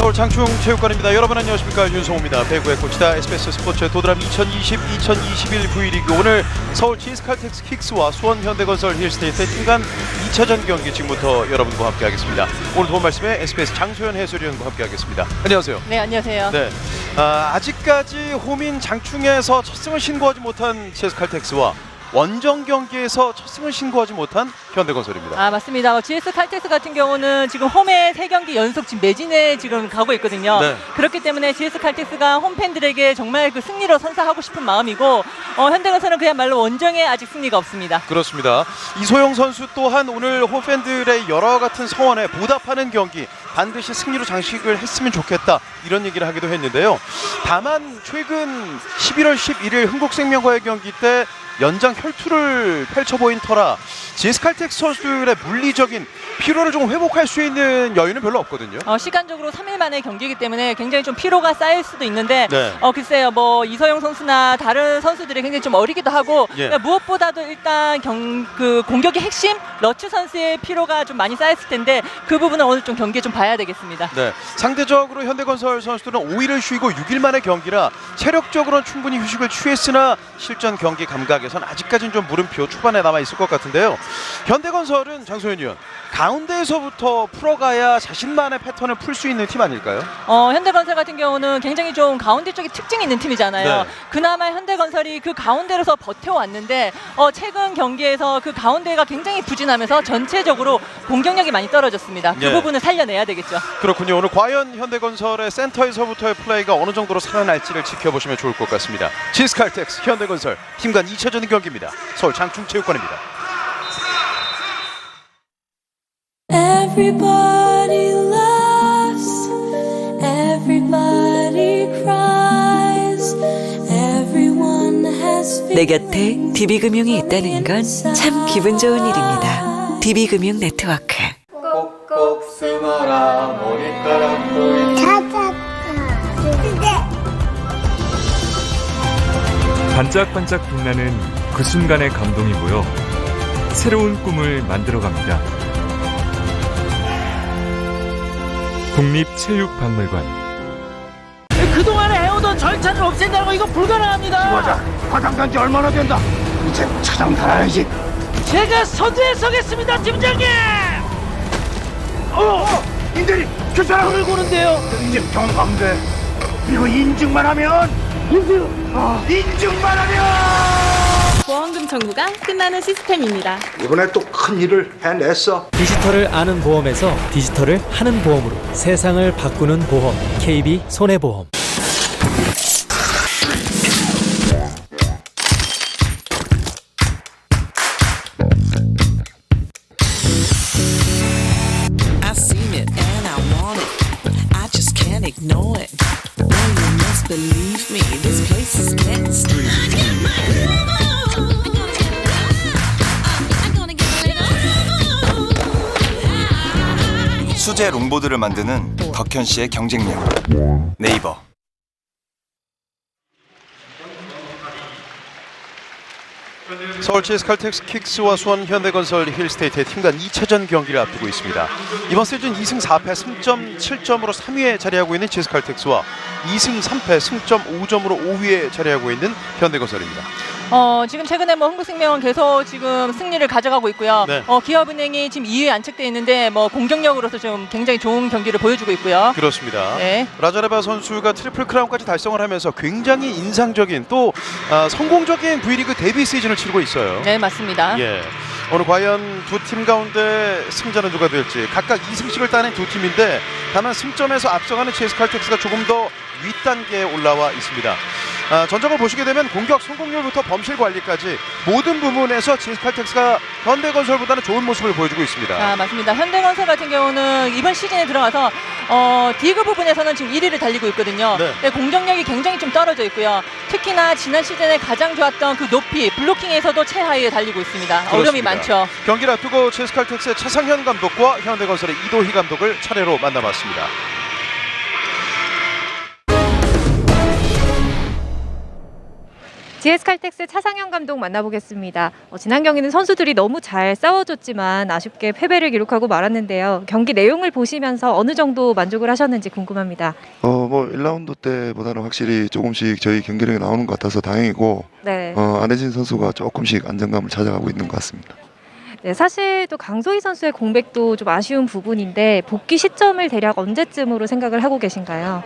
서울 장충체육관입니다. 여러분 안녕하십니까, 윤성호입니다. 배구의 코치다. SBS 스포츠의 도드람 2020-2021 V리그, 오늘 서울 GS칼텍스 킥스와 수원 현대건설 힐스테이트의 팀 간 2차전 경기 지금부터 여러분과 함께 하겠습니다. 오늘 도움 말씀에 SBS 장소연 해설위원과 함께 하겠습니다. 안녕하세요. 네, 안녕하세요. 네, 아직까지 홈인 장충에서 첫 승을 신고하지 못한 GS칼텍스와 원정 경기에서 첫 승을 신고하지 못한 현대건설입니다. 맞습니다. GS칼텍스 같은 경우는 지금 홈에 3경기 연속 지금 매진에 지금 가고 있거든요. 네. 그렇기 때문에 GS칼텍스가 홈팬들에게 정말 그 승리로 선사하고 싶은 마음이고, 현대건설은 그야말로 원정에 아직 승리가 없습니다. 그렇습니다. 이소영 선수 또한 오늘 홈팬들의 여러 같은 성원에 보답하는 경기, 반드시 승리로 장식을 했으면 좋겠다, 이런 얘기를 하기도 했는데요. 다만 최근 11월 11일 흥국생명과의 경기 때 연장 혈투를 펼쳐 보인 터라 GS칼텍스 선수들의 물리적인 피로를 좀 회복할 수 있는 여유는 별로 없거든요. 시간적으로 3일 만의 경기이기 때문에 굉장히 좀 피로가 쌓일 수도 있는데, 네. 글쎄요, 뭐 이서영 선수나 다른 선수들이 굉장히 좀 어리기도 하고, 예. 그러니까 무엇보다도 일단 그 공격의 핵심 러츠 선수의 피로가 좀 많이 쌓였을 텐데, 그 부분은 오늘 좀 경기에 좀 봐야 되겠습니다. 네, 상대적으로 현대건설 선수들은 5일을 쉬고 6일 만의 경기라 체력적으로는 충분히 휴식을 취했으나 실전 경기 감각에서는 아직까지는 좀 물음표 초반에 남아 있을 것 같은데요. 현대건설은 장소연 위원, 가운데에서부터 풀어가야 자신만의 패턴을 풀 수 있는 팀 아닐까요? 현대건설 같은 경우는 굉장히 좀 가운데 쪽에 특징이 있는 팀이잖아요. 네. 그나마 현대건설이 그 가운데로서 버텨왔는데, 최근 경기에서 그 가운데가 굉장히 부진하면서 전체적으로 공격력이 많이 떨어졌습니다. 그 예. 부분을 살려내야 되겠죠. 그렇군요. 오늘 과연 현대건설의 센터에서부터의 플레이가 어느 정도로 살아날지를 지켜보시면 좋을 것 같습니다. GS칼텍스 현대건설 팀 간 2차전 경기입니다. 서울 장충체육관입니다. Everybody laughs, everybody cries, everyone has 내 곁에 DB금융이 있다는 건 참 기분 좋은 일입니다. DB금융 네트워크. 꼭꼭 숨어라 머리카락 반짝반짝 빛나는 그 순간의 감동이 모여 새로운 꿈을 만들어갑니다. 국립체육박물관. 그동안에 해오던 절차를 없앤다는 거 이거 불가능합니다. 맞아. 화장 단지 얼마나 된다. 이제 차장 달아야지. 제가 선두에 서겠습니다, 팀장님. 인대리 괜찮아. 불을 고는데요. 이제 병원 가면 돼. 이거 인증만 하면. 인증만 하면. 보험금 청구가 끝나는 시스템입니다. 이번에 또 큰 일을 해냈어. 디지털을 아는 보험에서 디지털을 하는 보험으로 세상을 바꾸는 보험, KB 손해보험. I've seen it and I want it. I just can't ignore it. Oh, you must believe me. This place is getting street. 수제 롱보드를 만드는 덕현 씨의 경쟁력. 네이버. 서울 GS칼텍스 킥스와 수원 현대건설 힐스테이트의 팀 간 2차전 경기를 앞두고 있습니다. 이번 시즌 2승 4패 승점 7점으로 3위에 자리하고 있는 GS칼텍스와 2승 3패 승점 5점으로 5위에 자리하고 있는 현대건설입니다. 지금 최근에 뭐 흥국생명은 계속 지금 승리를 가져가고 있고요. 네. 기업은행이 지금 2위에 안착돼 있는데, 뭐 공격력으로서 좀 굉장히 좋은 경기를 보여주고 있고요. 그렇습니다. 네. 라자레바 선수가 트리플 크라운까지 달성을 하면서 굉장히 인상적인 또 성공적인 V리그 데뷔 시즌을 치르고 있어요. 네, 맞습니다. 예. 오늘 과연 두 팀 가운데 승자는 누가 될지, 각각 2승씩을 따낸 두 팀인데 다만 승점에서 앞서가는 GS칼텍스가 조금 더 윗단계에 올라와 있습니다. 전적을 보시게 되면 공격 성공률부터 범실 관리까지 모든 부분에서 GS칼텍스가 현대건설보다는 좋은 모습을 보여주고 있습니다. 맞습니다. 현대건설 같은 경우는 이번 시즌에 들어가서 디그 부분에서는 지금 1위를 달리고 있거든요. 네. 네, 공격력이 굉장히 좀 떨어져 있고요. 특히나 지난 시즌에 가장 좋았던 그 높이, 블로킹에서도 최하위에 달리고 있습니다. 어려움이 그렇습니다. 많죠. 경기를 앞두고 GS칼텍스의 차상현 감독과 현대건설의 이도희 감독을 차례로 만나봤습니다. GS칼텍스 차상현 감독 만나보겠습니다. 지난 경기는 선수들이 너무 잘 싸워줬지만 아쉽게 패배를 기록하고 말았는데요. 경기 내용을 보시면서 어느 정도 만족을 하셨는지 궁금합니다. 뭐 1라운드 때보다는 확실히 조금씩 저희 경기력이 나오는 것 같아서 다행이고 네. 안혜진 선수가 조금씩 안정감을 찾아가고 있는 것 같습니다. 네, 사실 또 강소희 선수의 공백도 좀 아쉬운 부분인데 복귀 시점을 대략 언제쯤으로 생각을 하고 계신가요?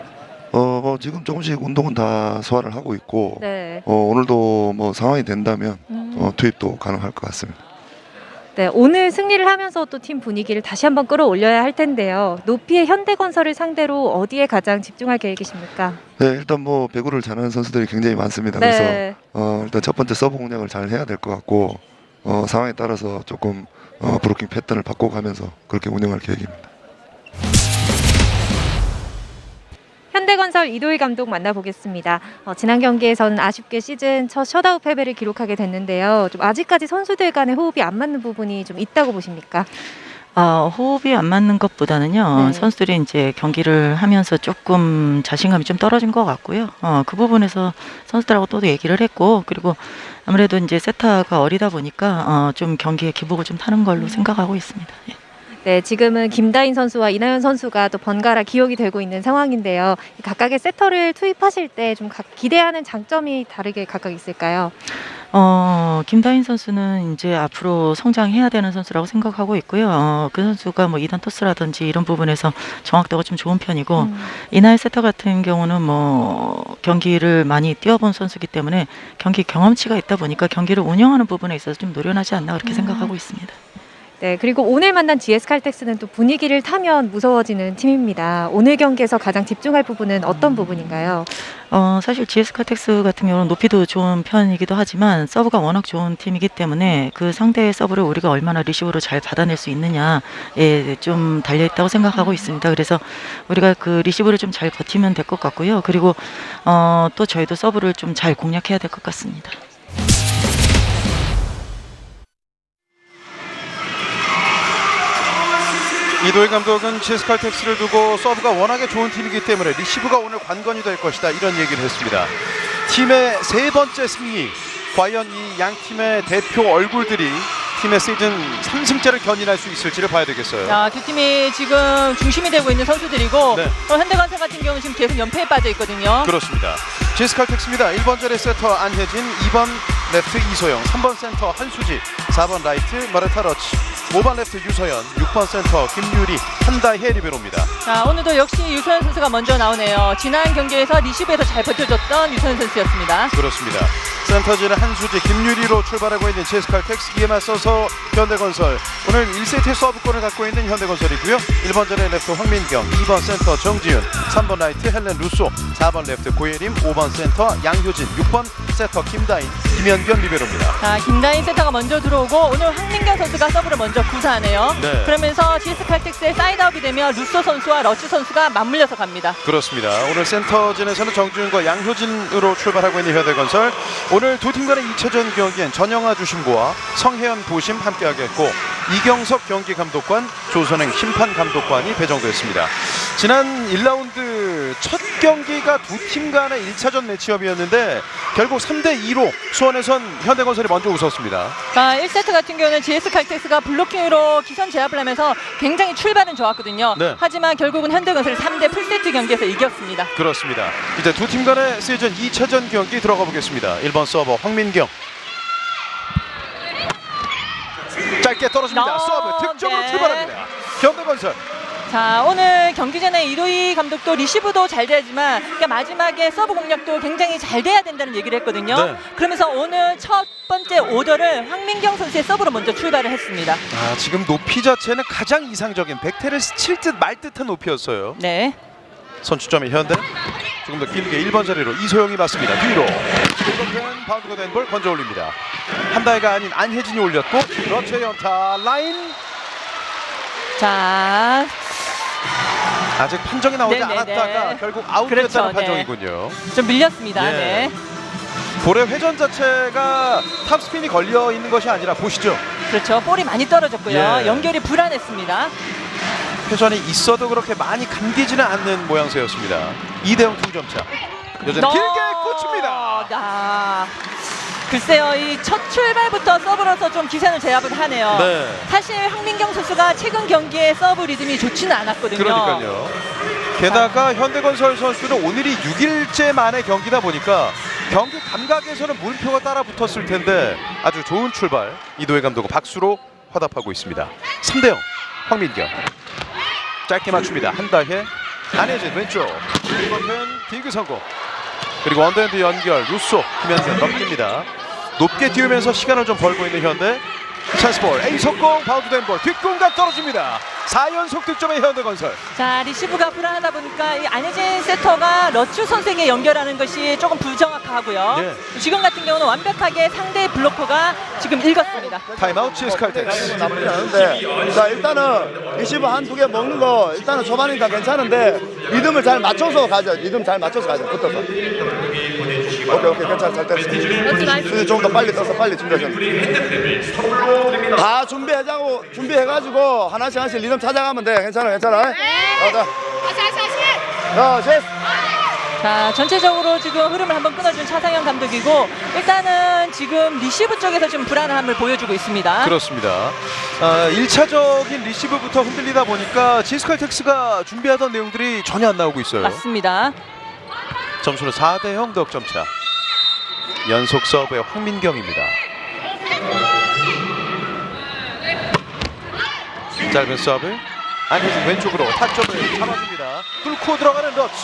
뭐 지금 조금씩 운동은 다 소화를 하고 있고 네. 오늘도 뭐 상황이 된다면 투입도 가능할 것 같습니다. 네, 오늘 승리를 하면서 또 팀 분위기를 다시 한번 끌어올려야 할 텐데요. 높이의 현대건설을 상대로 어디에 가장 집중할 계획이십니까? 네, 일단 뭐 배구를 잘하는 선수들이 굉장히 많습니다. 네. 그래서 일단 첫 번째 서브 공략을 잘 해야 될 것 같고 상황에 따라서 조금 브로킹 패턴을 바꿔가면서 그렇게 운영할 계획입니다. 현대건설 이도희 감독 만나보겠습니다. 지난 경기에서는 아쉽게 시즌 첫 셧아웃 패배를 기록하게 됐는데요. 좀 아직까지 선수들 간의 호흡이 안 맞는 부분이 좀 있다고 보십니까? 호흡이 안 맞는 것보다는요. 네. 선수들이 이제 경기를 하면서 조금 자신감이 좀 떨어진 것 같고요. 그 부분에서 선수들하고 또 얘기를 했고, 그리고 아무래도 이제 세타가 어리다 보니까 좀 경기에 기복을 좀 타는 걸로 생각하고 있습니다. 예. 네, 지금은 김다인 선수와 이나연 선수가 또 번갈아 기용이 되고 있는 상황인데요. 각각의 세터를 투입하실 때 좀 기대하는 장점이 다르게 각각 있을까요? 김다인 선수는 이제 앞으로 성장해야 되는 선수라고 생각하고 있고요. 그 선수가 뭐 2단 토스라든지 이런 부분에서 정확도가 좀 좋은 편이고, 이나연 세터 같은 경우는 뭐 경기를 많이 뛰어본 선수이기 때문에 경기 경험치가 있다 보니까 경기를 운영하는 부분에 있어서 좀 노련하지 않나 그렇게 생각하고 있습니다. 네, 그리고 오늘 만난 GS칼텍스는 또 분위기를 타면 무서워지는 팀입니다. 오늘 경기에서 가장 집중할 부분은 어떤 부분인가요? 사실 GS칼텍스 같은 경우는 높이도 좋은 편이기도 하지만 서브가 워낙 좋은 팀이기 때문에 그 상대의 서브를 우리가 얼마나 리시브로 잘 받아낼 수 있느냐에 좀 달려있다고 생각하고 있습니다. 그래서 우리가 그 리시브를 좀 잘 버티면 될 것 같고요. 그리고 또 저희도 서브를 좀 잘 공략해야 될 것 같습니다. 이도희 감독은 GS칼텍스를 두고 서브가 워낙에 좋은 팀이기 때문에 리시브가 오늘 관건이 될 것이다, 이런 얘기를 했습니다. 팀의 세 번째 승리, 과연 이 양 팀의 대표 얼굴들이 팀의 시즌 3승째를 견인할 수 있을지를 봐야 되겠어요. 자, 두 팀이 지금 중심이 되고 있는 선수들이고, 네. 현대건설 같은 경우는 지금 계속 연패에 빠져 있거든요. 그렇습니다. GS칼텍스입니다. 1번 자리 세터 안혜진, 2번 레프트 이소영, 3번 센터 한수지, 4번 라이트 마르타 러치, 5번 레프트 유서연, 6번 센터 김유리, 한다혜 리베로입니다. 자, 오늘도 역시 유서연 선수가 먼저 나오네요. 지난 경기에서 리시브에서 잘 버텨줬던 유서연 선수였습니다. 그렇습니다. 센터진은 한수지, 김유리로 출발하고 있는 GS칼텍스, 이에 맞서서 현대건설, 오늘 1세트 서브권을 갖고 있는 현대건설이고요. 1번 자리에 레프트 황민경, 2번 센터 정지윤, 3번 라이트 헬렌 루소, 4번 레프트 고예림, 5번 센터 양효진, 6번 센터 김다인, 김현견 리베로입니다. 자, 김다인 센터가 먼저 들어오고 오늘 황민경 선수가 서브를 먼저 구사하네요. 네. 그러면서 GS칼텍스의 사이드아웃이 되면 루소 선수와 러치 선수가 맞물려서 갑니다. 그렇습니다. 오늘 센터진에서는 정지윤과 양효진으로 출발하고 있는 현대건설, 오늘 두 팀 간의 2차전 경기엔 전영아 주심고와 성혜연 보심 함께하겠고, 이경석 경기감독관, 조선행 심판감독관이 배정됐습니다. 지난 1라운드 첫 경기가 두 팀 간의 1차전 매치업이었는데 결국 3대2로 수원에선 현대건설이 먼저 웃었습니다. 자, 1세트 같은 경우는 GS칼텍스가 블로킹으로 기선 제압을 하면서 굉장히 출발은 좋았거든요. 네. 하지만 결국은 현대건설이 3대 풀세트 경기에서 이겼습니다. 그렇습니다. 이제 두 팀 간의 시즌 2차전 경기 들어가 보겠습니다. 1번 서버 황민경, 짧게 떨어집니다. 서브 득점으로 네. 출발합니다. 현대건설. 자, 오늘 경기 전에 이도희 감독도 리시브도 잘 돼야지만 그러니까 마지막에 서브 공략도 굉장히 잘 돼야 된다는 얘기를 했거든요. 네. 그러면서 오늘 첫 번째 오더를 황민경 선수의 서브로 먼저 출발을 했습니다. 지금 높이 자체는 가장 이상적인 백태를 스칠 듯 말 듯한 높이였어요. 네. 선취점의 현대, 조금 더 길게 1번 자리로 이소영이 맞습니다. 뒤로 이렇게 바운드가 된 볼 건져 올립니다. 한다혜가 아닌 안혜진이 올렸고, 러체 연타 라인. 자, 아직 판정이 나오지 네네네. 않았다가 결국 아웃됐다는 그렇죠, 판정이군요. 좀 밀렸습니다. 예. 네. 볼의 회전 자체가 탑스핀이 걸려 있는 것이 아니라, 보시죠. 그렇죠. 볼이 많이 떨어졌고요. 예. 연결이 불안했습니다. 회전이 있어도 그렇게 많이 감기지는 않는 모양새였습니다. 2대0 2점 차. 여전히 길게 꽂힙니다. 글쎄요, 이 첫 출발부터 서브로서 좀 기세는 제압을 하네요. 네. 사실 황민경 선수가 최근 경기에 서브 리듬이 좋지는 않았거든요. 그러니까요. 게다가 현대건설 선수는 오늘이 6일째 만의 경기다 보니까 경기 감각에서는 물표가 따라 붙었을 텐데 아주 좋은 출발 이도희 감독은 박수로 화답하고 있습니다. 3대0 황민경 짧게 맞춥니다. 한다혜 안혜진 왼쪽 이번엔 디그 성공 그리고 언더핸드 연결 루소 김현경 넘깁니다. 높게 띄우면서 시간을 좀 벌고 있는 현대 찬스볼 A 속공 바운드된 볼 뒷공간 떨어집니다. 4연속 득점의 현대건설. 자, 리시브가 불안하다 보니까 이 안혜진 세터가 러츠 선수에게 연결하는 것이 조금 불정확하고요. 예. 지금 같은 경우는 완벽하게 상대의 블로커가 지금 읽었습니다. 타임아웃 GS 칼텍스. 나쁘지 않은데 자 일단은 리시브 한 두 개 먹는 거 일단은 초반이니까 괜찮은데 리듬을 잘 맞춰서 가자. 리듬 잘 맞춰서 가자. 붙어서. 오케이 괜찮아 잘 됐어. 좀 더 빨리 떠서 빨리 준비하자. 다 준비해가지고 하나씩 리듬 찾아가면 돼. 괜찮아. 자. 자, 전체적으로 지금 흐름을 한번 끊어준 차상현 감독이고 일단은 지금 리시브 쪽에서 좀 불안함을 보여주고 있습니다. 그렇습니다. 1차적인 리시브부터 흔들리다 보니까 GS 칼텍스가 준비하던 내용들이 전혀 안 나오고 있어요. 맞습니다. 점수는 4대0 득점차. 연속 서브의 황민경입니다. 짧은 서브 안혜진 왼쪽으로 타점을 잡아줍니다. 뚫고 들어가는 러츠.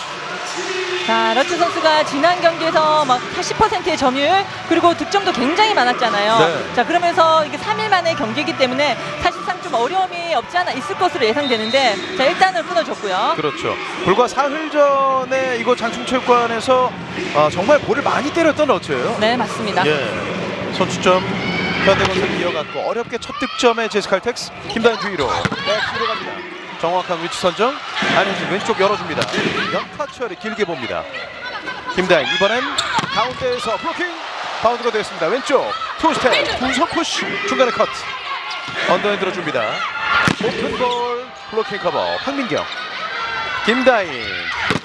자, 러츠 선수가 지난 경기에서 막 80%의 점유율 그리고 득점도 굉장히 많았잖아요. 네. 자, 그러면서 이게 3일 만의 경기이기 때문에 사실상 좀 어려움이 없지 않아 있을 것으로 예상되는데 자, 일단은 끊어줬고요. 그렇죠. 불과 사흘 전에 이곳 장충체육관에서 정말 볼을 많이 때렸던 러츠예요. 네, 맞습니다. 예. 선취점 현대건설이 이어갔고 어렵게 첫 득점의 GS 칼텍스. 김다현 뒤로 백뒤로 갑니다. 정확한 위치 선정. 안혜진 왼쪽 열어줍니다. 연타 처리 길게 봅니다. 김다현 이번엔 가운데에서 블로킹 바운드가 되었습니다. 왼쪽 투스텝 두손 푸시 중간에 컷 언더핸드로 줍니다. 오픈볼 블로킹 커버 황민경 김다인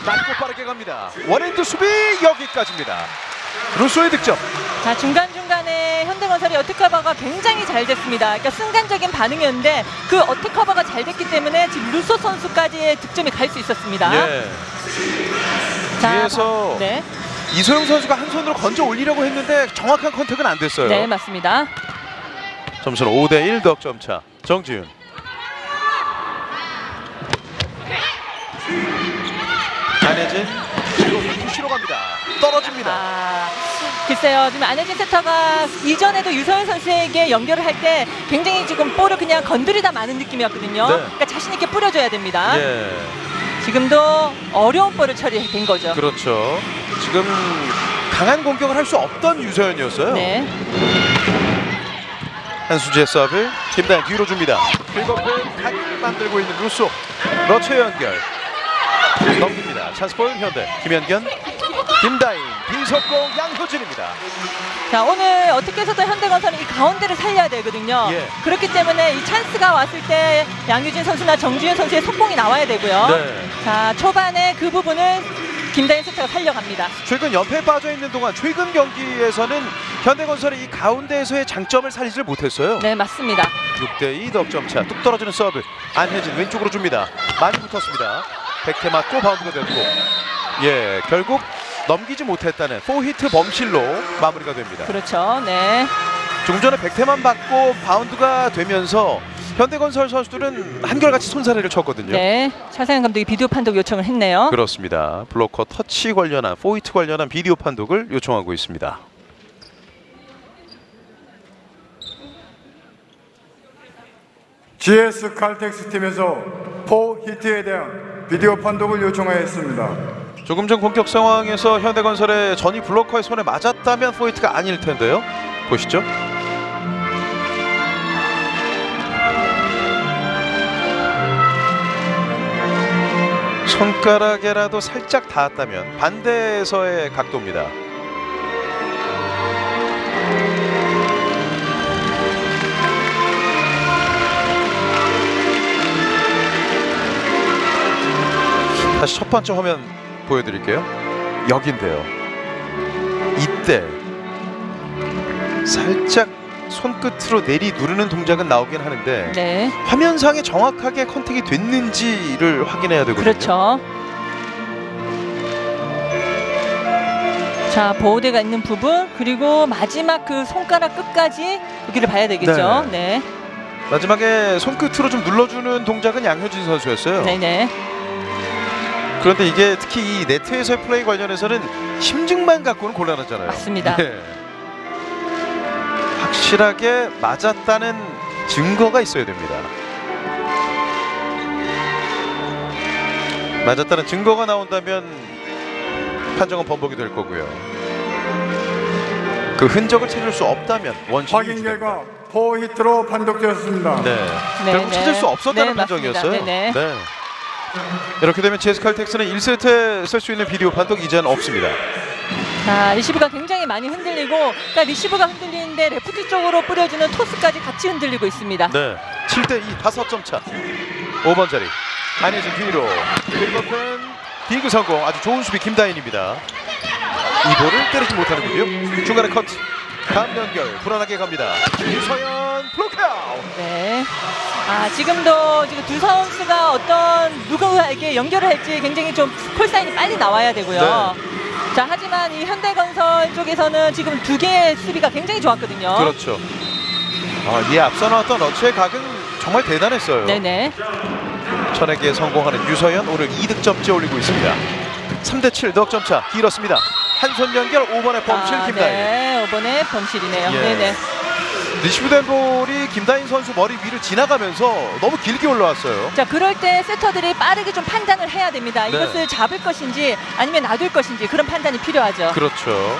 낮고 빠르게 갑니다. 원핸드 수비 여기까지입니다. 루소의 득점. 자, 중간중간에 현대건설의 어택커버가 굉장히 잘 됐습니다. 그러니까 순간적인 반응이었는데 그 어택커버가 잘 됐기 때문에 지금 루소 선수까지의 득점이 갈 수 있었습니다. 예. 자, 뒤에서 네. 이소영 선수가 한 손으로 건져 올리려고 했는데 정확한 컨택은 안 됐어요. 네, 맞습니다. 점수는 5대1 득점차. 정지윤 안혜진 그리고 푸시로 갑니다. 떨어집니다. 글쎄요, 지금 안혜진 세터가 이전에도 유서연 선수에게 연결을 할 때 굉장히 지금 볼을 그냥 건드리다 마는 느낌이었거든요. 네. 그러니까 자신 있게 뿌려줘야 됩니다. 예. 지금도 어려운 볼을 처리된 거죠. 그렇죠. 지금 강한 공격을 할 수 없던 유서연이었어요. 네. 한수지의 서브 김다현 뒤로 줍니다. 긁어픈 각을 만들고 있는 루소 러츠 연결 넘깁니다. 찬스볼 현대 김현견 김다인 비석공 양효진입니다. 자, 오늘 어떻게 해서든 현대건설은 이 가운데를 살려야 되거든요. 예. 그렇기 때문에 이 찬스가 왔을 때 양유진 선수나 정지윤 선수의 속공이 나와야 되고요. 네. 자, 초반에 그 부분을 김다인 세터가 살려갑니다. 최근 연패에 빠져 있는 동안 최근 경기에서는 현대건설이 이 가운데에서의 장점을 살리질 못했어요. 네, 맞습니다. 6대2 득점차. 뚝 떨어지는 서브 안혜진 왼쪽으로 줍니다. 많이 붙었습니다. 백태 맞고 바운드가 됐고 예, 결국 넘기지 못했다는 4히트 범실로 마무리가 됩니다. 그렇죠. 네. 좀 전에 백태만 받고 바운드가 되면서 현대건설 선수들은 한결같이 손사래를 쳤거든요. 네, 차상현 감독이 비디오 판독 요청을 했네요. 그렇습니다. 블로커 터치 관련한 4히트 관련한 비디오 판독을 요청하고 있습니다. GS 칼텍스 팀에서 4히트에 대한 비디오 판독을 요청하였습니다. 조금 전 공격 상황에서 현대건설의 전위 블로커의 손에 맞았다면 4히트가 아닐 텐데요. 보시죠. 손가락에라도 살짝 닿았다면 반대에서의 각도입니다. 다시 첫 번째 화면 보여드릴게요. 여긴데요. 이때 살짝 손끝으로 내리 누르는 동작은 나오긴 하는데 네. 화면상에 정확하게 컨택이 됐는지를 확인해야 되거든요. 그렇죠. 자, 보호대가 있는 부분 그리고 마지막 그 손가락 끝까지 여기를 봐야 되겠죠. 네. 마지막에 손끝으로 좀 눌러주는 동작은 양효진 선수였어요. 네네. 그런데 이게 특히 이 네트에서의 플레이 관련해서는 심증만 갖고는 곤란하잖아요. 맞습니다. 네. 확실하게 맞았다는 증거가 있어야 됩니다. 맞았다는 증거가 나온다면 판정은 번복이 될 거고요. 그 흔적을 찾을 수 없다면 원심이 확인 결과 포히트로 판독되었습니다. 네. 결국 찾을 수 없었다는 판정이었어요. 네네. 네. 이렇게 되면 GS칼텍스는 1세트에 쓸 수 있는 비디오 판독 이제는 없습니다. 자, 리시브가 굉장히 많이 흔들리고, 그러니까 리시브가 흔들리는데 레프트 쪽으로 뿌려주는 토스까지 같이 흔들리고 있습니다. 네. 7대2 5점 차. 5번 자리. 안혜진 뒤로. 빅버펜 디그 성공. 아주 좋은 수비 김다인입니다. 이 볼을 때리지 못하는군요. 중간에 커트. 다음 연결 불안하게 갑니다. 유서연 블록아웃. 네. 아, 지금도 지금 두 선수가 어떤 누구에게 연결을 할지 굉장히 좀 콜사인이 빨리 나와야 되고요. 네. 자, 하지만 이 현대건설 쪽에서는 지금 두 개의 수비가 굉장히 좋았거든요. 그렇죠. 이에 앞서 나왔던 러츠의 각은 정말 대단했어요. 네네. 천에게 성공하는 유서연 오늘 2득점째 올리고 있습니다. 3대7 넉점 차 길었습니다. 한 손 연결 5번의 범실 김다인. 네, 5번의 범실이네요. 예. 네네. 리시브된 볼이 김다인 선수 머리 위를 지나가면서 너무 길게 올라왔어요. 자, 그럴 때 세터들이 빠르게 좀 판단을 해야 됩니다. 네. 이것을 잡을 것인지 아니면 놔둘 것인지 그런 판단이 필요하죠. 그렇죠.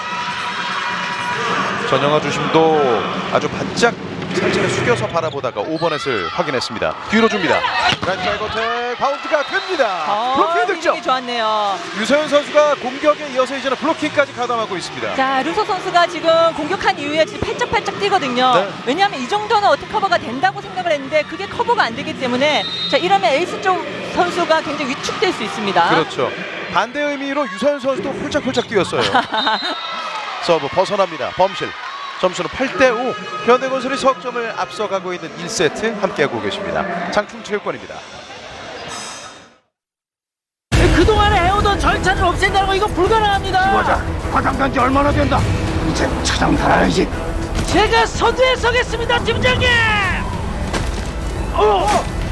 전영아 주심도 아주 바짝 상체를 숙여서 바라보다가 5번넷을 확인했습니다. 뒤로 줍니다. 란차이거텍 바운드가 됩니다. 블로킹 득점. 굉장히 좋았네요. 유서연 선수가 공격에 이어서 이제는 블로킹까지 가담하고 있습니다. 자, 루소 선수가 지금 공격한 이후에 지금 팔짝팔짝 뛰거든요. 네. 왜냐하면 이 정도는 어떻게 커버가 된다고 생각을 했는데 그게 커버가 안 되기 때문에 자, 이러면 에이스 쪽 선수가 굉장히 위축될 수 있습니다. 그렇죠. 반대 의미로 유서연 선수도 폴짝폴짝 뛰었어요. 서브 벗어납니다. 범실. 점수는 8대5. 현대건설이 석점을 앞서가고 있는 1세트 함께하고 계십니다. 장충체육관입니다. 그동안에 해오던 절차를 없앤다는 거 이거 불가능합니다. 맞아. 과장단 지 얼마나 된다. 이제 차장 살아야지. 제가 선두에 서겠습니다, 팀장님.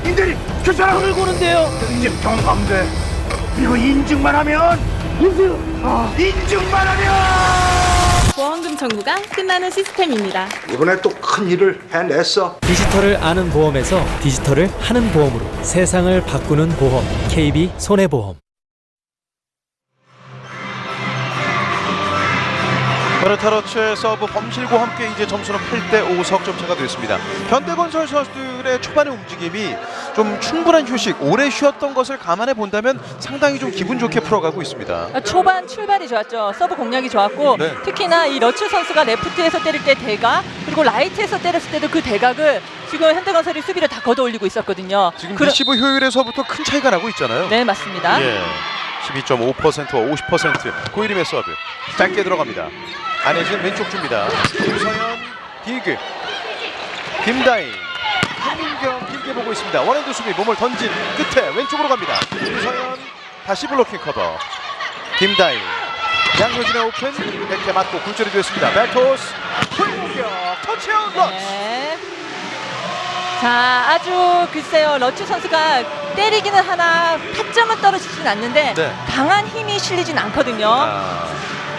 인대리 교차라. 불을 고는데요. 이제 병원 가면 돼. 이거 인증만 하면. 인증만 하면. 보험금 청구가 끝나는 시스템입니다. 이번에 또 큰 일을 해냈어. 디지털을 아는 보험에서 디지털을 하는 보험으로 세상을 바꾸는 보험 KB 손해보험. 베르타러츠의 서브 범실과 함께 이제 점수는 8대5 석점 차가 됐습니다. 현대건설 선수들의 초반의 움직임이 좀 충분한 휴식, 오래 쉬었던 것을 감안해 본다면 상당히 좀 기분 좋게 풀어가고 있습니다. 초반 출발이 좋았죠. 서브 공략이 좋았고 네. 특히나 이 러츠 선수가 레프트에서 때릴 때 대각 그리고 라이트에서 때렸을 때도 그 대각을 지금 현대건설이 수비를 다 걷어올리고 있었거든요. 지금 리시브 효율에서부터 큰 차이가 나고 있잖아요. 네, 맞습니다. 예, 12.5%와 50% 고이름의 서브 짧게 들어갑니다. 안혜진 왼쪽 줍니다. 유서연 디그 김다인 한민경 길게 보고 있습니다. 원핸드 수비 몸을 던진 끝에 왼쪽으로 갑니다. 유서연 다시 블로킹 커버. 김다인 양효진의 오픈 백해 맞고 굴절이 됐습니다. 백토스 공격 터치아웃 러츠. 네. 자, 아주 글쎄요, 러츠 선수가 때리기는 하나 타점은 떨어지진 않는데 네. 강한 힘이 실리진 않거든요.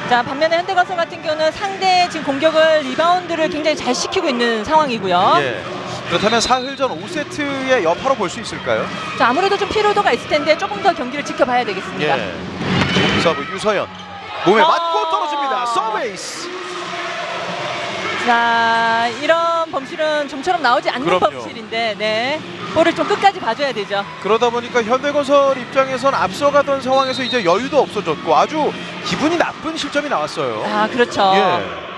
자, 반면에 현대건설 같은 경우는 상대의 지금 공격을 리바운드를 굉장히 잘 시키고 있는 상황이고요. 예. 그렇다면 사흘전 5세트의 여파로 볼 수 있을까요? 자, 아무래도 좀 피로도가 있을 텐데 조금 더 경기를 지켜봐야 되겠습니다. 예. 서브 유서연 몸에 맞고 떨어집니다. 서베이스. 자, 이런 범실은 좀처럼 나오지 않는 그럼요. 범실인데, 네, 볼을 좀 끝까지 봐줘야 되죠. 그러다 보니까 현대건설 입장에선 앞서가던 상황에서 이제 여유도 없어졌고 아주 기분이 나쁜 실점이 나왔어요. 아, 그렇죠. 예.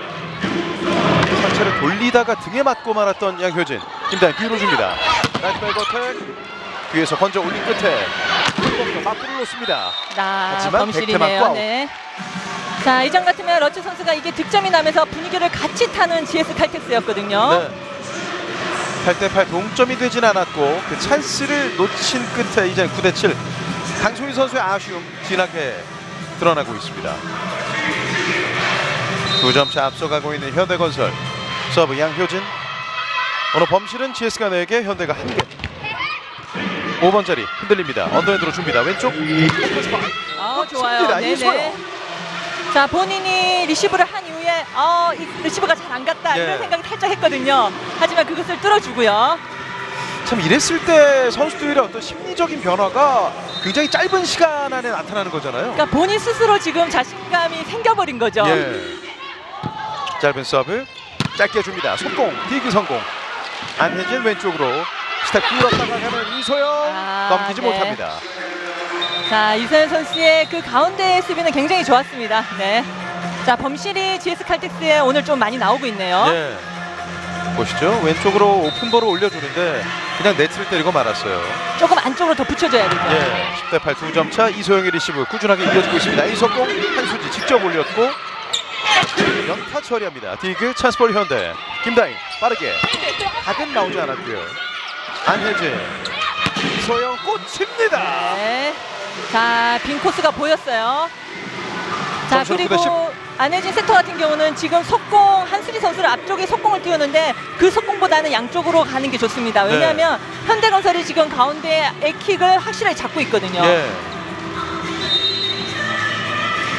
상체를 돌리다가 등에 맞고 말았던 양효진. 김다인 뒤로 줍니다. 라이트백어택 뒤에서 건져 올린 끝에 맞불을 놓습니다. 하지만 백태 범실이네요. 맞고 아웃. 네. 자, 이전 같으면 러츠 선수가 이게 득점이 나면서 분위기를 같이 타는 GS 칼텍스였거든요. 네. 8대8 동점이 되진 않았고 그 찬스를 놓친 끝에 이제 9대7 강소희 선수의 아쉬움 진하게 드러나고 있습니다. 2점차 앞서가고 있는 현대건설. 서브 양효진. 오늘 범실은 GS가 4개, 현대가 1개. 5번 자리 흔들립니다. 언더핸드로 줍니다. 왼쪽. 좋아요. 네네. 이소영. 자, 본인이 리시브를 한 이후에 이 리시브가 잘 안 갔다 네. 이런 생각이 살짝 했거든요. 하지만 그것을 뚫어주고요. 참 이랬을 때 선수들의 어떤 심리적인 변화가 굉장히 짧은 시간 안에 나타나는 거잖아요. 그러니까 본인 스스로 지금 자신감이 생겨버린 거죠. 예. 짧은 서브 짧게 줍니다. 속공 디그 성공. 안혜진 왼쪽으로 스텝 뚫었다가 가는 이소영 넘기지 네. 못합니다. 자, 이소연 선수의 그 가운데 수비는 굉장히 좋았습니다. 네. 자, 범실이 GS 칼텍스에 오늘 좀 많이 나오고 있네요. 예. 보시죠. 왼쪽으로 오픈볼을 올려주는데 그냥 네트를 때리고 말았어요. 조금 안쪽으로 더 붙여줘야 되죠. 예. 10대8 2점 차. 이소영의 리시브 꾸준하게 이어지고 있습니다. 이석공 한수지 직접 올렸고 연타 처리합니다. 디그 찬스볼 현대. 김다인 빠르게 가득 나오지 않았고요. 안혜진 이소영 꽂힙니다. 네. 자, 빈 코스가 보였어요. 자, 그리고 안혜진 세터 같은 경우는 지금 속공 한수지 선수를 앞쪽에 속공을 띄우는데 그 속공보다는 양쪽으로 가는 게 좋습니다. 왜냐하면 현대건설이 지금 가운데 에킥을 확실하게 잡고 있거든요. 예.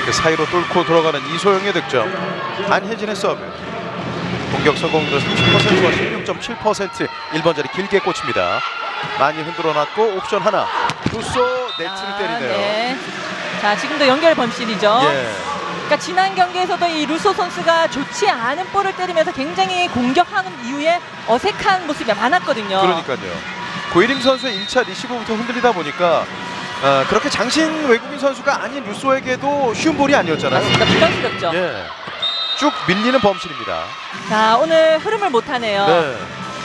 그 사이로 뚫고 들어가는 이소영의 득점. 안혜진의 서브. 공격 성공률 30%와 16.7%. 1번 자리 길게 꽂힙니다. 많이 흔들어 놨고 옵션 하나. 루소 네트를 때리네요. 네. 자, 지금도 연결 범실이죠. 예. 그러니까 지난 경기에서도 이 루소 선수가 좋지 않은 볼을 때리면서 굉장히 공격하는 이후에 어색한 모습이 많았거든요. 그러니까요. 고이림 선수의 1차 리시브부터 흔들리다 보니까 그렇게 장신 외국인 선수가 아닌 루소에게도 쉬운 볼이 아니었잖아요. 맞습니다. 부담스럽죠. 예. 쭉 밀리는 범실입니다. 자, 오늘 흐름을 못하네요. 네.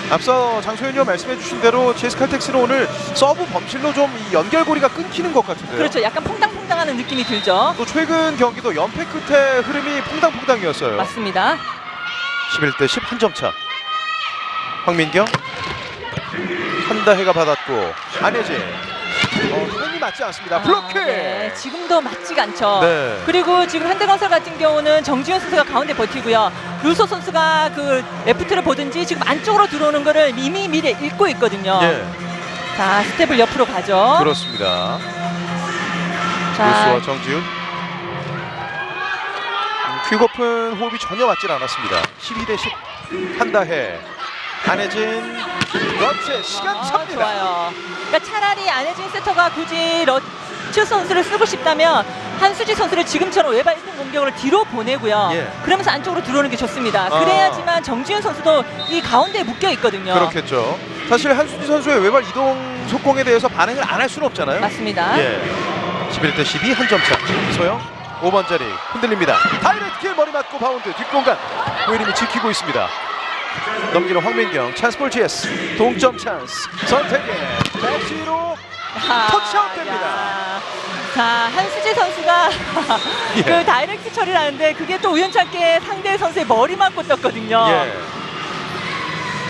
앞서 장소연 의원 말씀해 주신 대로 GS 칼텍스는 오늘 서브 범실로 좀 이 연결고리가 끊기는 것 같은데요. 그렇죠. 약간 퐁당퐁당하는 느낌이 들죠. 또 최근 경기도 연패 끝에 흐름이 퐁당퐁당이었어요. 맞습니다. 11대 10 한 점 차. 황민경 한다혜가 받았고 안혜진 힘이 맞지 않습니다. 블로킹. 네, 지금도 맞지가 않죠. 네. 그리고 지금 현대건설 같은 경우는 정지현 선수가 가운데 버티고요. 루소 선수가 그 레프트를 보든지 지금 안쪽으로 들어오는 거를 이미 미리 읽고 있거든요. 예. 자, 스텝을 옆으로 가죠. 그렇습니다. 자, 루소와 정지훈. 퀵오픈 호흡이 전혀 맞질 않았습니다. 12대 10 한다혜. 안혜진 러츠 시간 찹니다. 좋아요. 그러니까 차라리 안혜진 세터가 굳이 러츠 선수를 쓰고 싶다면 한수지 선수를 지금처럼 외발 1분 공격을 뒤로 보내고요. 예. 그러면서 안쪽으로 들어오는 게 좋습니다. 그래야지만 정지훈 선수도 이 가운데에 묶여 있거든요. 그렇겠죠. 사실 한수지 선수의 외발 이동 속공에 대해서 반응을 안 할 수는 없잖아요. 맞습니다. 예. 11대 12 한 점 차. 소영 5번 자리 흔들립니다. 다이렉트 킬 머리 맞고 바운드 뒷공간. 고이림이 지키고 있습니다. 넘기는 황민경. 찬스볼 GS 동점 찬스. 선택에 백시로 터치아웃 됩니다. 자, 한수지 선수가 예. 그 다이렉트 처리를 하는데 그게 또 우연찮게 상대 선수의 머리 맞고 떴거든요. 예.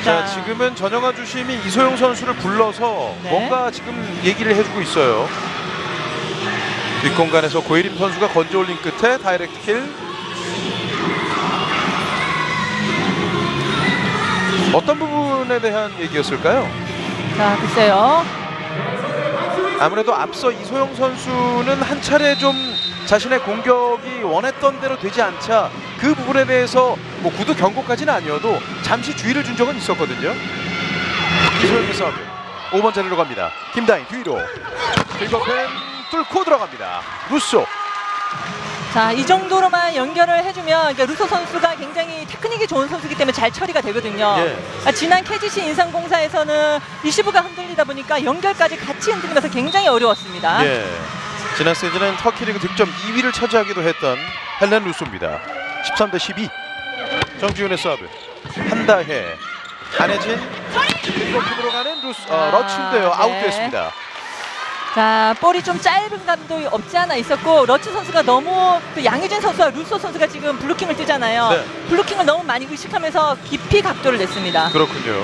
자, 지금은 전영아 주심이 이소영 선수를 불러서 뭔가 지금 얘기를 해주고 있어요. 뒷공간에서 고예림 선수가 건져 올린 끝에 다이렉트 킬. 어떤 부분에 대한 얘기였을까요? 자, 글쎄요. 아무래도 앞서 이소영 선수는 한 차례 좀 자신의 공격이 원했던 대로 되지 않자 그 부분에 대해서 뭐 구두 경고까지는 아니어도 잠시 주의를 준 적은 있었거든요. 이소영의 서브 5번 자리로 갑니다. 김다인 뒤로 긁어펜 뚫고 들어갑니다. 루소. 자, 이 정도로만 연결을 해주면 그러니까 루소 선수가 굉장히 테크닉이 좋은 선수이기 때문에 잘 처리가 되거든요. 예. 지난 KGC 인삼공사에서는 리시브가 흔들리다 보니까 연결까지 같이 흔들리면서 굉장히 어려웠습니다. 예. 지난 시즌은 터키리그 득점 2위를 차지하기도 했던 헬렌 루소입니다. 13대 12. 정지훈의 서브. 한다혜. 안혜진. 뒷공으로 가는 러츠인데요. 아웃됐습니다. 자, 볼이 좀 짧은 감도 없지 않아 있었고 러츠 선수가 너무 또 양효진 선수와 루소 선수가 지금 블루킹을 뜨잖아요. 네. 블루킹을 너무 많이 의식하면서 깊이 각도를 냈습니다. 그렇군요.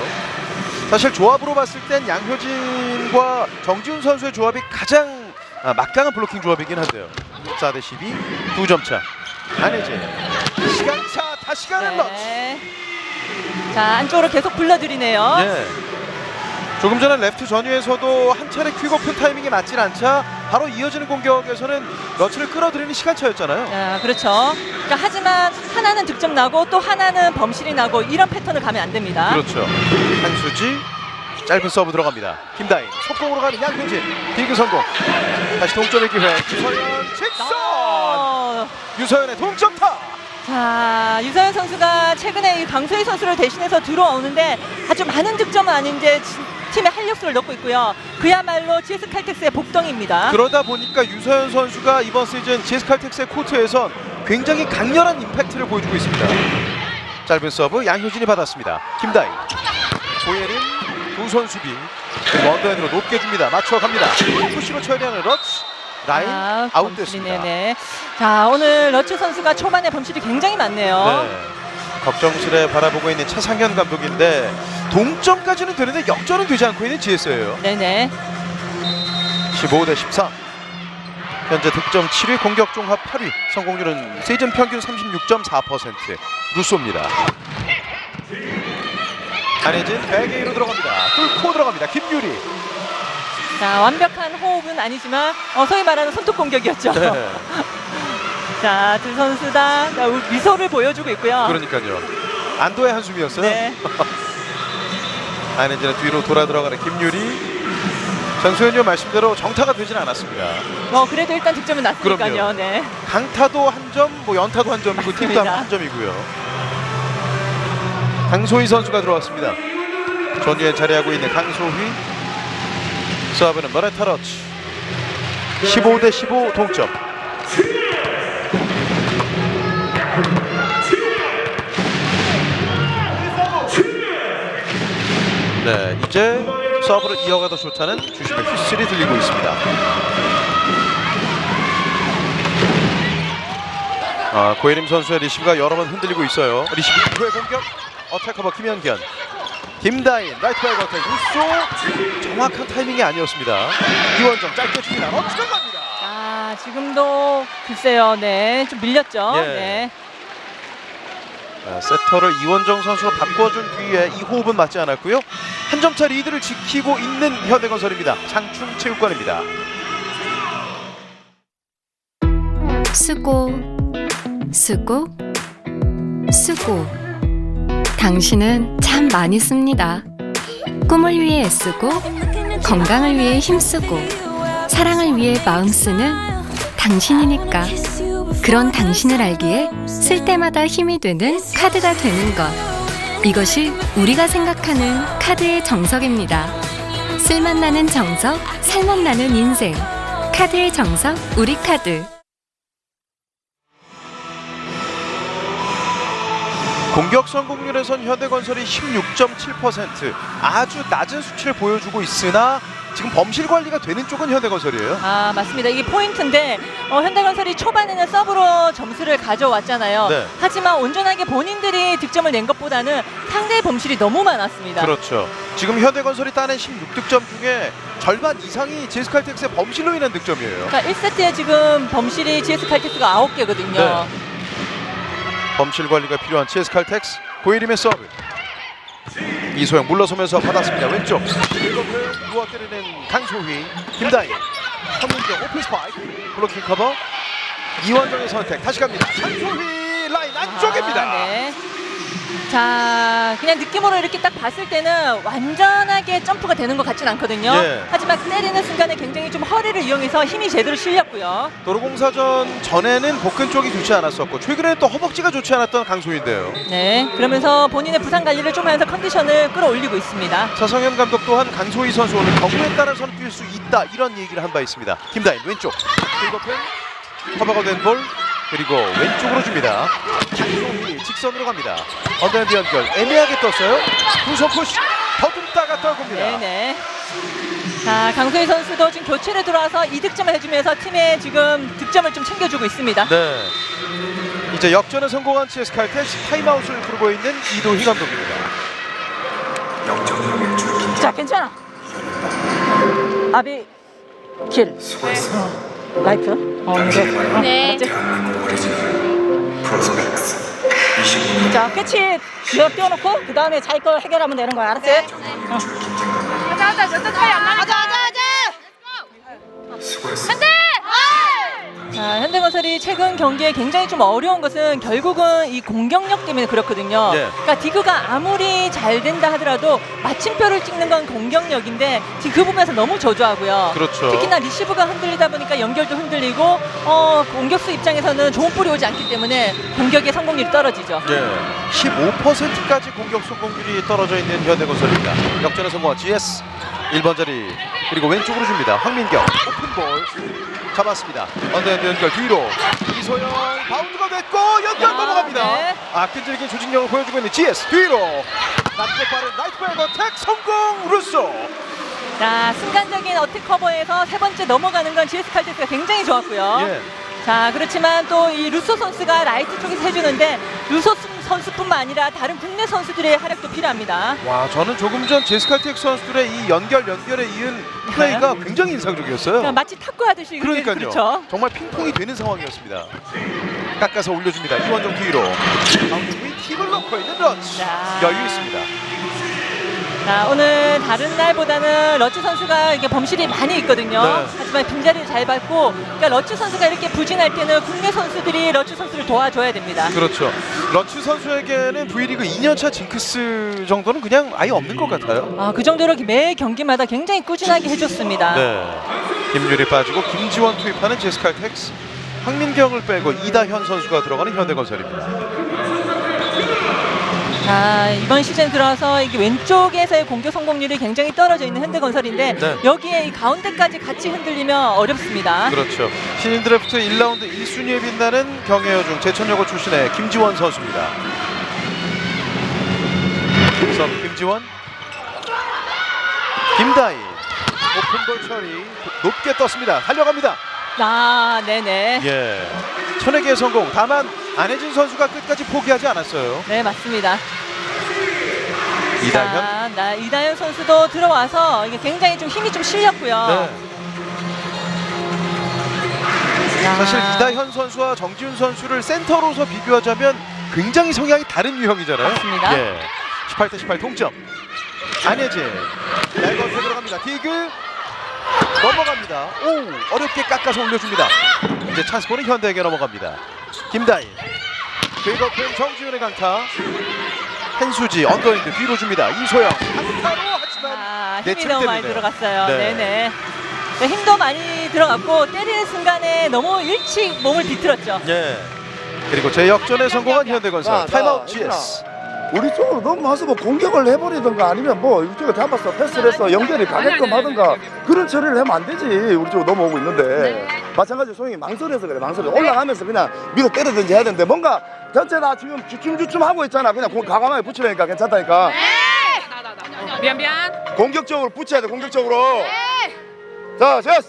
사실 조합으로 봤을 땐 양효진과 정지훈 선수의 조합이 가장 막강한 블로킹 조합이긴 한데요. 4대 12, 2점 차. 안혜진 시간차 다시 가는 러츠. 자, 안쪽으로 계속 불러들이네요. 네. 조금 전에 레프트 전위에서도 한 차례 퀵오픈 타이밍이 맞질 않자 바로 이어지는 공격에서는 러츠를 끌어들이는 시간차였잖아요. 자, 그렇죠. 그러니까 하지만 하나는 득점 나고 또 하나는 범실이 나고 이런 패턴을 가면 안 됩니다. 그렇죠. 한수지 짧은 서브 들어갑니다. 김다인 속공으로 가는 양효진 디그 성공. 다시 동점의 기회. 유서연 직선. 유서연의 동점타. 자, 유서연 선수가 최근에 이 강소희 선수를 대신해서 들어오는데 아주 많은 득점은 아닌데 팀의 활력소를 넣고 있고요. 그야말로 GS 칼텍스의 복덩이입니다. 그러다 보니까 유서연 선수가 이번 시즌 GS 칼텍스의 코트에선 굉장히 강렬한 임팩트를 보여주고 있습니다. 짧은 서브 양효진이 받았습니다. 김다인 고예린 두 선수비 원더핸드로 높게 줍니다. 맞춰갑니다. 푸시로 처리하는 러츠. 라인 아웃됐습니다. 네네. 자, 오늘 러츠 선수가 초반에 범실이 굉장히 많네요. 네. 걱정스레 바라보고 있는 차상현 감독인데 동점까지는 되는데 역전은 되지 않고 있는 GS예요. 네네. 15대 13. 현재 득점 7위, 공격 종합 8위, 성공률은 시즌 평균 36.4%. 루소입니다. 안혜진 백에이로 들어갑니다. 뚫고 들어갑니다. 김유리. 자, 완벽한 호흡은 아니지만 소위 말하는 손톱 공격이었죠. 네. 자, 두 선수 다 미소를 보여주고 있고요. 그러니까요. 안도의 한숨이었어요. 네. 안혜진의 뒤로 돌아 들어가는 김유리. 전소연님 말씀대로 정타가 되지는 않았습니다. 그래도 일단 득점은 났으니까요. 그럼요. 네. 강타도 한 점, 뭐 연타도 한 점이고 팀도 한 점이고요. 강소희 선수가 들어왔습니다. 전위에 자리하고 있는 강소희. 서브는 머레타 러츠. 15대 15 동점. 네, 이제 서브를 이어가도 좋다는 주심의 휘슬이 들리고 있습니다. 고예림 선수의 리시브가 여러 번 흔들리고 있어요. 리시브 이후의 공격. 어택커버 김현견. 김다인 라이트 바이거텍 루소. 정확한 타이밍이 아니었습니다. 이원정 짧게 줍니다. 러츠가 갑니다. 자, 지금도 글쎄요. 네, 좀 밀렸죠. 예. 네. 세터를 이원정 선수가 바꿔준 뒤에 이 호흡은 맞지 않았고요. 한 점차 리드를 지키고 있는 현대건설입니다. 장충 체육관입니다. 쓰고 쓰고 쓰고 당신은 참 많이 씁니다. 꿈을 위해 애쓰고 건강을 위해 힘쓰고 사랑을 위해 마음 쓰는 당신이니까. 그런 당신을 알기에 쓸 때마다 힘이 되는 카드가 되는 것. 이것이 우리가 생각하는 카드의 정석입니다. 쓸맛나는 정석, 살맛나는 인생. 카드의 정석, 우리카드. 공격 성공률에선 현대건설이 16.7%. 아주 낮은 수치를 보여주고 있으나 지금 범실 관리가 되는 쪽은 현대건설이에요. 맞습니다. 이게 포인트인데 현대건설이 초반에는 서브로 점수를 가져왔잖아요. 네. 하지만 온전하게 본인들이 득점을 낸 것보다는 상대의 범실이 너무 많았습니다. 그렇죠. 지금 현대건설이 따낸 16득점 중에 절반 이상이 GS 칼텍스의 범실로 인한 득점이에요. 그러니까 1세트에 지금 범실이 GS 칼텍스가 9개거든요. 네. 범실 관리가 필요한 GS 칼텍스. 고예림의 서브. 이소영 물러서면서 받았습니다. 왼쪽 일곱을 누워 때리는 강소희. 김다인 현문경 오픈 스파이크. 블로킹 커버. 이원정의 선택. 다시 갑니다. 강소희 라인 안쪽입니다. 네. 자, 그냥 느낌으로 이렇게 딱 봤을 때는 완전하게 점프가 되는 것 같진 않거든요. 예. 하지만 때리는 순간에 굉장히 좀 허리를 이용해서 힘이 제대로 실렸고요. 도로공사전 전에는 복근 쪽이 좋지 않았었고 최근에 또 허벅지가 좋지 않았던 강소희인데요. 네, 그러면서 본인의 부상 관리를 좀 하면서 컨디션을 끌어올리고 있습니다. 차성현 감독 또한 강소희 선수 오늘 경우에 따라서는 뛸 수 있다 이런 얘기를 한 바 있습니다. 김다인 왼쪽 킬거펜 커버가 된 볼 그리고 왼쪽으로 줍니다. 강소희 직선으로 갑니다. 언더핸드 연결 애매하게 떴어요. 두 손 푸시 더듬다가 떨굽니다. 네네. 자, 강소희 선수도 지금 교체를 들어와서 2득점을 해주면서 팀의 지금 득점을 좀 챙겨주고 있습니다. 네. 이제 역전에 성공한 GS 칼텍스 타임아웃을 부르고 있는 이도희 감독입니다. 자, 괜찮아. 아비 킬. 라이트. 네. 자, 끝이 이거 띄워놓고 그 다음에 자기 걸 해결하면 되는 거야. 알았지? 가자, 몇점 차이 안 나니까. 가자. 안돼. 자, 현대건설이 최근 경기에 굉장히 좀 어려운 것은 결국은 이 공격력 때문에 그렇거든요. 네. 그러니까 디그가 아무리 잘 된다 하더라도 마침표를 찍는 건 공격력인데 지금 그 부분에서 너무 저조하고요. 그렇죠. 특히나 리시브가 흔들리다 보니까 연결도 흔들리고 공격수 입장에서는 좋은 볼이 오지 않기 때문에 공격의 성공률이 떨어지죠. 네. 15%까지 공격 성공률이 떨어져 있는 현대건설입니다. 역전에 성공한 GS 1번 자리 그리고 왼쪽으로 줍니다. 황민경 오픈볼 잡았습니다. 언더핸드 연결 뒤로 이소영 바운드가 됐고 연결 넘어갑니다. 네. 끈질긴 조직력을 보여주고 있는 GS 뒤로 낮고 빠른 라이트백 어택 성공 루소. 자, 순간적인 어택 커버에서 세 번째 넘어가는 건 GS 칼텍스가 굉장히 좋았고요. 예. 자, 그렇지만 또 이 루소 선수가 라이트 쪽에서 해주는데 루소 선수뿐만 아니라 다른 국내 선수들의 활약도 필요합니다. 와, 저는 조금 전 GS 칼텍스 선수들의 이 연결에 이은 플레이가 굉장히 인상적이었어요. 그러니까 마치 탁구하듯이 그러니까요. 그렇죠. 정말 핑퐁이 되는 상황이었습니다. 깎아서 올려줍니다. 이원정 뒤로 가운데 위 팁을 넣고 있는 러치. 여유 있습니다. 자, 오늘 다른 날보다는 러츠 선수가 이게 범실이 많이 있거든요. 네. 하지만 빈자리를 잘 받고, 그러니까 러츠 선수가 이렇게 부진할 때는 국내 선수들이 러츠 선수를 도와줘야 됩니다. 그렇죠. 러츠 선수에게는 V리그 2년차 징크스 정도는 그냥 아예 없는 것 같아요. 아, 그 정도로 매 경기마다 굉장히 꾸준하게 해줬습니다. 네. 김유리 빠지고 김지원 투입하는 GS 칼텍스. 황민경을 빼고 이다현 선수가 들어가는 현대건설입니다. 자, 이번 시즌 들어서 이게 왼쪽에서의 공격 성공률이 굉장히 떨어져 있는 현대건설인데 네. 여기에 이 가운데까지 같이 흔들리면 어렵습니다. 그렇죠. 신인 드래프트 1라운드 1순위에 빛나는 경혜여중 제천여고 출신의 김지원 선수입니다. 서브 김지원, 김다희 오픈볼 처리 높게 떴습니다. 달려갑니다. 아, 네네. 예, 천혜기의 성공. 다만 안혜진 선수가 끝까지 포기하지 않았어요. 네, 맞습니다. 이다현. 자, 이다현 선수도 들어와서 이게 굉장히 좀 힘이 좀 실렸고요. 네. 사실 이다현 선수와 정지훈 선수를 센터로서 비교하자면 굉장히 성향이 다른 유형이잖아요. 맞습니다. 예. 18대 18 동점. 안혜진 날것에 들어갑니다. 디그 넘어갑니다. 오, 어렵게 깎아서 올려줍니다. 이제 찬스볼은 현대에게 넘어갑니다. 김다희 그리고 정지훈의 강타. 한수지 언더핸드 뒤로 줍니다. 이소영 강타로 하지만 힘이 너무 많이 들어갔어요. 네. 네네. 네, 힘도 많이 들어갔고 때리는 순간에 너무 일찍 몸을 비틀었죠. 예. 그리고 재역전에 성공한 현대건설. 타임아웃 GS. 우리 쪽으로 넘어와서 뭐 공격을 해버리든가 아니면 뭐 이쪽에 잡아서 패스를 해서 연결이 가게끔 하든가 그런 처리를 하면 안 되지. 우리 쪽으로 넘어오고 있는데 마찬가지로 소영이 망설여서 그래. 올라가면서 그냥 밀어 때리든지 해야 되는데 뭔가 전체 다 지금 주춤주춤 하고 있잖아. 그냥 과감하게 붙이려니까 괜찮다니까. 미안. 공격적으로 붙여야 돼. 공격적으로. 자, 제스.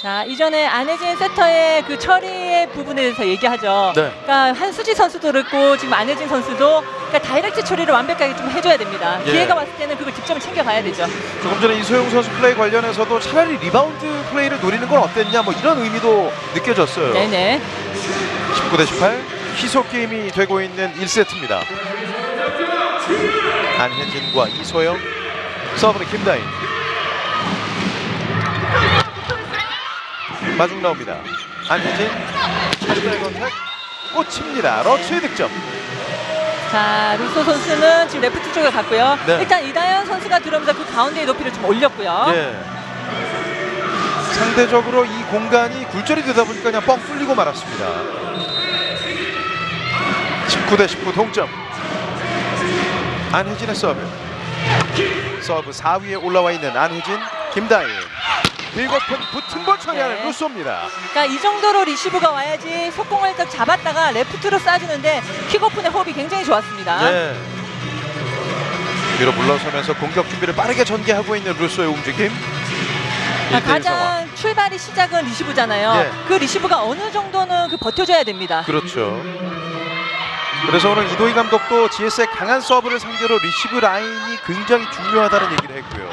자, 이전에 안혜진 세터의 그 처리의 부분에 대해서 얘기하죠. 네. 그러니까 한수지 선수도 그렇고 지금 안혜진 선수도 그러니까 다이렉트 처리를 완벽하게 좀 해줘야 됩니다. 예. 기회가 왔을 때는 그걸 득점을 챙겨가야 되죠. 조금 전에 이소영 선수 플레이 관련해서도 차라리 리바운드 플레이를 노리는 건 어땠냐 뭐 이런 의미도 느껴졌어요. 네네. 19대 18 희소 게임이 되고 있는 1세트입니다. 안혜진과 이소영 서브는 김다인. 마중 나옵니다. 안혜진 하지만 컨택 꽂힙니다. 러츠의 득점. 자, 루소 선수는 지금 레프트 쪽에 갔고요. 네. 일단 이다현 선수가 들어오면서 그 가운데의 높이를 좀 올렸고요. 예. 상대적으로 이 공간이 굴절이 되다 보니까 그냥 뻥 뚫리고 말았습니다. 19대 19 동점. 안혜진의 서브. 서브 4위에 올라와 있는 안혜진, 김다희. 일곱은 붙은 볼 처리하는 루소입니다. 그러니까 이 정도로 리시브가 와야지 속공을 딱 잡았다가 레프트로 쏴주는데 킥오픈의 호흡이 굉장히 좋았습니다. 네. 뒤로 물러서면서 공격 준비를 빠르게 전개하고 있는 루소의 움직임. 1대1 상황. 가장 출발이 시작은 리시브잖아요. 예. 그 리시브가 어느 정도는 버텨줘야 됩니다. 그렇죠. 그래서 오늘 이도희 감독도 GS의 강한 서브를 상대로 리시브 라인이 굉장히 중요하다는 얘기를 했고요.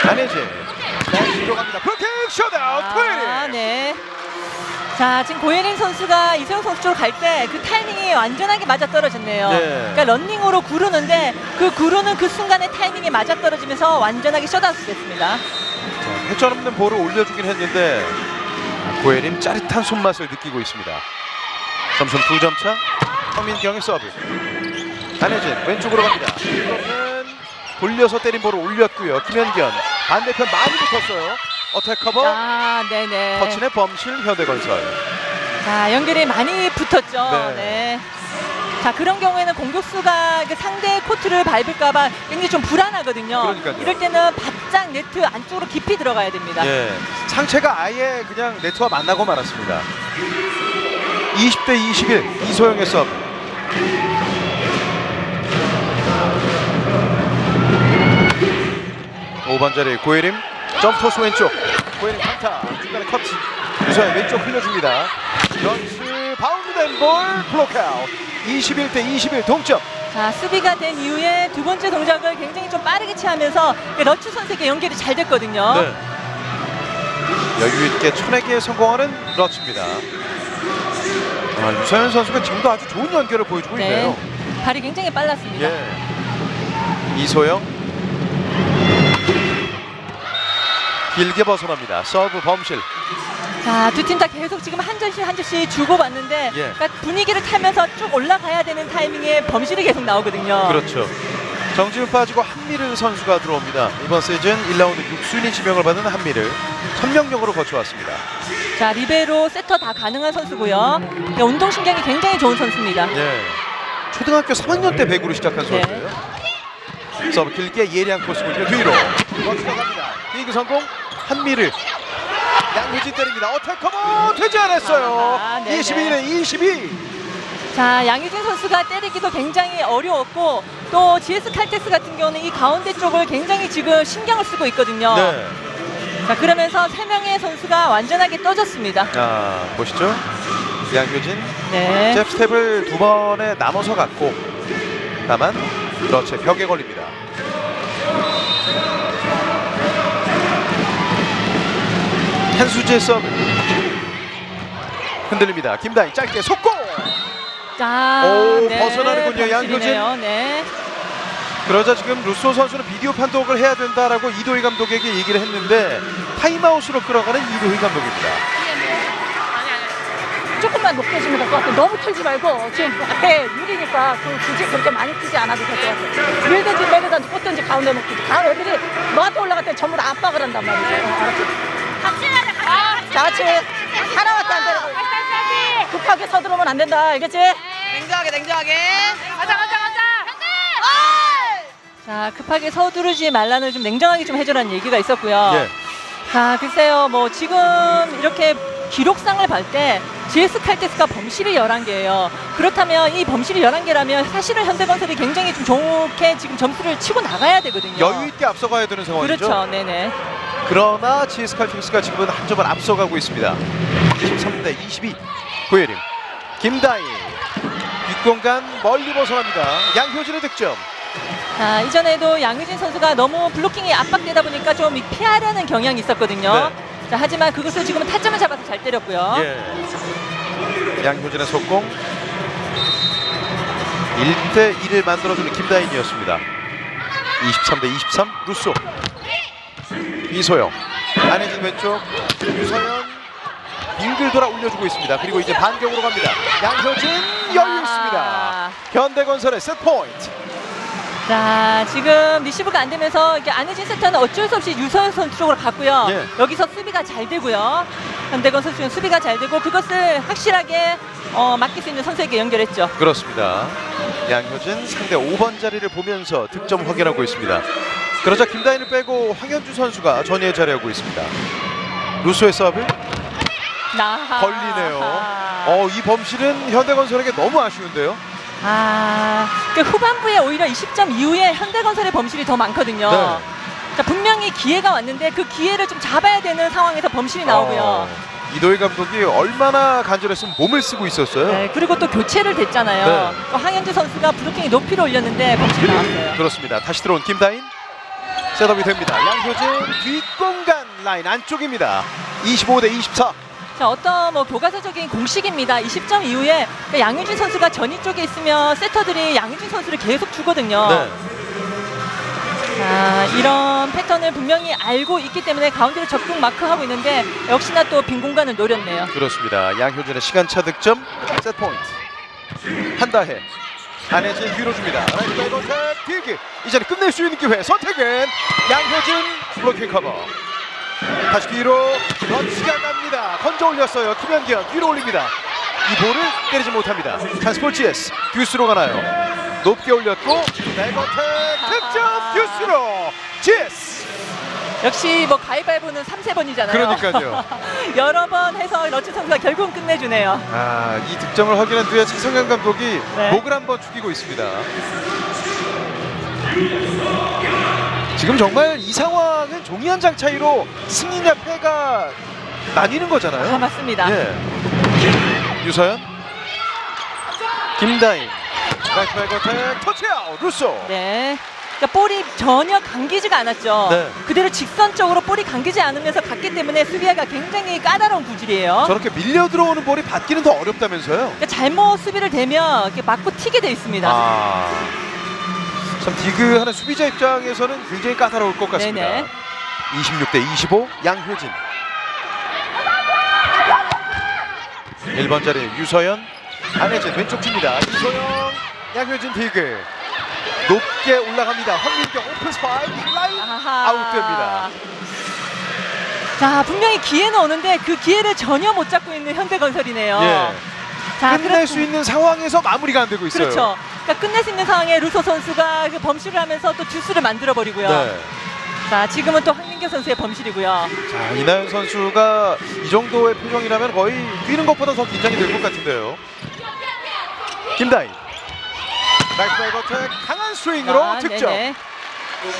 안혜진 뒤로 갑니다. 브로킹 셧아웃 고예린. 네. 자, 지금 고예린 선수가 이소영 선수 쪽으로 갈 때 그 타이밍이 완전하게 맞아떨어졌네요. 네. 그러니까 런닝으로 구르는데 그 구르는 그 순간에 타이밍이 맞아떨어지면서 완전하게 셧아웃 됐습니다. 자, 회전 없는 볼을 올려주긴 했는데 고예린 짜릿한 손맛을 느끼고 있습니다. 점수는 2점 차. 황민경의 서브. 안혜진 왼쪽으로 갑니다. 이거는 돌려서 때린 볼을 올렸고요. 김현견 반대편 많이 붙었어요. 어택 커버. 아, 네네. 터치의 범실 현대건설. 자, 연결이 많이 붙었죠. 네. 네. 자, 그런 경우에는 공격수가 상대 코트를 밟을까봐 굉장히 좀 불안하거든요. 그러니까요. 이럴 때는 바짝 네트 안쪽으로 깊이 들어가야 됩니다. 예, 상체가 아예 그냥 네트와 만나고 말았습니다. 20대 21 이소영의 서브. 오번 자리 고예림 점프토스 왼쪽. 고예림 강타 중간에 커트. 유서영 왼쪽 흘려줍니다. 런스 바운드된 볼 블록아웃. 21대 21 동점. 자, 수비가 된 이후에 두 번째 동작을 굉장히 좀 빠르게 취하면서 러츠 선수에게 연결이 잘 됐거든요. 네. 여유 있게 쳐내기에 성공하는 러츠입니다. 유서연 선수가 지금도 아주 좋은 연결을 보여주고 네. 있네요. 발이 굉장히 빨랐습니다. 예. 이소영 길게 벗어납니다. 서브 범실. 자, 두 팀 다 계속 지금 한 점씩 주고받는데 예. 그러니까 분위기를 타면서 쭉 올라가야 되는 타이밍에 범실이 계속 나오거든요. 그렇죠. 정지훈 빠지고 한미르 선수가 들어옵니다. 이번 시즌 1라운드 6순위 지명을 받은 한미르 천명령으로 거쳐왔습니다. 자, 리베로 세터 다 가능한 선수고요. 그러니까 운동신경이 굉장히 좋은 선수입니다. 예. 초등학교 3학년 때 배구를 시작한 네. 선수예요. 서브 길게 예리한 코스 굴려 뒤로 거치러 갑니다. 디그 성공. 한미르 양효진 때립니다. 어택 커버 되지 않았어요. 22대 22. 자, 양효진 선수가 때리기도 굉장히 어려웠고 또 GS 칼텍스 같은 경우는 이 가운데 쪽을 굉장히 지금 신경을 쓰고 있거든요. 네. 자, 그러면서 세 명의 선수가 완전하게 떠졌습니다. 자, 보시죠. 양효진 네. 잽 스텝을 두 번에 나눠서 갔고 다만 그렇지 벽에 걸립니다. 한수지의 서브 흔들립니다. 김다희 짧게 속공. 자, 오, 네, 벗어나는군요. 양효진. 범실이네요. 네. 그러자 지금 루소 선수는 비디오 판독을 해야 된다라고 이도희 감독에게 얘기를 했는데 타임아웃으로 끌어가는 이도희 감독입니다. 조금만 높게 주면 될 것 같아요. 너무 틀지 말고 지금 앞에 유리니까 굳이 그렇게 많이 뛰지 않아도 될 것 같아요. 밀든지 내리든지 꽂든지 가운데 놓든지. 가운데 애들이 너한테 올라갈 때 전부 다 압박을 한단 말이죠. 알았지? 같이 해야 돼. 같이. 자, 같이 하나밖에 안 되고 급하게 서두르면 안 된다. 알겠지? 냉정하게. 가자. 자, 급하게 서두르지 말라는 좀 냉정하게 좀 해줘라는 얘기가 있었고요. 예. 자, 글쎄요, 뭐 지금 이렇게 기록상을 볼 때 GS 칼텍스가 범실이 11개예요. 그렇다면 이 범실이 11개라면 사실은 현대건설이 굉장히 좀 좋게 지금 점수를 치고 나가야 되거든요. 여유 있게 앞서가야 되는 상황이죠. 그렇죠, 네네. 그러나 GS 칼텍스가 지금은 한 점을 앞서가고 있습니다. 23대 22. 고예림 김다희 뒷공간 멀리 벗어납니다. 양효진의 득점. 자, 이전에도 양효진 선수가 너무 블로킹이 압박되다 보니까 좀 피하려는 경향이 있었거든요. 네. 자, 하지만 그것을 지금은 타점을 잡아서 잘 때렸고요. 예. 양효진의 속공 1대 1을 만들어주는 김다인이었습니다. 23대 23 루소. 이소영 안혜진 왼쪽 유서연 빙글 돌아 올려주고 있습니다. 그리고 이제 반격으로 갑니다. 양효진 여유 있습니다. 현대건설의 세트 포인트. 자, 지금 리시브가 안 되면서 이게 안혜진 세터는 어쩔 수 없이 유서연 선수 쪽으로 갔고요. 예. 여기서 수비가 잘 되고요. 현대건설 수는 수비가 잘 되고 그것을 확실하게 맡길 수 있는 선수에게 연결했죠. 그렇습니다. 양효진 상대 5번 자리를 보면서 득점 확인하고 있습니다. 그러자 김다인을 빼고 황현주 선수가 전위에 자리하고 있습니다. 루소의 서브 걸리네요. 이 범실은 현대건설에게 너무 아쉬운데요. 그러니까 후반부에 오히려 20점 이후에 현대건설의 범실이 더 많거든요. 네. 자, 분명히 기회가 왔는데 그 기회를 좀 잡아야 되는 상황에서 범실이 나오고요. 이도희 감독이 얼마나 간절했으면 몸을 쓰고 있었어요. 네, 그리고 또 교체를 됐잖아요. 네. 또 황현주 선수가 브로킹이 높이를 올렸는데 범실이 나왔어요. 그렇습니다. 다시 들어온 김다인. 셋업이 됩니다. 양효진 뒷공간 라인 안쪽입니다. 25대 24. 자, 어떤 뭐 교과서적인 공식입니다. 20점 이후에 그러니까 양효진 선수가 전위 쪽에 있으면 세터들이 양효진 선수를 계속 주거든요. 네. 자, 이런 패턴을 분명히 알고 있기 때문에 가운데로 적극 마크하고 있는데 역시나 또 빈 공간을 노렸네요. 그렇습니다. 양효진의 시간차 득점 세트 포인트. 한다해. 안혜진 뒤로 줍니다. 라이트 바이 컨택 딜기. 이제는 끝낼 수 있는 기회. 선택은 양효진 블로킹 커버. 다시 뒤로 런치가 갑니다. 건져 올렸어요. 김현경 뒤로 올립니다. 이 볼을 때리지 못합니다. 찬스볼 GS 듀스로 가나요? 높게 올렸고 백어택 득점 듀스로 GS. 역시 뭐 가위바위보는 3-3번이잖아요. 그러니까요. 여러 번 해서 러츠 선수가 결국은 끝내주네요. 이 득점을 확인한 뒤에 차성현 감독이 네. 목을 한번 축이고 있습니다. 지금 정말 이 상황은 종이 한 장 차이로 승리냐 패가 나뉘는 거잖아요. 맞습니다. 예. 유서연, 김다인, 라이트 백어택 터치아웃 루소. 네. 그러니까 볼이 전혀 감기지가 않았죠. 네. 그대로 직선적으로 볼이 감기지 않으면서 갔기 때문에 수비하기가 굉장히 까다로운 구질이에요. 저렇게 밀려 들어오는 볼이 받기는 더 어렵다면서요? 그러니까 잘못 수비를 대면 이렇게 맞고 튀게 돼 있습니다. 참 디그하는 수비자 입장에서는 굉장히 까다로울 것 같습니다. 네네. 26대 25 양효진. 1번 자리 유서연, 안혜진 왼쪽 줍니다. 이소영, 양효진 디그 높게 올라갑니다. 황민경 오픈 스파이크 라인 아웃됩니다. 자, 분명히 기회는 오는데 그 기회를 전혀 못 잡고 있는 현대건설이네요. 예. 자, 끝낼 수 있는 상황에서 마무리가 안 되고 있어요. 그렇죠. 그러니까 끝낼 수 있는 상황에 루소 선수가 그 범실을 하면서 또 듀스를 만들어 버리고요. 네. 자, 지금은 또 황민경 선수의 범실이고요. 자, 이나연 선수가 이 정도의 표정이라면 거의 뛰는 것보다 더 긴장이 될 것 같은데요. 김다인. 라이트 바이 어택 강한 스윙으로 득점. 네네.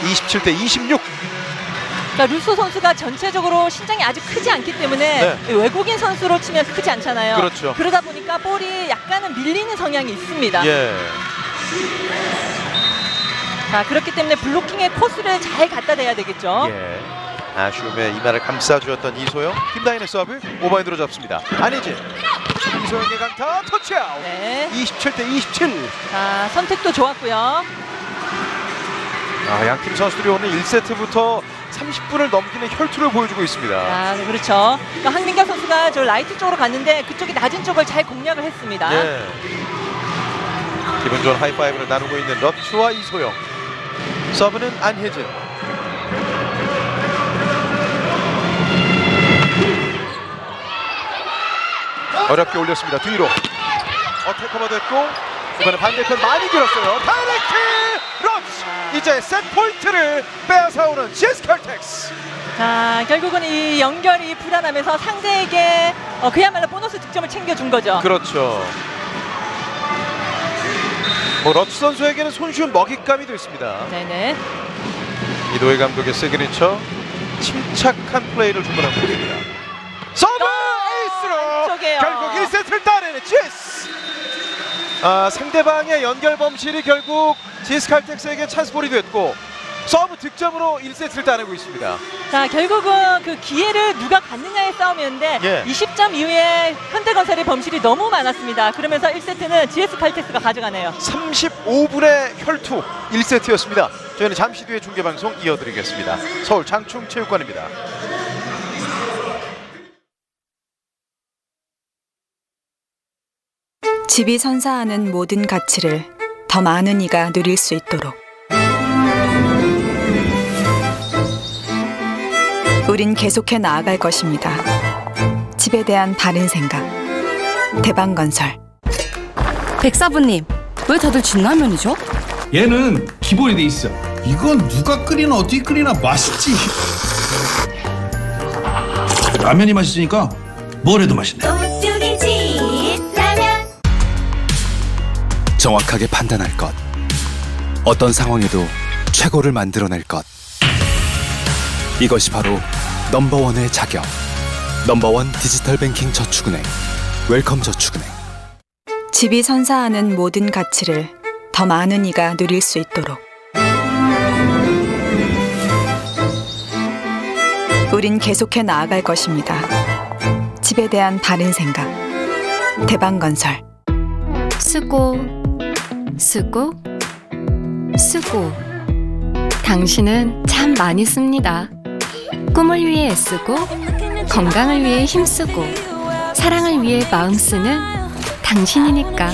27대 26. 그러니까 루소 선수가 전체적으로 신장이 아주 크지 않기 때문에 외국인 선수로 치면 크지 않잖아요. 그렇죠. 그러다 보니까 볼이 약간은 밀리는 성향이 있습니다. 예. 자, 그렇기 때문에 블로킹의 코스를 잘 갖다 대야 되겠죠. 예. 아쉬움에 이마를 감싸주었던 이소영. 김다인의 서브 오버핸드로 잡습니다. 안혜진. 이소영의 강타 터치아웃. 네. 27대 27. 자, 선택도 좋았고요. 양팀 선수들이 오늘 1세트부터 30분을 넘기는 혈투를 보여주고 있습니다. 네, 그렇죠. 그러니까 황민경 선수가 저 라이트 쪽으로 갔는데 그쪽이 낮은 쪽을 잘 공략을 했습니다. 예. 기분 좋은 하이파이브를 나누고 있는 러츠와 이소영. 서브는 안혜진. 어렵게 올렸습니다. 뒤로 어택 커버됐고 이번에 반대편 많이 길었어요. 다이렉트 러츠. 이제 세트 포인트를 빼앗아오는 GS 칼텍스. 자, 결국은 이 연결이 불안하면서 상대에게 그야말로 보너스 득점을 챙겨준 거죠. 그렇죠. 러츠 선수에게는 손쉬운 먹잇감이 됐습니다. 네네. 이도희 감독의 시그니처 침착한 플레이를 주문하고 있습니다. 서브 에이스로 결국 1세트를 따내는 GS. 상대방의 연결 범실이 결국 GS 칼텍스에게 찬스볼이 됐고 서브 득점으로 1세트를 따내고 있습니다. 자, 결국은 그 기회를 누가 갖느냐의 싸움이었는데 20점 이후에 현대건설의 범실이 너무 많았습니다. 그러면서 1세트는 GS 칼텍스가 가져가네요. 35분의 혈투 1세트였습니다. 저희는 잠시 뒤에 중계방송 이어드리겠습니다. 서울 장충체육관입니다. 집이 선사하는 모든 가치를 더 많은 이가 누릴 수 있도록 우린 계속해 나아갈 것입니다. 집에 대한 바른 생각. 대방건설. 백사부님, 왜 다들 진라면이죠? 얘는 기본이 돼 있어. 이건 누가 끓이나 어떻게 끓이나 맛있지. 라면이 맛있으니까 뭘 해도 맛있네. 정확하게 판단할 것. 어떤 상황에도 최고를 만들어낼 것. 이것이 바로 넘버원의 자격. 넘버원 디지털 뱅킹 저축은행. 웰컴 저축은행. 집이 선사하는 모든 가치를 더 많은 이가 누릴 수 있도록 우린 계속해 나아갈 것입니다. 집에 대한 바른 생각. 대방건설. 수고, 수고, 수고. 당신은 참 많이 씁니다. 꿈을 위해 애쓰고, 건강을 위해 힘쓰고, 사랑을 위해 마음 쓰는 당신이니까.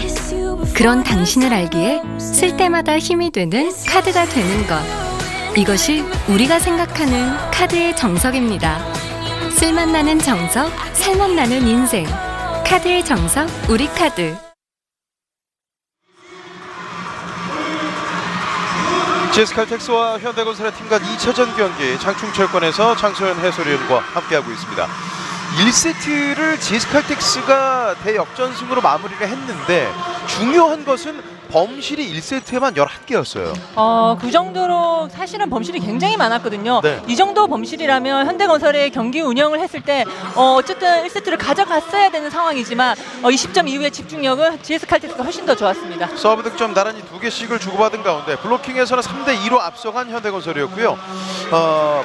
그런 당신을 알기에 쓸 때마다 힘이 되는 카드가 되는 것. 이것이 우리가 생각하는 카드의 정석입니다. 쓸맛 나는 정석, 살맛 나는 인생. 카드의 정석, 우리카드. GS칼텍스와 현대건설의 팀 간 2차전 경기 장충체육관에서 장소연 해설위원과 함께하고 있습니다. 1세트를 GS칼텍스가 대역전승으로 마무리를 했는데 중요한 것은 범실이 1세트에만 11개였어요. 그 정도로 사실은 범실이 굉장히 많았거든요. 네. 이 정도 범실이라면 현대건설의 경기 운영을 했을 때 어쨌든 1세트를 가져갔어야 되는 상황이지만 20점 이후의 집중력은 GS칼텍스가 훨씬 더 좋았습니다. 서브 득점 나란히 2개씩을 주고받은 가운데 블로킹에서는 3대2로 앞서간 현대건설이었고요.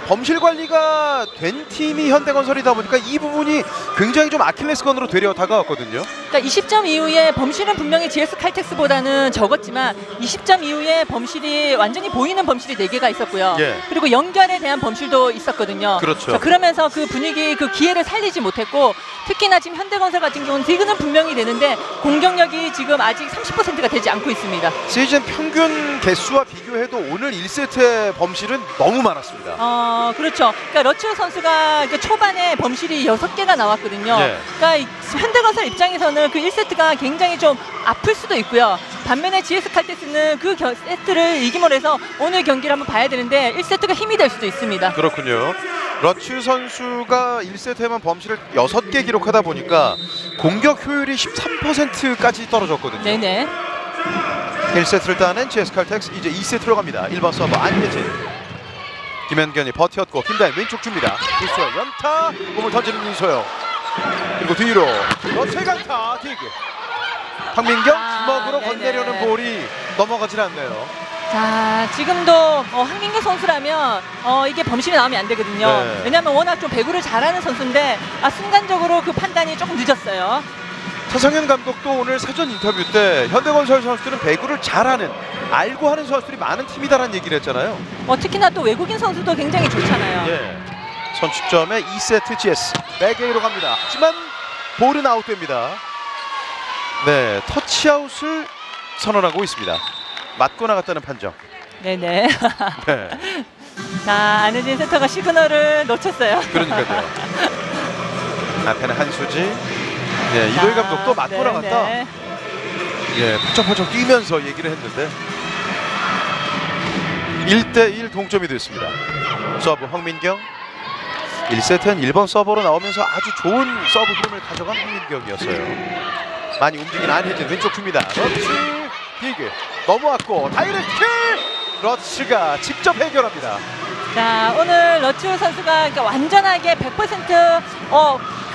범실 관리가 된 팀이 현대건설이다 보니까 이 부분이 굉장히 좀 아킬레스건으로 되려 다가왔거든요. 그러니까 20점 이후에 범실은 분명히 GS칼텍스보다는 적었지만 20점 이후에 범실이 완전히 보이는 범실이 4개가 있었고요. 예. 그리고 연결에 대한 범실도 있었거든요. 그렇죠. 자, 그러면서 그 분위기, 그 기회를 살리지 못했고 특히나 지금 현대건설 같은 경우는 디그는 분명히 되는데 공격력이 지금 아직 30%가 되지 않고 있습니다. 시즌 평균 개수와 비교해도 오늘 1세트의 범실은 너무 많았습니다. 그렇죠. 그러니까 러츠 선수가 초반에 범실이 6개가 나왔거든요. 예. 그러니까 현대건설 입장에서는 그 1세트가 굉장히 좀 아플 수도 있고요. 반면에 GS칼텍스는 그 세트를 이기므로 해서 오늘 경기를 한번 봐야 되는데 1세트가 힘이 될 수도 있습니다. 그렇군요. 러츠 선수가 1세트에만 범실을 6개 기록하다 보니까 공격 효율이 13%까지 떨어졌거든요. 네네. 1세트를 따낸 GS칼텍스 이제 2세트로 갑니다. 1번 서버 안혜진. 김현견이 버텼고 김다인 왼쪽 줍니다. 이소영 연타 공을 던지는 이소영. 그리고 뒤로 러츠의 강타 디그. 황민경 주먹으로 건네려는 볼이 넘어가질 않네요. 자, 지금도 황민경 선수라면 이게 범실이 나오면 안 되거든요. 네. 왜냐하면 워낙 좀 배구를 잘하는 선수인데 순간적으로 그 판단이 조금 늦었어요. 차상현 감독도 오늘 사전 인터뷰 때 현대건설 선수들은 배구를 잘하는 알고 하는 선수들이 많은 팀이다라는 얘기를 했잖아요. 특히나 또 외국인 선수도 굉장히 좋잖아요. 예. 선취점에 2세트 GS 백에이로 갑니다. 하지만 볼은 아웃됩니다. 네, 터치아웃을 선언하고 있습니다. 맞고 나갔다는 판정. 네네. 네. 자, 안혜진 센터가 시그널을 놓쳤어요. 그러니까요. 앞에는 한수지. 네, 이도희 감독도 맞고 나갔다. 예, 퍼쩍퍼쩍 뛰면서 얘기를 했는데 1대1 동점이 됐습니다. 서브 황민경. 1세트는 1번 서버로 나오면서 아주 좋은 서브 흐름을 가져간 황민경이었어요. 많이 움직이는 안혜진 왼쪽 줍니다. 러츠 디그 넘어왔고 다이렉트 러츠가 직접 해결합니다. 자, 오늘 러츠 선수가 완전하게 100%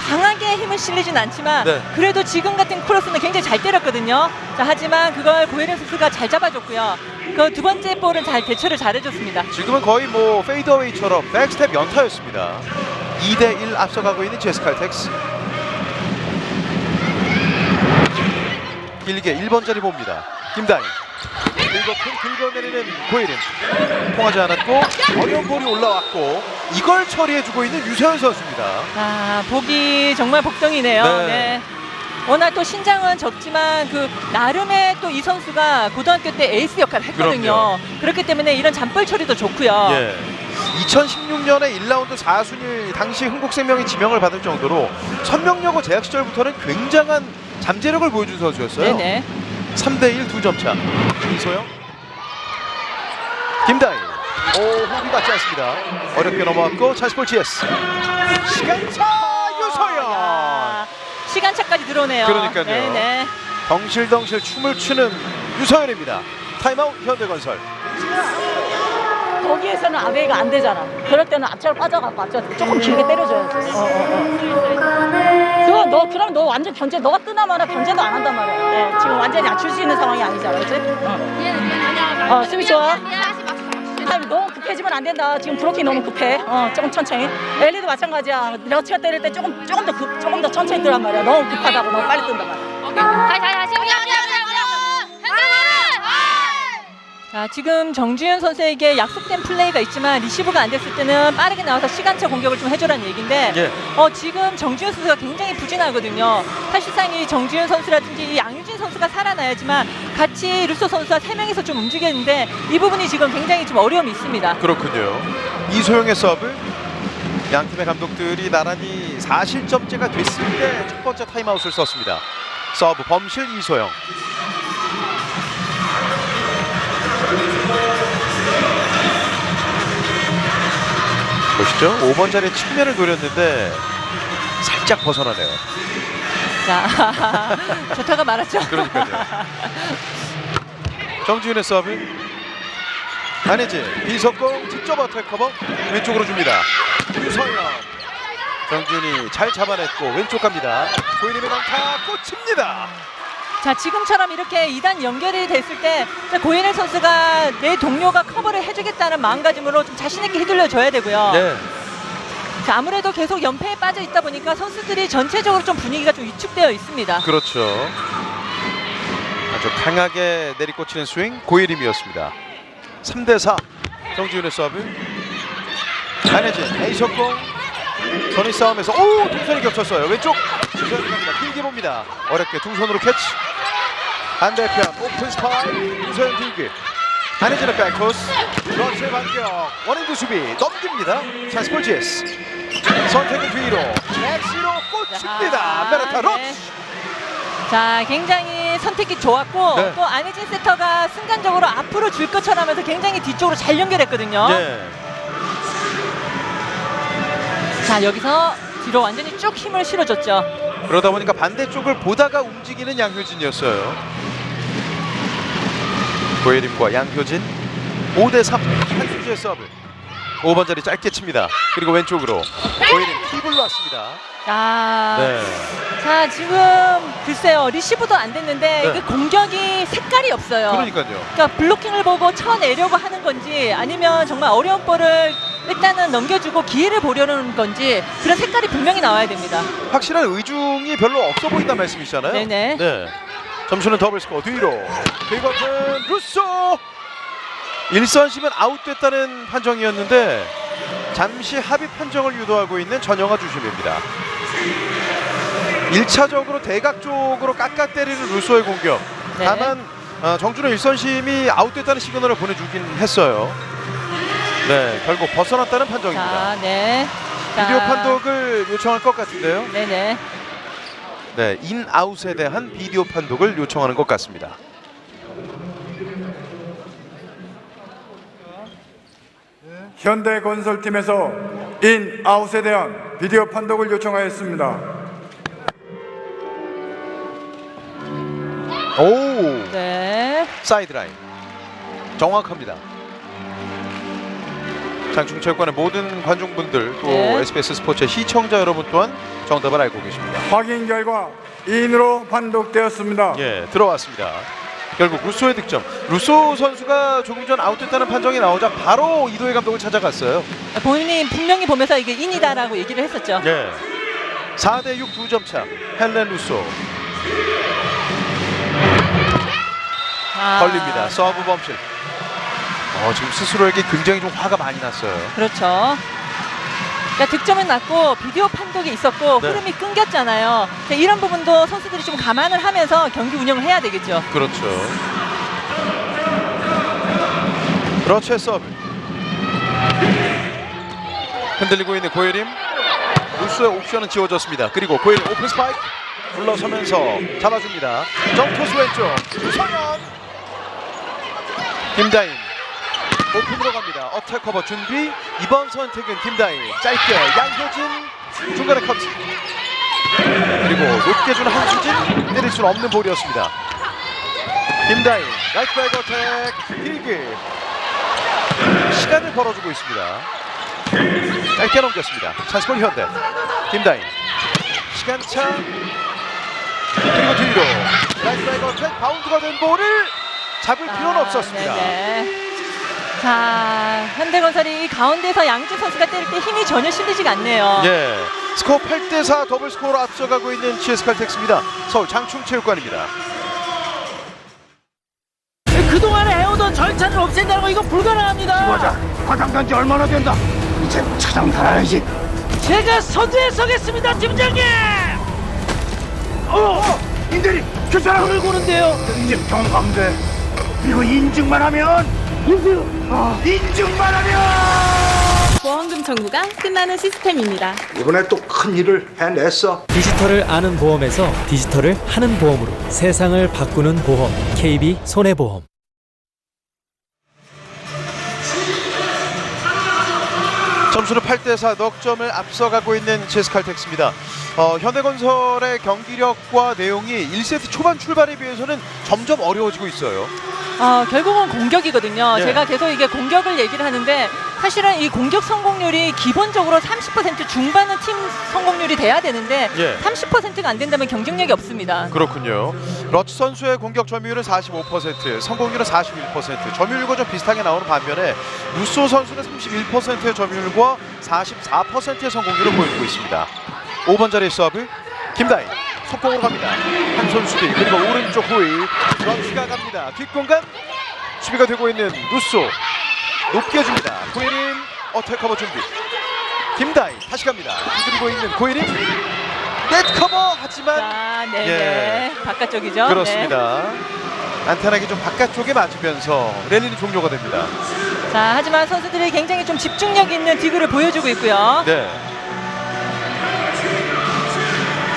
강하게 힘을 실리진 않지만 네. 그래도 지금 같은 크로스는 굉장히 잘 때렸거든요. 자, 하지만 그걸 고혜련 선수가 잘 잡아줬고요. 그 두 번째 볼은 잘 대처를 잘해줬습니다. 지금은 거의 뭐 페이더웨이처럼 백스텝 연타였습니다. 2대1 앞서가고 있는 GS칼텍스. 길게 1번 자리 봅니다. 김다인 긁어내리는 고혜린. 통하지 않았고 어려운 볼이 올라왔고 이걸 처리해주고 있는 유세현 선수입니다. 아, 보기 정말 복덩이네요. 네. 네. 워낙 또 신장은 적지만 그 나름의 또 이 선수가 고등학교 때 에이스 역할을 했거든요. 그럼요. 그렇기 때문에 이런 잔볼 처리도 좋고요. 예. 2016년에 1라운드 4순위 당시 흥국생명이 지명을 받을 정도로 선명여고 재학 시절부터는 굉장한 잠재력을 보여준 선수였어요. 네네. 3대1 2점 차. 이소영. 김다희. 호흡이 맞지 않습니다. 어렵게 넘어왔고 찬스볼 GS. 시간차 유소영. 시간차까지 들어오네요. 그러니까요. 네네. 덩실덩실 춤을 추는 유서연입니다. 타임아웃 현대건설. 거기에서는 아베이가 안 되잖아. 그럴 때는 앞차로 빠져갖고 앞차 조금 길게 때려줘야지. 그럼 너 완전 변제, 너가 뜨나마나 변제도 안 한단 말이야. 지금 완전히 낮출 수 있는 상황이 아니잖아, 그렇지? 수비 좋아. 너무 급해지면 안 된다. 지금 브로킹 너무 급해. 조금 천천히. 엘리도 마찬가지야. 러치가 때릴 때 조금 더 천천히 뜨란 말이야. 너무 급하다고 너무 빨리 뜬단 말이야. 다시. 자, 지금 정주현 선수에게 약속된 플레이가 있지만 리시브가 안 됐을 때는 빠르게 나와서 시간차 공격을 좀 해주라는 얘기인데 지금 정주현 선수가 굉장히 부진하거든요. 사실상 이 정주현 선수라든지 이 양유진 선수가 살아나야지만 같이 루소 선수와 3명이서 좀 움직였는데 이 부분이 지금 굉장히 좀 어려움이 있습니다. 그렇군요. 이소영의 서브. 양 팀의 감독들이 나란히 4실점째가 됐을 때 첫 번째 타임아웃을 썼습니다. 서브 범실 이소영. 보시죠. 5번 자리에 측면을 노렸는데 살짝 벗어나네요. 자, 좋다가 말았죠. 그러니까요. 정지훈의 서브. 안혜진 비석공 직접 어택 커버 왼쪽으로 줍니다. 유서연. 정지훈이 잘 잡아냈고 왼쪽 갑니다. 고인님의 강타 꽂힙니다. 자, 지금처럼 이렇게 2단 연결이 됐을 때 고인일 선수가 내 동료가 커버를 해주겠다는 마음가짐으로 좀 자신 있게 휘둘러줘야 되고요. 네. 자, 아무래도 계속 연패에 빠져 있다 보니까 선수들이 전체적으로 좀 분위기가 좀 위축되어 있습니다. 그렇죠. 아주 강하게 내리꽂히는 스윙 고예림이었습니다. 3대4 정지훈의 서브. 안혜진 에이석공 선의 싸움에서 동선이 겹쳤어요. 왼쪽 유서연이 갑니다. 길게 봅니다. 어렵게 두 손으로 캐치. 반대편 오픈 스파이 유서연 딜기. 안혜진의 백코스. 러시의 반격. 원핸드 수비 넘깁니다. 찬스볼 GS. 선택은 뒤로 넥시로 꽂힙니다. 메라타 로치. 자, 굉장히 선택이 좋았고 또 안혜진 세터가 순간적으로 앞으로 줄 것처럼 하면서 굉장히 뒤쪽으로 잘 연결했거든요. 자, 여기서 뒤로 완전히 쭉 힘을 실어줬죠. 그러다 보니까 반대쪽을 보다가 움직이는 양효진이었어요. 고예림과 양효진 5대3 한수지의 서브. 5번 자리 짧게 칩니다. 그리고 왼쪽으로 고예림 팁을 놨습니다. 자, 지금 글쎄요, 리시브도 안 됐는데 그 공격이 색깔이 없어요. 그러니까요. 그러니까 블로킹을 보고 쳐내려고 하는 건지 아니면 정말 어려운 볼을 일단은 넘겨주고 기회를 보려는 건지 그런 색깔이 분명히 나와야 됩니다. 확실한 의중이 별로 없어 보인다는 말씀이시잖아요. 네네. 네. 점수는 더블 스코어 뒤로. 빅어튼 루소. 1선심은 아웃됐다는 판정이었는데 잠시 합의 판정을 유도하고 있는 전영아 주심입니다. 1차적으로 대각 쪽으로 깎아 때리는 루소의 공격. 다만 정준호 1선심이 아웃됐다는 시그널을 보내주긴 했어요. 네, 결국 벗어났다는 판정입니다. 비디오 판독을 요청할 것 같은데요. 네네. 네, 인아웃에 대한 비디오 판독을 요청하는 것 같습니다. 현대건설팀에서 인아웃에 대한 비디오 판독을 요청하였습니다. 오, 사이드라인 정확합니다. 장충체육관의 모든 관중분들 또 SBS 스포츠의 시청자 여러분 또한 정답을 알고 계십니다. 확인 결과 인으로 판독되었습니다. 예, 들어왔습니다. 결국 루소의 득점. 루소 선수가 조금 전 아웃됐다는 판정이 나오자 바로 이도희 감독을 찾아갔어요. 본인이 분명히 보면서 이게 인이다라고 얘기를 했었죠. 네. 4대6 2점 차. 헬렌 루소. 걸립니다. 서브 범실. 지금 스스로에게 굉장히 좀 화가 많이 났어요. 그렇죠. 그러니까 득점은 났고 비디오 판독이 있었고 흐름이 끊겼잖아요. 이런 부분도 선수들이 좀 감안을 하면서 경기 운영을 해야 되겠죠. 그렇죠. 러치의 서브. 흔들리고 있는 고예림. 루스의 옵션은 지워졌습니다. 그리고 고예림 오픈 스파이크. 물러서면서 잡아줍니다. 점토스 왼쪽. 유성현. 김다인. 오픈으로 갑니다. 어택 커버 준비. 이번 선택은 김다인. 짧게 양효진 중간에 커트. 그리고 높게 준 한수진, 때릴 수는 없는 볼이었습니다. 김다인 라이트 바이거 어택 길게 시간을 벌어주고 있습니다. 짧게 넘겼습니다. 찬스볼 현대. 김다인 시간차 그리고 뒤로 라이트 바이거 어택 바운드가 된 볼을 잡을 필요는 없었습니다. 네네. 자, 현대건설이 가운데서 양주 선수가 때릴 때 힘이 전혀 실리지가 않네요. 예, 스코어 8대4 더블 스코어로 앞서가고 있는 GS칼텍스입니다. 서울 장충체육관입니다. 그동안에 해오던 절차를 없앤다는 거 이거 불가능합니다. 맞아. 화장 간지 얼마나 된다. 이제 차장 달아야지. 제가 선두에 서겠습니다, 팀장님. 인들이 괜찮아. 오늘 고는데요. 인증 가운데. 이거 인증만 하면. 인증만 하면. 보험금 청구가 끝나는 시스템입니다. 이번에 또 큰 일을 해냈어. 디지털을 아는 보험에서 디지털을 하는 보험으로 세상을 바꾸는 보험 KB 손해보험. 점수는 8대4 넉점을 앞서가고 있는 GS칼텍스입니다. 현대건설의 경기력과 내용이 1세트 초반 출발에 비해서는 점점 어려워지고 있어요. 결국은 공격이거든요. 예. 제가 계속 이게 공격을 얘기를 하는데 사실은 이 공격 성공률이 기본적으로 30% 중반은 팀 성공률이 돼야 되는데 예. 30%가 안 된다면 경쟁력이 없습니다. 그렇군요. 러츠 선수의 공격 점유율은 45%, 성공률은 41%, 점유율과 좀 비슷하게 나오는 반면에 루소 선수는 31%의 점유율과 44%의 성공률을 보여주고 있습니다. 5번 자리의 서브 김다인 속공으로 갑니다. 한 손 수비 그리고 오른쪽 후위 러츠가 갑니다. 뒷공간 수비가 되고 있는 루소 높게 줍니다. 고예린 어택 커버 준비. 김다인 다시 갑니다. 두드리고 있는 고예린 넷 커버 하지만 자, 네, 바깥쪽이죠. 그렇습니다. 네. 안타나기 좀 바깥쪽에 맞으면서 랠리는 종료가 됩니다. 자, 하지만 선수들이 굉장히 좀 집중력 있는 디그를 보여주고 있고요. 네.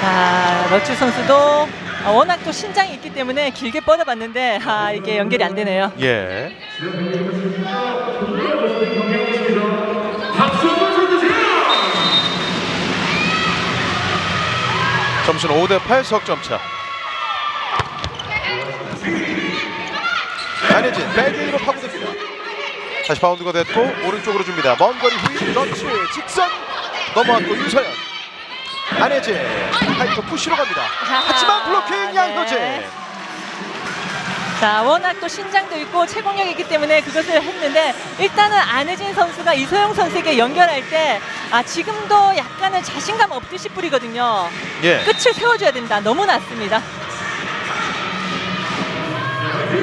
자, 러츠 선수도 워낙 또 신장이 있기 때문에 길게 뻗어봤는데 이게 연결이 안 되네요. 예. 점수는 5대8 석점차. 안혜진 백인으로 파고듭니다. 다시 바운드가 됐고 오른쪽으로 줍니다. 먼 거리 후위 러츠 직선 넘어왔고 유서연 안혜진 하이퍼 푸시로 갑니다. 하지만 블로킹 양효진. 자, 워낙 또 신장도 있고 체공력이 있기 때문에 그것을 했는데 일단은 안혜진 선수가 이소영 선수에게 연결할 때 지금도 약간은 자신감 없듯이 뿌리거든요. 예. 끝을 세워줘야 된다. 너무 낮습니다.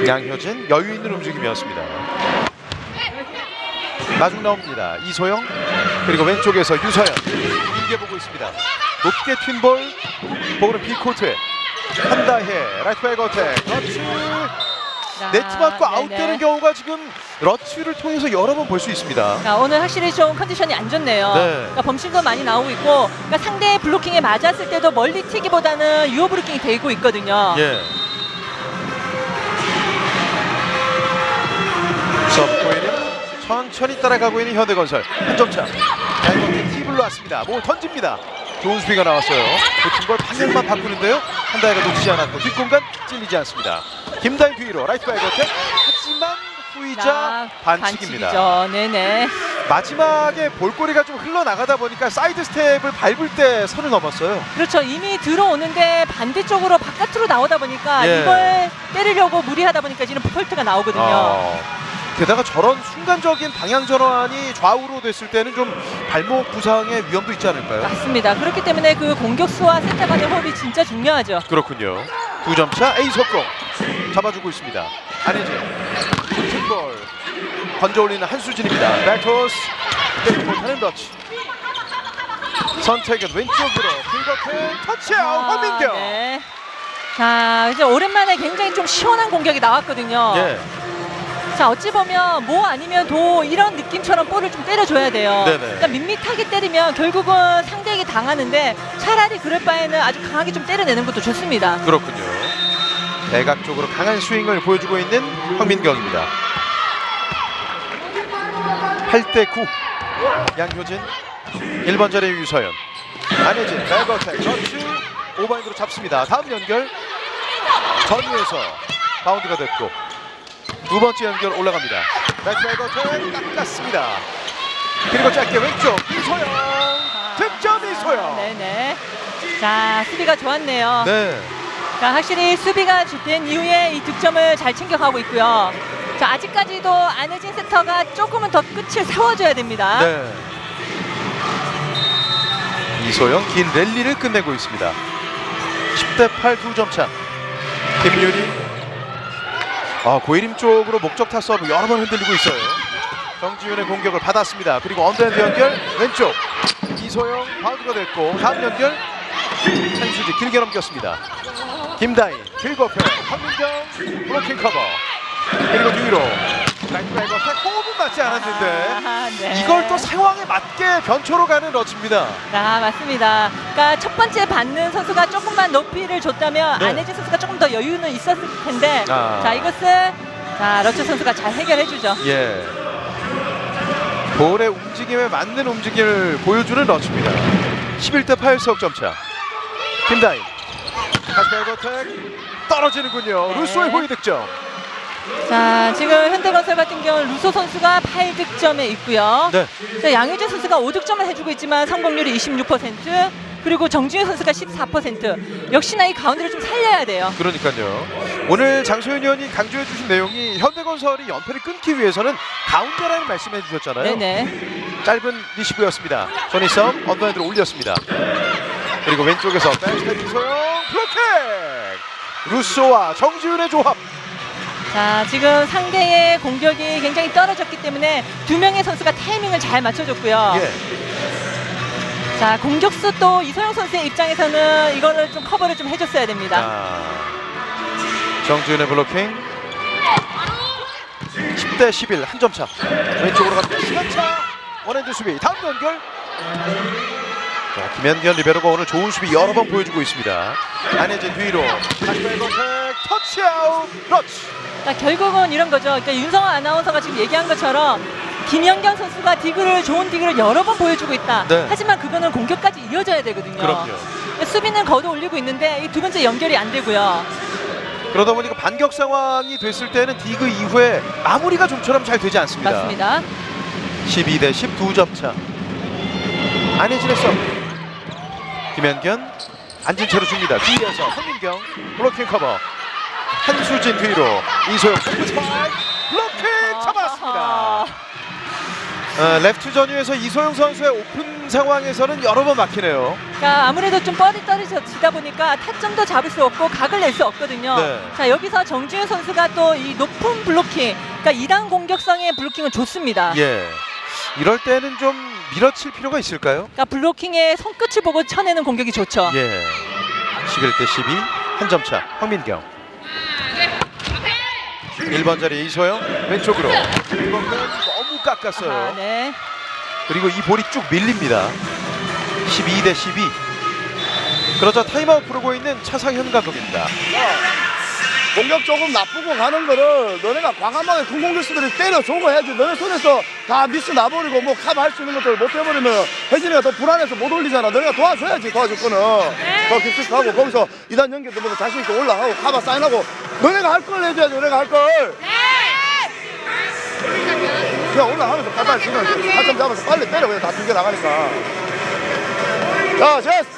양효진 여유 있는 움직임이었습니다. 마중 나옵니다. 이소영 그리고 왼쪽에서 유서연 길게 보고 있습니다. 높게 튄 볼 볼은 B코트에 한다혜 라이트 바이거 어택 러츠 네트 맞고 아웃되는 경우가 지금 러츠를 통해서 여러 번 볼 수 있습니다. 자, 오늘 확실히 좀 컨디션이 안 좋네요. 네. 그러니까 범실도 많이 나오고 있고 그러니까 상대의 블로킹에 맞았을 때도 멀리 튀기보다는 유효 블로킹이 되고 있거든요. 예. 서브 코일은 천천히 따라가고 있는 현대건설 한 점차. 다이버트 팁을 놨습니다. 뭐 던집니다. 좋은 수비가 나왔어요. 놓친 걸 방향만 바꾸는데요. 한다이가 놓치지 않았고 뒷공간 찔리지 않습니다. 김다인 뒤로 라이트 바이거 어택 하지만 후이자 반칙입니다. 반칙이죠. 네네. 마지막에 볼거리가 좀 흘러나가다 보니까 사이드 스텝을 밟을 때 선을 넘었어요. 그렇죠. 이미 들어오는데 반대쪽으로 바깥으로 나오다 보니까 예. 이걸 때리려고 무리하다 보니까 지금 폴트가 나오거든요. 게다가 저런 순간적인 방향 전환이 좌우로 됐을 때는 좀 발목 부상의 위험도 있지 않을까요? 맞습니다. 그렇기 때문에 그 공격수와 센터 간의 호흡이 진짜 중요하죠. 그렇군요. 2점차 A 속공 잡아주고 있습니다. 안혜진 fut볼 건져 올리는 한수진입니다. 백토스 때리지 못하는 러츠 선택은 왼쪽으로 긁어픈 터치아웃 허민경. 네. 자, 이제 오랜만에 굉장히 좀 시원한 공격이 나왔거든요. 예. 자, 어찌 보면 뭐 아니면 도 이런 느낌처럼 볼을 좀 때려줘야 돼요. 네네. 그러니까 밋밋하게 때리면 결국은 상대에게 당하는데 차라리 그럴 바에는 아주 강하게 좀 때려내는 것도 좋습니다. 그렇군요. 대각적으로 강한 스윙을 보여주고 있는 황민경입니다. 8대9 양효진 1번 자리의 유서연 안혜진 백어택 러츠 오버핸드로 잡습니다. 다음 연결 전위에서 바운드가 됐고 두 번째 연결 올라갑니다. 백스라이버튼 깎았습니다. 그리고 짧게 왼쪽 이소영 득점 이소영. 네네. 자, 수비가 좋았네요. 네. 자, 확실히 수비가 된 이후에 이 득점을 잘 챙겨가고 있고요. 자, 아직까지도 안혜진 세터가 조금은 더 끝을 세워줘야 됩니다. 네. 이소영 긴 랠리를 끝내고 있습니다. 10대8 2점 차. 김유리 고이림 쪽으로 목적타 서브 여러 번 흔들리고 있어요. 정지윤의 공격을 받았습니다. 그리고 언더핸드 연결 왼쪽 이소영 바운드가 됐고 다음 연결 찬수지 길게 넘겼습니다. 김다희 길거편 황민경 블로킹 커버 그리고 뒤로 라이트 라이버 호흡은 맞지 않았는데 네. 이걸 또 상황에 맞게 변초로 가는 러치입니다. 아, 맞습니다. 그러니까 첫 번째 받는 선수가 조금만 높이를 줬다면 네. 안혜진 선수가 조금 더 여유는 있었을 텐데 자, 이것을 러치 선수가 잘 해결해주죠. 예. 볼의 움직임에 맞는 움직임을 보여주는 러치입니다. 11대8 석점차. 김다희 다시 백어택 떨어지는군요. 네. 루소의 호의 득점. 자, 지금 현대건설 같은 경우는 루소 선수가 8득점에 있고요. 네. 자, 양효진 선수가 5득점을 해주고 있지만 성공률이 26%, 그리고 정지윤 선수가 14%. 역시나 이 가운데를 좀 살려야 돼요. 그러니까요. 오늘 장소연 의원이 강조해 주신 내용이 현대건설이 연패를 끊기 위해서는 가운데라는 말씀해 주셨잖아요. 네네. 짧은 리시브였습니다. 전희섬 언더핸드로 올렸습니다. 그리고 왼쪽에서 백스텝 이소영 블로킹! 루소와 정지윤의 조합. 자, 지금 상대의 공격이 굉장히 떨어졌기 때문에 두 명의 선수가 타이밍을 잘 맞춰줬고요. 예. 자, 공격수 또 이소영 선수의 입장에서는 이거를 좀 커버를 좀 해줬어야 됩니다. 정지윤의 블로킹 10대11 한 점 차. 왼쪽으로 갑니다. 시간차 원핸드 수비 다음 연결. 자, 김현견 리베로가 오늘 좋은 수비 여러 번 보여주고 있습니다. 안혜진 뒤로 다시 백어택 터치아웃 러치. 자, 결국은 이런 거죠. 그러니까 윤성아 아나운서가 지금 얘기한 것처럼 김연경 선수가 좋은 디그를 여러 번 보여주고 있다. 네. 하지만 그거는 공격까지 이어져야 되거든요. 그럼요. 수비는 걷어 올리고 있는데 이 두 번째 연결이 안 되고요. 그러다 보니까 반격 상황이 됐을 때는 디그 이후에 마무리가 좀처럼 잘 되지 않습니다. 맞습니다. 12대10 2점 차. 안혜진의 서브. 김현견 앉은 채로 줍니다. 뒤에서 황민경 블로킹 커버. 한수진 뒤로 이소영 블로킹 잡았습니다. 레프트 전위에서 이소영 선수의 오픈 상황에서는 여러 번 막히네요. 그러니까 아무래도 좀 뻘이 떨어지다 보니까 타점도 잡을 수 없고 각을 낼 수 없거든요. 네. 자, 여기서 정지윤 선수가 또 이 높은 블로킹, 그러니까 2단 공격성의 블로킹은 좋습니다. 예. 이럴 때는 좀 밀어칠 필요가 있을까요? 그러니까 블로킹의 손끝을 보고 쳐내는 공격이 좋죠. 예. 11대12 한 점 차. 황민경. 1번 자리 이소영 왼쪽으로. 1번은 너무 깎았어요. 네. 그리고 이 볼이 쭉 밀립니다. 12대12. 그러자 타임아웃 부르고 있는 차상현 감독입니다. 공격 조금 나쁘고 가는 거를 너네가 과감하게 큰 공격수들이 때려주고 해야지. 너네 손에서 다 미스 나버리고 뭐 커버할 수 있는 것들 못 해버리면 혜진이가 더 불안해서 못 올리잖아. 너네가 도와줘야지. 도와줄 거는 더 깊숙하고 거기서 2단 연결도 뭐 자신 있게 올라가고 커버 사인하고 너네가 할 걸 해줘야지. 너네가 할 걸. 그냥 올라가면서 빨리 지금 타점 잡아서 빨리 때려. 그냥 다 2개 나가니까. 자, 제스.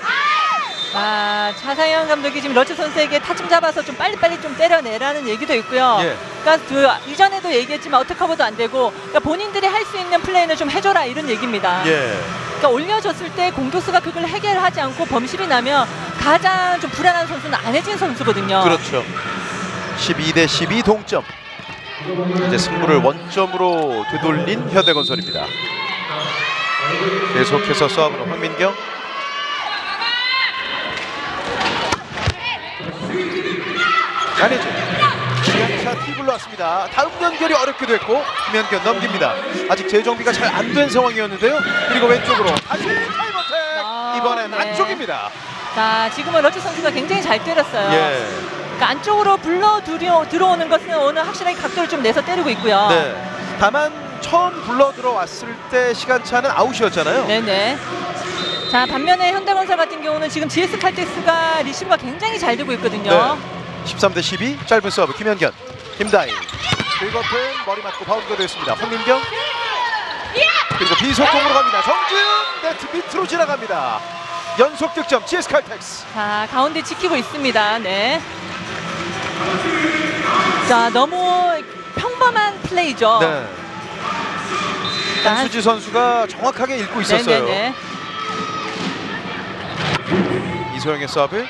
차상현 감독이 지금 러치 선수에게 타점 잡아서 좀 빨리빨리 좀 때려내라는 얘기도 있고요. 예. 그러니까 이전에도 얘기했지만 어택커버도 안 되고, 그러니까 본인들이 할 수 있는 플레이는 좀 해줘라 이런 얘기입니다. 예. 그러니까 올려줬을 때 공격수가 그걸 해결하지 않고 범실이 나면 가장 좀 불안한 선수는 안혜진 선수거든요. 그렇죠. 12대12 동점. 이제 승부를 원점으로 되돌린 현대건설입니다. 계속해서 서브로 황민경. 안혜진 시간차 팁을 놨습니다. 다음 연결이 어렵게 됐고 김현견 넘깁니다. 아직 재정비가 잘 안 된 상황이었는데요. 그리고 왼쪽으로 다시 타임어택. 이번엔 안쪽입니다. 자, 지금은 러치 선수가 굉장히 잘 때렸어요. 예. 그러니까 안쪽으로 들어오는 것은 오늘 확실하게 각도를 좀 내서 때리고 있고요. 네. 다만 처음 불러 들어왔을 때 시간차는 아웃이었잖아요. 네네. 자, 반면에 현대건설 같은 경우는 지금 GS 칼텍스가 리시브가 굉장히 잘 되고 있거든요. 네. 13대 12 짧은 서브 김현견, 김다인 긁어픈 머리 맞고 바운드가 됐습니다. 홍민경 그리고 비속공으로 갑니다. 정지훈 네트 밑으로 지나갑니다. 연속 득점 GS 칼텍스. 자, 가운데 지키고 있습니다. 네. 자, 너무 평범한 플레이죠. 네. 한수지 선수가 정확하게 읽고 있었어요. 네네네. 이소영의 서브.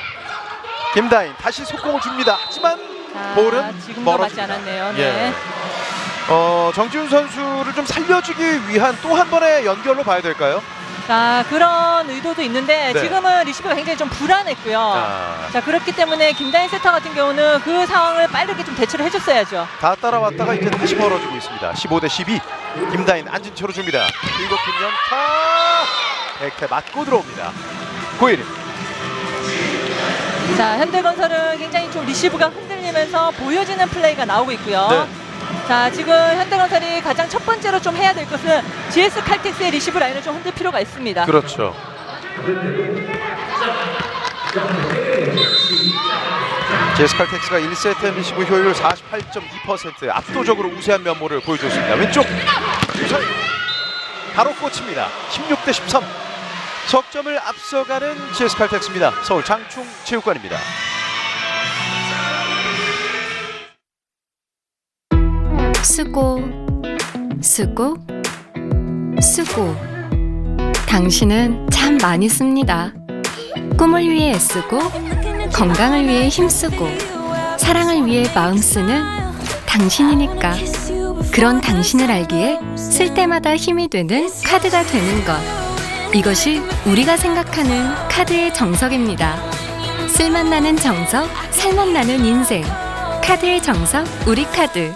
김다인 다시 속공을 줍니다. 하지만 자, 볼은 지금도 맞지 멀어집니다. 않았네요. 예. 네. 정지훈 선수를 좀 살려주기 위한 또 한 번의 연결로 봐야 될까요? 자, 그런 의도도 있는데 네. 지금은 리시브가 굉장히 좀 불안했고요. 자, 그렇기 때문에 김다인 세터 같은 경우는 그 상황을 빠르게 좀 대처를 해줬어야죠. 다 따라왔다가 이제 다시 벌어지고 있습니다. 15대 12 김다인 앉은 채로 줍니다. 그리고 김연타 백태 맞고 들어옵니다. 9일. 자, 현대건설은 굉장히 좀 리시브가 흔들리면서 보여지는 플레이가 나오고 있고요. 네. 자, 지금 현대건설이 가장 첫 번째로 좀 해야 될 것은 GS 칼텍스의 리시브 라인을 좀 흔들 필요가 있습니다. 그렇죠. GS 칼텍스가 1세트 리시브 효율 48.2% 압도적으로 우세한 면모를 보여줬습니다. 왼쪽 유서희 바로 꽂힙니다. 16대 13 석점을 앞서가는 GS 칼텍스입니다. 서울 장충 체육관입니다. 수고, 수고, 수고. 당신은 참 많이 씁니다. 꿈을 위해 애쓰고, 건강을 위해 힘쓰고, 사랑을 위해 마음 쓰는 당신이니까. 그런 당신을 알기에 쓸 때마다 힘이 되는 카드가 되는 것. 이것이 우리가 생각하는 카드의 정석입니다. 쓸맛나는 정석, 살맛나는 인생. 카드의 정석, 우리카드.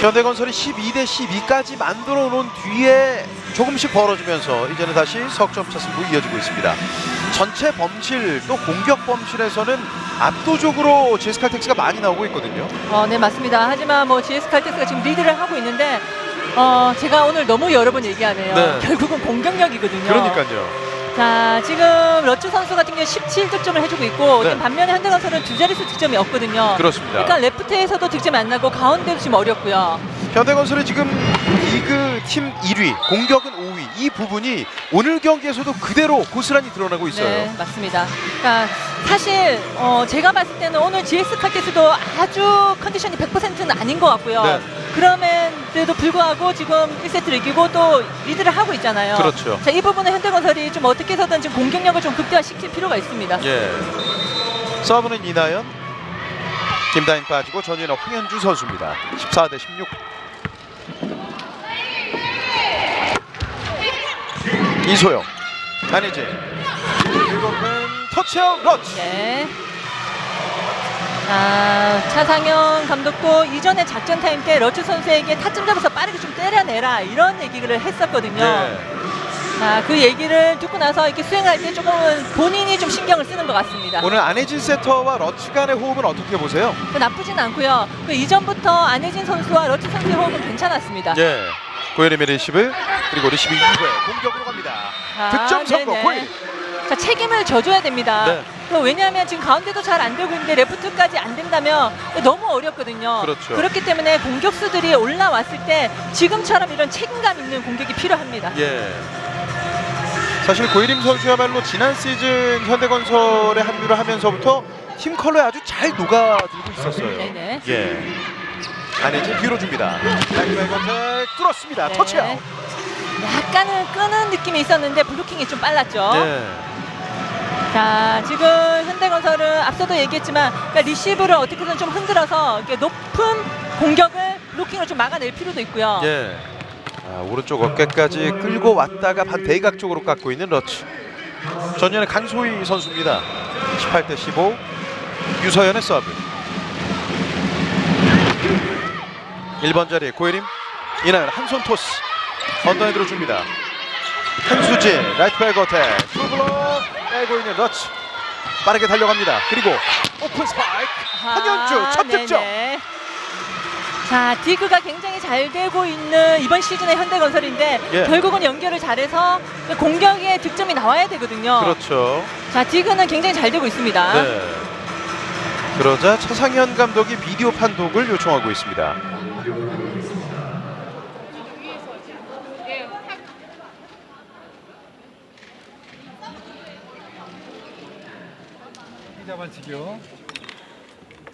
현대건설이 12대 12까지 만들어 놓은 뒤에 조금씩 벌어지면서 이제는 다시 석점 차 승부 이어지고 있습니다. 전체 범실 또 공격 범실에서는 압도적으로 GS 칼텍스가 많이 나오고 있거든요. 네, 맞습니다. 하지만 뭐 GS 칼텍스가 지금 리드를 하고 있는데 제가 오늘 너무 여러 번 얘기하네요. 네. 결국은 공격력이거든요. 그러니까요. 자, 지금 러츠 선수 같은 경우 17득점을 해주고 있고 네. 반면에 현대건설은 두 자릿수 득점이 없거든요. 그렇습니다. 그러니까 레프트에서도 득점이 안 나고 가운데도 지금 어렵고요. 현대건설이 지금 리그 팀 1위, 공격은 5위 이 부분이 오늘 경기에서도 그대로 고스란히 드러나고 있어요. 네, 맞습니다. 그러니까 사실 제가 봤을 때는 오늘 GS 칼텍스도 아주 컨디션이 100%는 아닌 것 같고요. 네. 그럼에도 불구하고 지금 1세트를 이기고 또 리드를 하고 있잖아요. 그렇죠. 자, 이 부분은 현대건설이 좀 어떻게 해서든 지금 공격력을 좀 극대화시킬 필요가 있습니다. 예. 서브는 이나연, 김다인 빠지고 전위는 황현주 선수입니다. 14대 16. 이소영, 안혜진, 그리고는 터치아웃 러치. 네. 차상영 감독도 이전에 작전 타임 때 러츠 선수에게 타점 잡아서 빠르게 좀 때려내라 이런 얘기를 했었거든요. 네. 자, 그 얘기를 듣고 나서 이렇게 수행할 때 조금은 본인이 좀 신경을 쓰는 것 같습니다. 오늘 안혜진 세터와 러치 간의 호흡은 어떻게 보세요? 나쁘진 않고요. 그 이전부터 안혜진 선수와 러츠 선수의 호흡은 괜찮았습니다. 예. 고혜림의 리시브 그리고 리시브 이후에 공격으로 갑니다. 득점 성공. 네네. 고혜림. 자, 책임을 져줘야 됩니다. 네. 왜냐하면 지금 가운데도 잘 안 되고 있는데 레프트까지 안 된다면 너무 어렵거든요. 그렇죠. 그렇기 때문에 공격수들이 올라왔을 때 지금처럼 이런 책임감 있는 공격이 필요합니다. 예. 사실 고혜림 선수야말로 지난 시즌 현대건설에 합류를 하면서부터 팀 컬러에 아주 잘 녹아들고 있었어요. 네네. 예. 안혜진 뒤로 줍니다. 라이트바이 컨택 뚫었습니다. 네. 터치아웃. 약간은 끄는 느낌이 있었는데 블로킹이 좀 빨랐죠. 네. 자, 지금 현대건설은 앞서도 얘기했지만 그러니까 리시브를 어떻게든 좀 흔들어서 이렇게 높은 공격을 블로킹으로 좀 막아낼 필요도 있고요. 예. 오른쪽 어깨까지 끌고 왔다가 반 대각 쪽으로 깎고 있는 러츠. 전년의 강소희 선수입니다. 18대 15. 유서연의 서브. 1번 자리에 고혜림, 이나연 한 손 토스. 언더핸드로 줍니다. 한수진 라이트백 어택. 투블럭 빼고 있는 러츠. 빠르게 달려갑니다. 그리고 오픈 스파이크. 한현주 첫 득점. 자, 디그가 굉장히 잘 되고 있는 이번 시즌의 현대건설인데 예. 결국은 연결을 잘해서 공격에 득점이 나와야 되거든요. 그렇죠. 자, 디그는 굉장히 잘 되고 있습니다. 네. 그러자 차상현 감독이 비디오 판독을 요청하고 있습니다.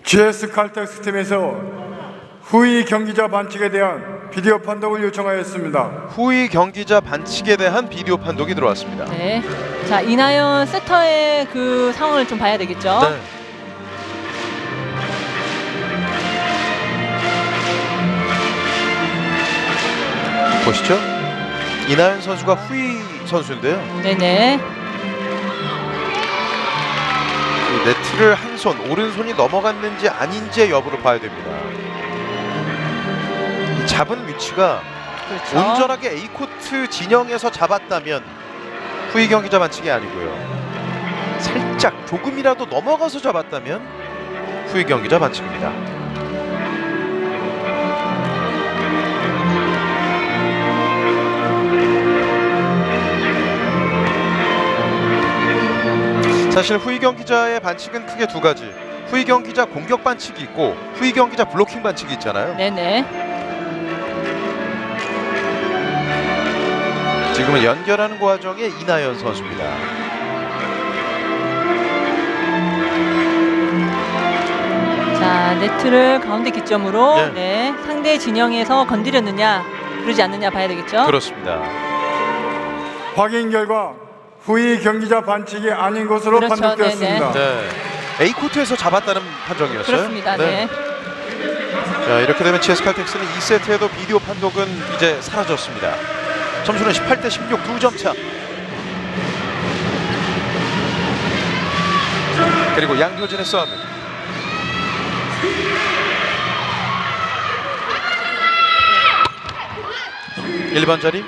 GS 칼텍스 팀에서 후위 경기자 반칙에 대한 비디오 판독을 요청하였습니다. 후위 경기자 반칙에 대한 비디오 판독이 들어왔습니다. 네. 자, 이나연 세터의 그 상황을 좀 봐야 되겠죠. 네. 보시죠. 이나연 선수가 후위 선수인데요. 네네. 이 네트를 한 손, 오른손이 넘어갔는지 아닌지의 여부를 봐야 됩니다. 이 잡은 위치가 그렇죠. 온전하게 A코트 진영에서 잡았다면 후위 경기자 반칙이 아니고요. 살짝 조금이라도 넘어가서 잡았다면 후위 경기자 반칙입니다. 사실 후위 경기자의 반칙은 크게 두 가지. 후위 경기자 공격 반칙이 있고 후위 경기자 블로킹 반칙이 있잖아요. 네네. 지금은 연결하는 과정에 이나연 선수입니다. 자, 네트를 가운데 기점으로 네. 네, 상대 진영에서 건드렸느냐 그러지 않느냐 봐야 되겠죠. 그렇습니다. 확인 결과 후위 경기자 반칙이 아닌 것으로 그렇죠. 판독되었습니다. 네. A코트에서 잡았다는 판정이었어요. 그렇습니다. 네. 자, 이렇게 되면 GS 칼텍스는 2세트에도 비디오 판독은 이제 사라졌습니다. 점수는 18대 16, 2점 차. 그리고 양효진의 서브. 1번 자리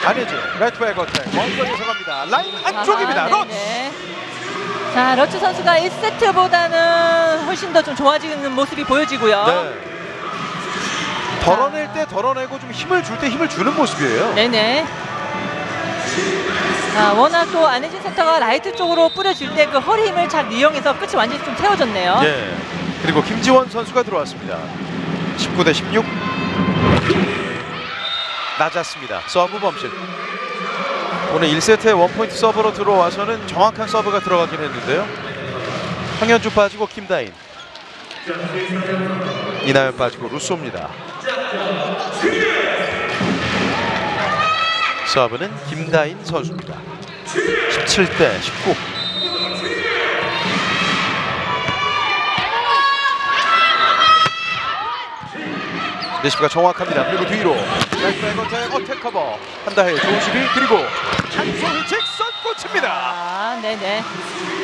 안혜진 라이트 백 어택 먼 거리에서 갑니다. 라인 안쪽입니다. 러츠. 네네. 자, 러츠 선수가 1세트보다는 훨씬 더 좀 좋아지는 모습이 보여지고요. 네. 덜어낼 때 덜어내고 좀 힘을 줄 때 힘을 주는 모습이에요. 네네. 자, 워낙 또 안혜진 센터가 라이트 쪽으로 뿌려줄 때 그 허리 힘을 잘 이용해서 끝이 완전히 좀 세워졌네요. 예. 그리고 김지원 선수가 들어왔습니다. 19대 16. 낮았습니다. 서브 범실. 오늘 1세트에 원포인트 서브로 들어와서는 정확한 서브가 들어가긴 했는데요. 황현주 빠지고 김다인. 이나연 빠지고 루소입니다. 서브는 김다인 선수입니다. 17대 19. 레시브가 정확합니다. 그리고 뒤로 어택 커버 한다해 좋은 수비 그리고 한송이 직선 꽂힙니다. 아, 네네.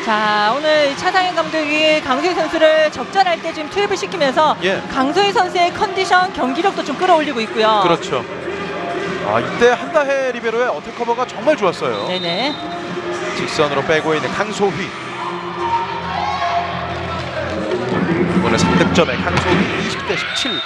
자, 오늘 차상현 감독이 강소희 선수를 적절할 때 지금 투입을 시키면서 예. 강소희 선수의 컨디션 경기력도 좀 끌어올리고 있고요. 그렇죠. 아, 이때 한다해 리베로의 어택 커버가 정말 좋았어요. 네네. 직선으로 빼고 있는 강소희. 오늘 3득점에 강소희 20대 17.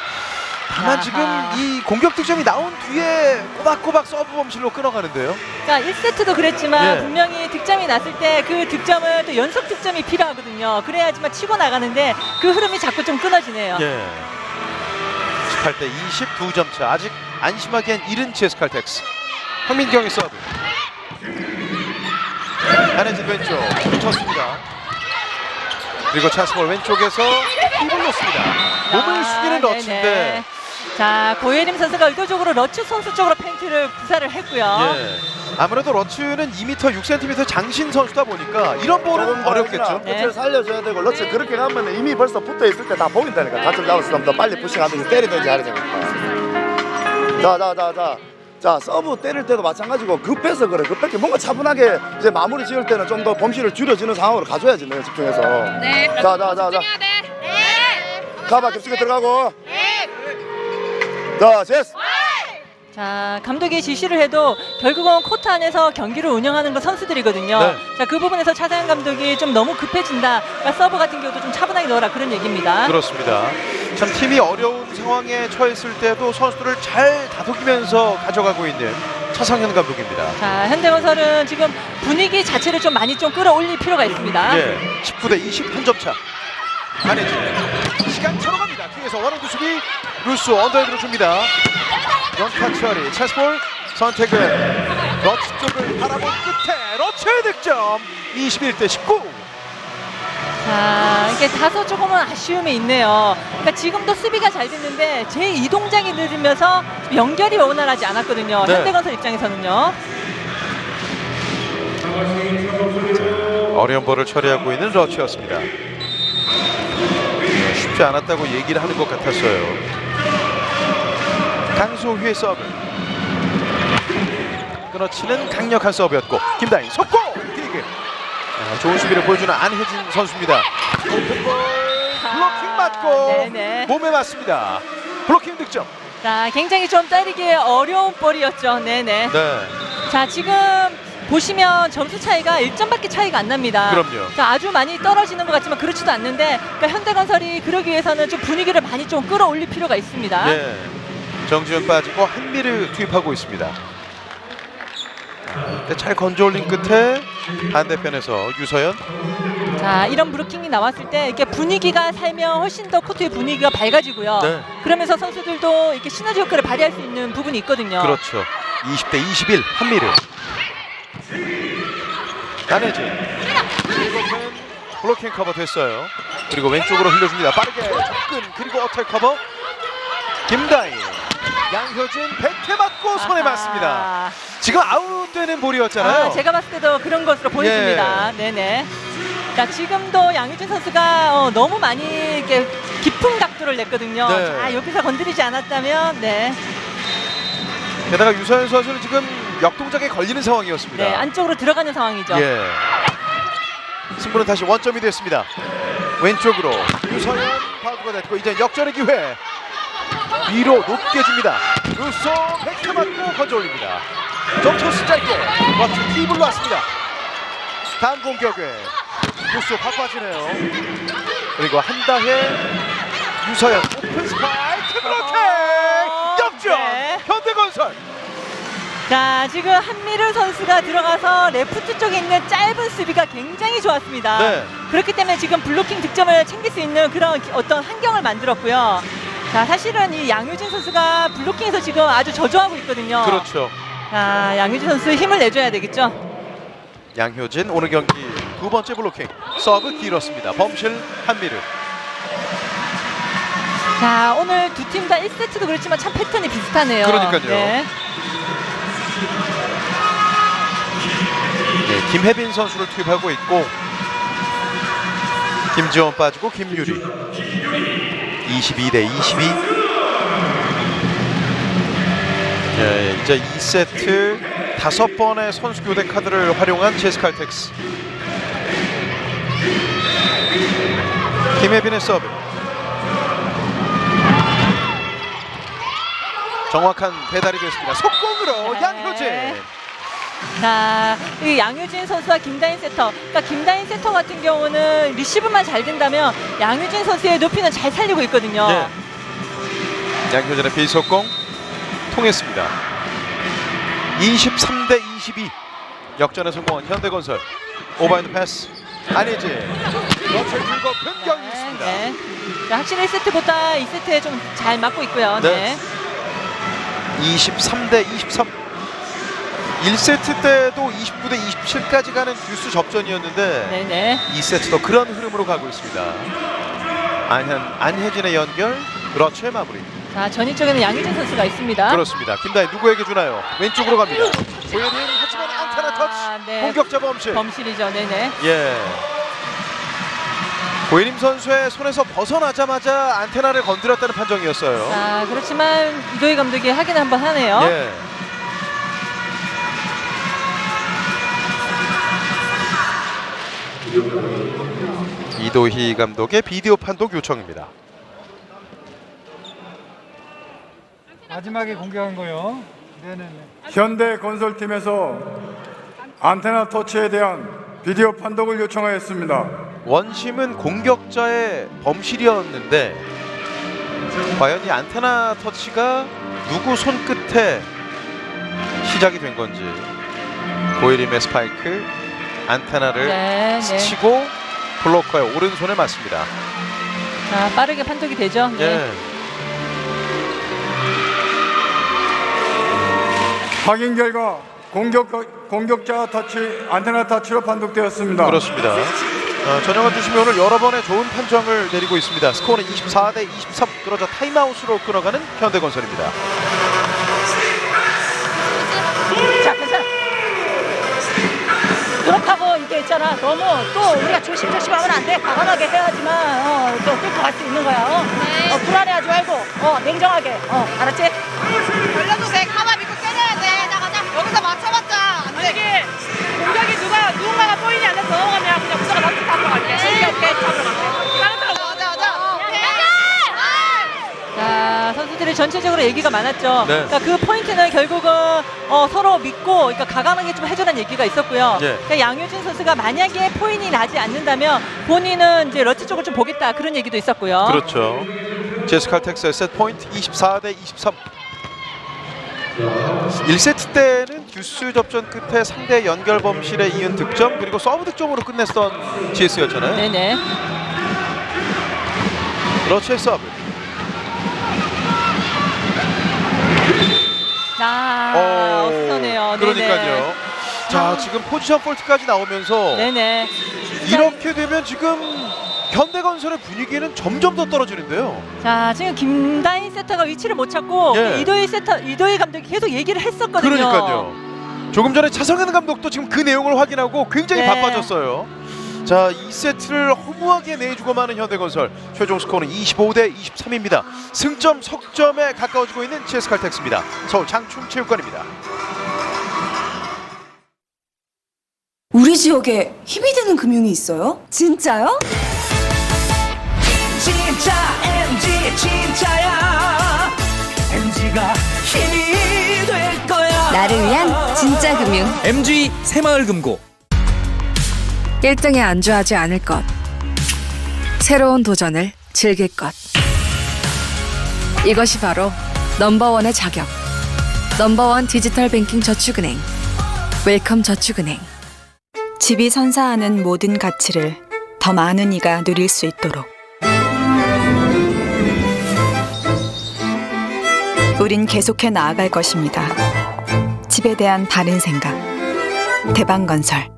다만 아하. 지금 이 공격 득점이 나온 뒤에 꼬박꼬박 서브 범실로 끌어가는데요. 그러니까 1세트도 그랬지만 예. 분명히 득점이 났을 때 그 득점을 또 연속 득점이 필요하거든요. 그래야지만 치고 나가는데 그 흐름이 자꾸 좀 끊어지네요. 예. 18대 22점 차. 아직 안심하기엔 이른 GS 칼텍스. 황민경의 서브. 안혜진 왼쪽 쳤습니다. 그리고 찬스볼 왼쪽에서 힘을 놓습니다. 몸을 숙이는 러츠인데. 네네. 자, 고예림 선수가 의도적으로 러츠 선수 쪽으로 페인트를 구사를 했고요. 예. 아무래도 러츠는 2m 6cm 장신 선수다 보니까 이런 볼은 어렵겠죠. 러츠를 살려줘야 되고 러츠 그렇게 가면 이미 벌써 붙어 있을 때 다 보인다니까. 가끔 잡았으면 더 빨리 푸싱하든지 때리든지 해야 되니까. 자, 서브 때릴 때도 마찬가지고 급해서 그래. 급하게 뭔가 차분하게 이제 마무리 지을 때는 좀 더 범실을 줄여지는 상황으로 가줘야지. 내가 집중해서. 네. 자. 집중해야 돼. 네. 가봐 겹치게 들어가고. 자, 제스. 자, 감독이 지시를 해도 결국은 코트 안에서 경기를 운영하는 건 선수들이거든요. 네. 자, 그 부분에서 차상현 감독이 좀 너무 급해진다. 그러니까 서브 같은 경우도 좀 차분하게 넣어라 그런 얘기입니다. 그렇습니다. 참 팀이 어려운 상황에 처했을 때도 선수들을 잘 다독이면서 가져가고 있는 차상현 감독입니다. 자, 현대건설은 지금 분위기 자체를 좀 많이 좀 끌어올릴 필요가 있습니다. 예, 19대 20 한 점 차. 안혜진 시간 차로갑니다. 뒤에서 원앤투 수비 루스 언더헤드로 줍니다. 연타 처리 찬스볼 선택은 러츠 쪽을 바라본 끝에 러츠의 득점 21대 19. 자, 이게 다소 조금은 아쉬움이 있네요. 그러니까 지금도 수비가 잘 됐는데 제 이동작이 늦으면서 연결이 원활하지 않았거든요. 네. 현대건설 입장에서는요. 어려운 볼을 처리하고 있는 러츠였습니다. 쉽지 않았다고 얘기를 하는 것 같았어요. 강소휘의 서브 끊어치는 강력한 서브였고 김다인 속고 디그. 좋은 수비를 보여주는 안혜진 선수입니다. 오픈볼 블로킹 맞고 네네. 몸에 맞습니다. 블로킹 득점. 자, 굉장히 좀 때리기 어려운 볼이었죠. 네네. 네. 자, 지금 보시면 점수 차이가 1점밖에 차이가 안 납니다. 그럼요. 자, 아주 많이 떨어지는 것 같지만 그렇지도 않는데, 그러니까 현대건설이 그러기 위해서는 좀 분위기를 많이 좀 끌어올릴 필요가 있습니다. 네. 정지훈 빠지고 한미를 투입하고 있습니다. 잘 건져올린 끝에 반대편에서 유서연. 자, 이런 브로킹이 나왔을 때 이렇게 분위기가 살면 훨씬 더 코트의 분위기가 밝아지고요. 네. 그러면서 선수들도 이렇게 시너지 효과를 발휘할 수 있는 부분이 있거든요. 그렇죠. 20대 21 한미를. 안혜진. 블로킹 커버 됐어요. 그리고 왼쪽으로 흘려줍니다. 빠르게 접근 그리고 어택 커버. 김다희. 양효진 백태 맞고 손에 맞습니다. 지금 아웃되는 볼이었잖아요. 제가 봤을 때도 그런 것으로 보여집니다. 네네. 자, 지금도 양효진 선수가 너무 많이 이렇게 깊은 각도를 냈거든요. 네. 자, 여기서 건드리지 않았다면, 네. 게다가 유서연 선수는 지금 역동작에 걸리는 상황이었습니다. 네, 안쪽으로 들어가는 상황이죠. 예. 승부는 다시 원점이 됐습니다. 왼쪽으로 유서연 파우드가 됐고 이제 역전의 기회. 위로 높게 줍니다. 루소 백태 맞고 건져 올립니다. 점토스 짧게 멋진 팁을 놨습니다. 다음 공격에 루소 바빠지네요. 그리고 한다혜 유서연 오픈 스파이크 블로킹 역전. 네. 현대건설. 자, 지금 한미를 선수가 들어가서 레프트 쪽에 있는 짧은 수비가 굉장히 좋았습니다. 네. 그렇기 때문에 지금 블로킹 득점을 챙길 수 있는 그런 어떤 환경을 만들었고요. 자, 사실은 이 양효진 선수가 블로킹에서 지금 아주 저조하고 있거든요. 그렇죠. 자, 양효진 선수 힘을 내줘야 되겠죠. 양효진 오늘 경기 두 번째 블로킹. 서브 길었습니다. 범실 한미르. 자, 오늘 두 팀 다 1세트도 그렇지만 참 패턴이 비슷하네요. 그러니까요. 네. 네, 김혜빈 선수를 투입하고 있고 김지원 빠지고 김유리 22대 22. 네, 이제 2세트 5번의 선수 교대 카드를 활용한 제스칼텍스. 김혜빈의 서브. 정확한 배달이 됐습니다. 속공으로 네. 양효진. 자, 이 양효진 선수와 김다인 세터. 그러니까 김다인 세터 같은 경우는 리시브만 잘 된다면 양효진 선수의 높이는 잘 살리고 있거든요. 네. 양효진의 비속공 통했습니다. 23대 22. 역전에 성공한 현대건설. 오버핸드 패스. 안혜진. 러츠를 들고 변경이 있습니다. 네. 자, 확실히 1세트보다 2세트에 좀 잘 맞고 있고요. 네. 23대 23. 1세트 때도 29대 27까지 가는 듀스 접전이었는데 네네. 2세트도 그런 흐름으로 가고 있습니다. 안혜진의 연결, 러츠의 마무리. 자, 전위 쪽에는 양효진 선수가 있습니다. 그렇습니다. 김다희 누구에게 주나요? 왼쪽으로 갑니다. 고현인 하지만 안타나 터치. 네. 공격자 범실. 범실이죠. 네네. 예. 고예림 선수의 손에서 벗어나자마자 안테나를 건드렸다는 판정이었어요. 자, 그렇지만 이도희 감독이 확인 한번 하네요. 예. 이도희 감독의 비디오 판독 요청입니다. 마지막에 공개한 거요. 네네네. 현대건설팀에서 안테나 터치에 대한 비디오 판독을 요청하였습니다. 원심은 공격자의 범실이었는데 과연 이 안테나 터치가 누구 손끝에 시작이 된 건지. 고예림의 스파이크, 안테나를 스치고 블로커의 오른손에 맞습니다. 자, 빠르게 판독이 되죠. 네. 확인 결과 공격자 터치, 안테나 터치로 판독되었습니다. 그렇습니다. 전영환 주심이 오늘 여러 번의 좋은 판정을 내리고 있습니다. 스코어는 24대 23. 그러자 타임아웃으로 끊어가는 현대건설입니다. 자, 괜찮아. 그렇다고 이게 있잖아. 너무 또 우리가 조심하면 안 돼. 과감하게 해야지만 또 뚫고 갈 수 있는 거야. 불안해하지 말고 냉정하게. 알았지? 걸려도 돼. 가만 믿고 때려야 돼. 나가자. 여기서 맞춰봤자 안 돼. 이게 공격이 누군가가 포인이 안 돼서 넘어가면 그냥 무조건 넘치 잡으러 갈게. 오케이. 잡으러 갈게. 자, 선수들이 전체적으로 얘기가 많았죠. 네. 그러니까 그 포인트는 결국은 서로 믿고 그러니까 가감하게 좀 해주라는 얘기가 있었고요. 네. 그러니까 양효진 선수가 만약에 포인이 나지 않는다면 본인은 이제 러치 쪽을 좀 보겠다 그런 얘기도 있었고요. 그렇죠. 제스칼텍스의 세트 포인트 24대 23. 1세트 때는 듀스 접전 끝에 상대 연결 범실에 이은 득점 그리고 서브 득점으로 끝냈던 GS였잖아요. 네네. 러치의 서브. 자, 어수선해요. 그러니까요. 자, 지금 포지션 폴트까지 나오면서 네네. 이렇게 되면 지금 현대건설의 분위기는 점점 더 떨어지는데요. 자, 지금 김다인 세터가 위치를 못 찾고 이도희 감독이 계속 얘기를 했었거든요. 그러니까요. 조금 전에 차성현 감독도 지금 그 내용을 확인하고 굉장히 바빠졌어요. 자, 2세트를 허무하게 내주고 마는 현대건설. 최종 스코어는 25대 23입니다. 승점 석점에 가까워지고 있는 GS칼텍스입니다. 서울 장충체육관입니다. 우리 지역에 힘이 되는 금융이 있어요? 진짜요? 진짜 MG 진짜야. MG가 힘이 될 거야. 나를 위한 진짜 금융 MG 새마을금고. 1등에 안주하지 않을 것, 새로운 도전을 즐길 것. 이것이 바로 넘버원의 자격. 넘버원 디지털 뱅킹 저축은행. 웰컴 저축은행. 집이 선사하는 모든 가치를 더 많은 이가 누릴 수 있도록 우린 계속해 나아갈 것입니다. 집에 대한 바른 생각. 대방건설.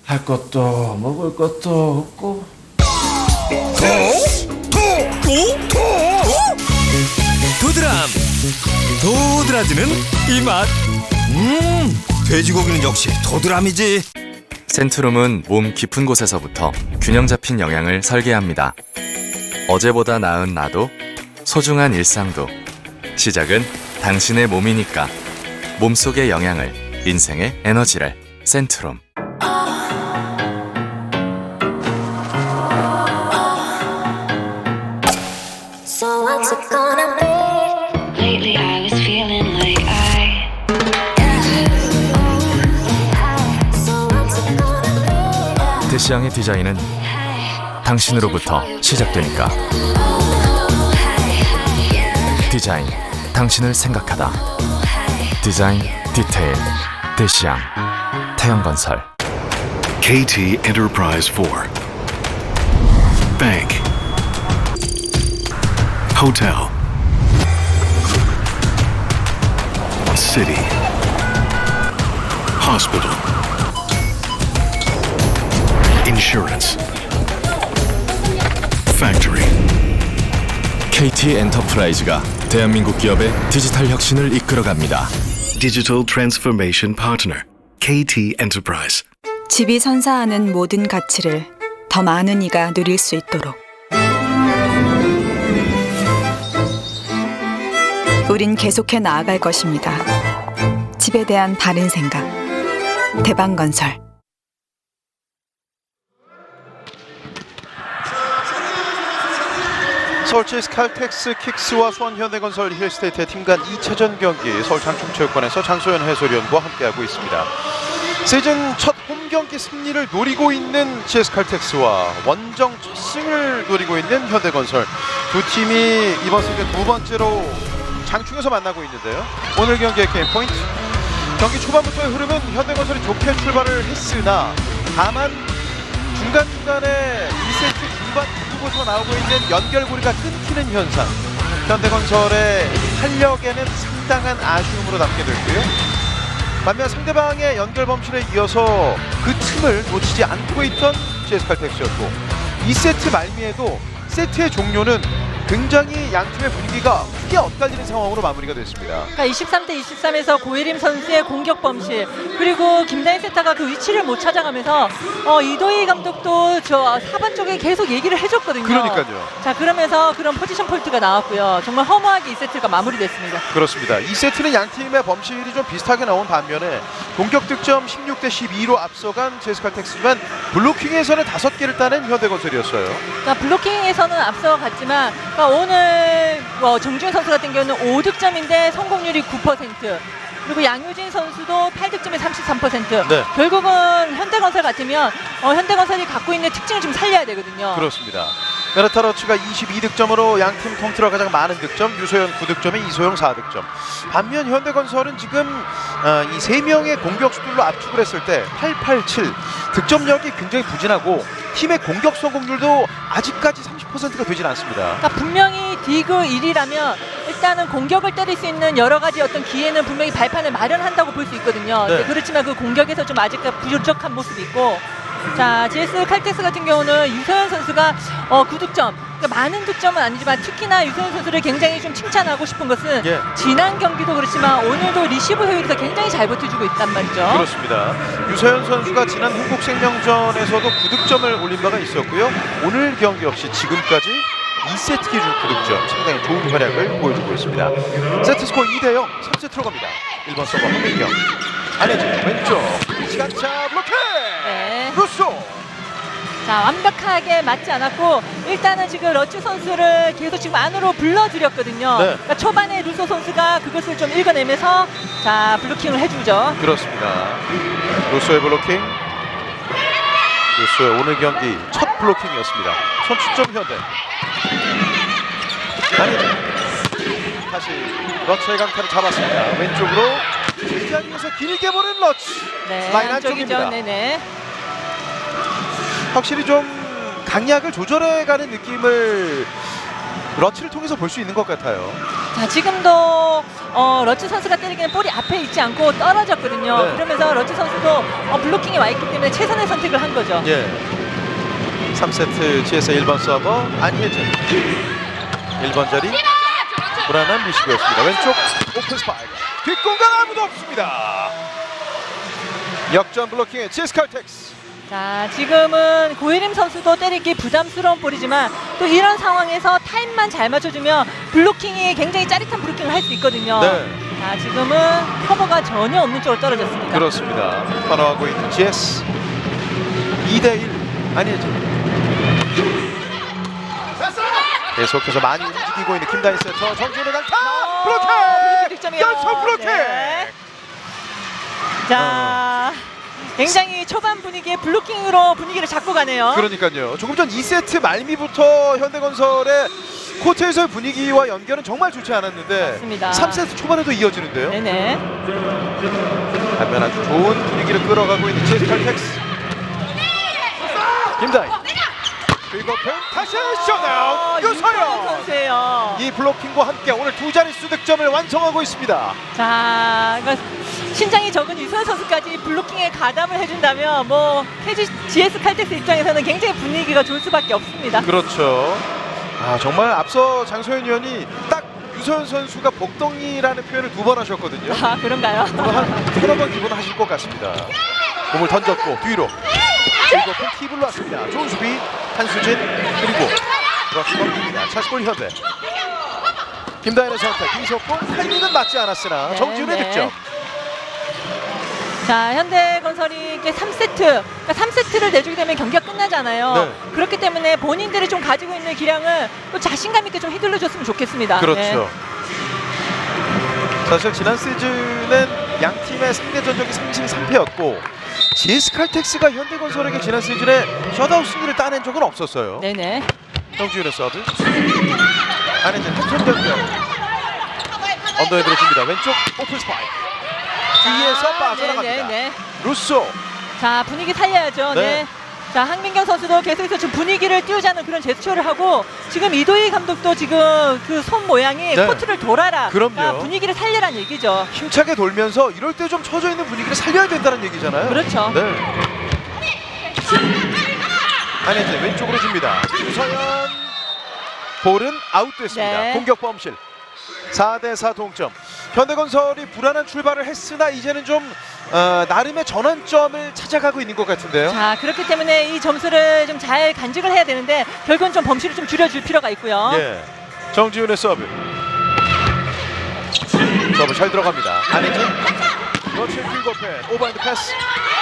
할 것도 먹을 것도 없고. 도드람 도드라지는 이 맛. 돼지고기는 역시 도드람이지. 센트룸은 몸 깊은 곳에서부터 균형 잡힌 영양을 설계합니다. 어제보다 나은 나도, 소중한 일상도. 시작은 당신의 몸이니까. 몸속의 영양을, 인생의 에너지를. 센트룸. So what's it gonna be? Lately I was feeling like 데시앙의 디자인은 당신으로부터 시작되니까. 디자인, 당신을 생각하다. 디자인, 디테일, 데시앙. 태영건설. KT Enterprise 4. Bank. Hotel. City. Hospital. Insurance. Factory. KT 엔터프라이즈가 대한민국 기업의 디지털 혁신을 이끌어갑니다. Digital Transformation Partner. KT Enterprise. 집이 선사하는 모든 가치를 더 많은 이가 누릴 수 있도록 우린 계속해 나아갈 것입니다. 집에 대한 바른 생각. 대방건설. 서울 GS칼텍스 킥스와 수원현대건설 힐스테이트의 팀 간 2차전 경기 서울 장충체육관에서 장소연 해설위원과 함께하고 있습니다. 시즌 첫 홈경기 승리를 노리고 있는 GS칼텍스와 원정 첫 승을 노리고 있는 현대건설. 두 팀이 이번 시즌 두 번째로 장충에서 만나고 있는데요. 오늘 경기의 게임 포인트. 경기 초반부터의 흐름은 현대건설이 좋게 출발을 했으나 다만 중간중간에 2세트 중반 후부터 나오고 있는 연결고리가 끊기는 현상. 현대건설의 활력에는 상당한 아쉬움으로 남게 됐고요. 반면 상대방의 연결 범실에 이어서 그 틈을 놓치지 않고 있던 GS칼텍스였고 2세트 말미에도 세트의 종료는 굉장히 양팀의 분위기가 크게 엇갈리는 상황으로 마무리가 됐습니다. 그러니까 23대 23에서 고예림 선수의 공격 범실 그리고 김다인 세타가 그 위치를 못 찾아가면서 이도희 감독도 저 4번 쪽에 계속 얘기를 해줬거든요. 그러니까요. 자 그러면서 그런 포지션 폴트가 나왔고요. 정말 허무하게 2세트가 마무리됐습니다. 그렇습니다. 2세트는 양팀의 범실이 좀 비슷하게 나온 반면에 공격 득점 16대 12로 앞서간 GS칼텍스지만 블로킹에서는 5개를 따낸 현대건설이었어요. 그러니까 블로킹에서는 앞서갔지만 그러니까 오늘 정주현 선수 같은 경우는 5득점인데 성공률이 9%. 그리고 양효진 선수도 8득점에 33%. 네. 결국은 현대건설 같으면 현대건설이 갖고 있는 특징을 좀 살려야 되거든요. 그렇습니다. 메르타로츠가 22득점으로 양팀 통틀어 가장 많은 득점, 유소연 9득점에 이소영 4득점. 반면 현대건설은 지금 이 3명의 공격수들로 압축을 했을 때 887 득점력이 굉장히 부진하고 팀의 공격 성공률도 아직까지 30%가 되진 않습니다. 그러니까 분명히 디그 1이라면 일단은 공격을 때릴 수 있는 여러 가지 어떤 기회는 분명히 발판을 마련한다고 볼 수 있거든요. 네. 그렇지만 그 공격에서 좀 아직까지 부족한 모습이 있고 자, GS칼텍스 같은 경우는 유소연 선수가 9득점. 그러니까 많은 득점은 아니지만 특히나 유소연 선수를 굉장히 좀 칭찬하고 싶은 것은 예. 지난 경기도 그렇지만 오늘도 리시브 효율에서 굉장히 잘 버텨주고 있단 말이죠. 그렇습니다. 유소연 선수가 지난 흥국생명전에서도 9득점을 올린 바가 있었고요. 오늘 경기 역시 지금까지 2세트 기준 9득점 상당히 좋은 활약을 보여주고 있습니다. 세트스코어 2대0 3세트로 갑니다. 1번 서버 한민경 안혜진 왼쪽 시간차 블로킹 네. 루소. 자 완벽하게 맞지 않았고 일단은 지금 러츠 선수를 계속 지금 안으로 불러들였거든요. 네. 그러니까 초반에 루소 선수가 그것을 좀 읽어내면서 자 블로킹을 해주죠. 그렇습니다. 루소의 블로킹. 루소의 오늘 경기 첫 블로킹이었습니다. 선취점 현대. 안혜진 다시 러츠의 강타를 잡았습니다. 왼쪽으로 뒷자리에서 길게 보는 러츠. 네, 라인 안쪽이죠. 안쪽입니다. 네네. 확실히 좀 강약을 조절해가는 느낌을 러츠를 통해서 볼 수 있는 것 같아요. 자 지금도 러츠 선수가 때리기는 볼이 앞에 있지 않고 떨어졌거든요. 네. 그러면서 러츠 선수도 블로킹에 와 있기 때문에 최선의 선택을 한 거죠. 예. 3세트 GS 1번 서버 안혜진 1번 자리 불안한 리시브였습니다. 왼쪽 오픈 스파이크 뒷공간 아무도 없습니다. 역전 블로킹의 GS칼텍스. 자 지금은 고예림 선수도 때리기 부담스러운 볼이지만 또 이런 상황에서 타임만 잘 맞춰주면 블로킹이 굉장히 짜릿한 블로킹을 할 수 있거든요. 네. 자 지금은 커버가 전혀 없는 쪽으로 떨어졌습니다. 그렇습니다. 번호하고 있는 GS 2대1 안혜진. 계속해서 많이 움직이고 있는 김다인 세터 정준의 강타 블로킹! 연속 블로킹! 네. 자 굉장히 초반 분위기에 블로킹으로 분위기를 잡고 가네요. 그러니까요. 조금 전 2세트 말미부터 현대건설의 코트에서의 분위기와 연결은 정말 좋지 않았는데 맞습니다. 3세트 초반에도 이어지는데요. 네네. 반면 아주 좋은 분위기를 끌어가고 있는 GS칼텍스. 김다인 그리고 다시 슛아웃 유서영 선수예요. 이 블로킹과 함께 오늘 두 자릿수 득점을 완성하고 있습니다. 자, 그러니까 신장이 적은 유소연 선수까지 블로킹에 가담을 해준다면 뭐 GS칼텍스 입장에서는 굉장히 분위기가 좋을 수밖에 없습니다. 그렇죠. 아 정말 앞서 장소연 위원이 딱 유소연 선수가 복덩이라는 표현을 2번 하셨거든요. 아 그런가요? 서너 번 기본하실 것 같습니다. 공을 던졌고 뒤로 그리고 팁을 놨습니다. 좋은 수비 한수진 그리고 브러쉬 넘깁니다. 차스볼 현대. 김다현의 선택 이석공 타이밍은 맞지 않았으나 네, 정지훈의 네. 득점. 자 현대건설이 이게 3세트 그러니까 3세트를 내주게 되면 경기가 끝나잖아요. 네. 그렇기 때문에 본인들이 좀 가지고 있는 기량을 또 자신감 있게 좀 휘둘러줬으면 좋겠습니다. 그렇죠. 네. 사실 지난 시즌은 양 팀의 상대 전적이 3승3패였고 GS칼텍스가 현대건설에게 지난 시즌에 셧아웃 승리를 따낸 적은 없었어요. 네네. 정지훈의 서브. 안혜진 한손 연결. 언더헤드로 줍니다. 왼쪽 오픈 스파이크. 뒤에서 빠져나갑니다. 루소. 자, 분위기 살려야죠. 네. 네. 자, 황민경 선수도 계속해서 지금 분위기를 띄우자는 그런 제스처를 하고, 지금 이도희 감독도 지금 그 손 모양이 네. 코트를 돌아라. 그럼요. 그러니까 분위기를 살려란 얘기죠. 힘차게 돌면서 이럴 때 좀 처져 있는 분위기를 살려야 된다는 얘기잖아요. 그렇죠. 네. 안혜진 왼쪽으로 줍니다. 유서연. 볼은 아웃됐습니다. 네. 공격 범실. 4대4 동점. 현대건설이 불안한 출발을 했으나 이제는 좀 나름의 전환점을 찾아가고 있는 것 같은데요. 자, 그렇기 때문에 이 점수를 좀 잘 간직을 해야 되는데 결국은 좀 범실을 좀 줄여줄 필요가 있고요. 예. 정지훈의 서브. 서브 잘 들어갑니다. 안혜진. 러치의 킬거팬. 오버핸드 패스.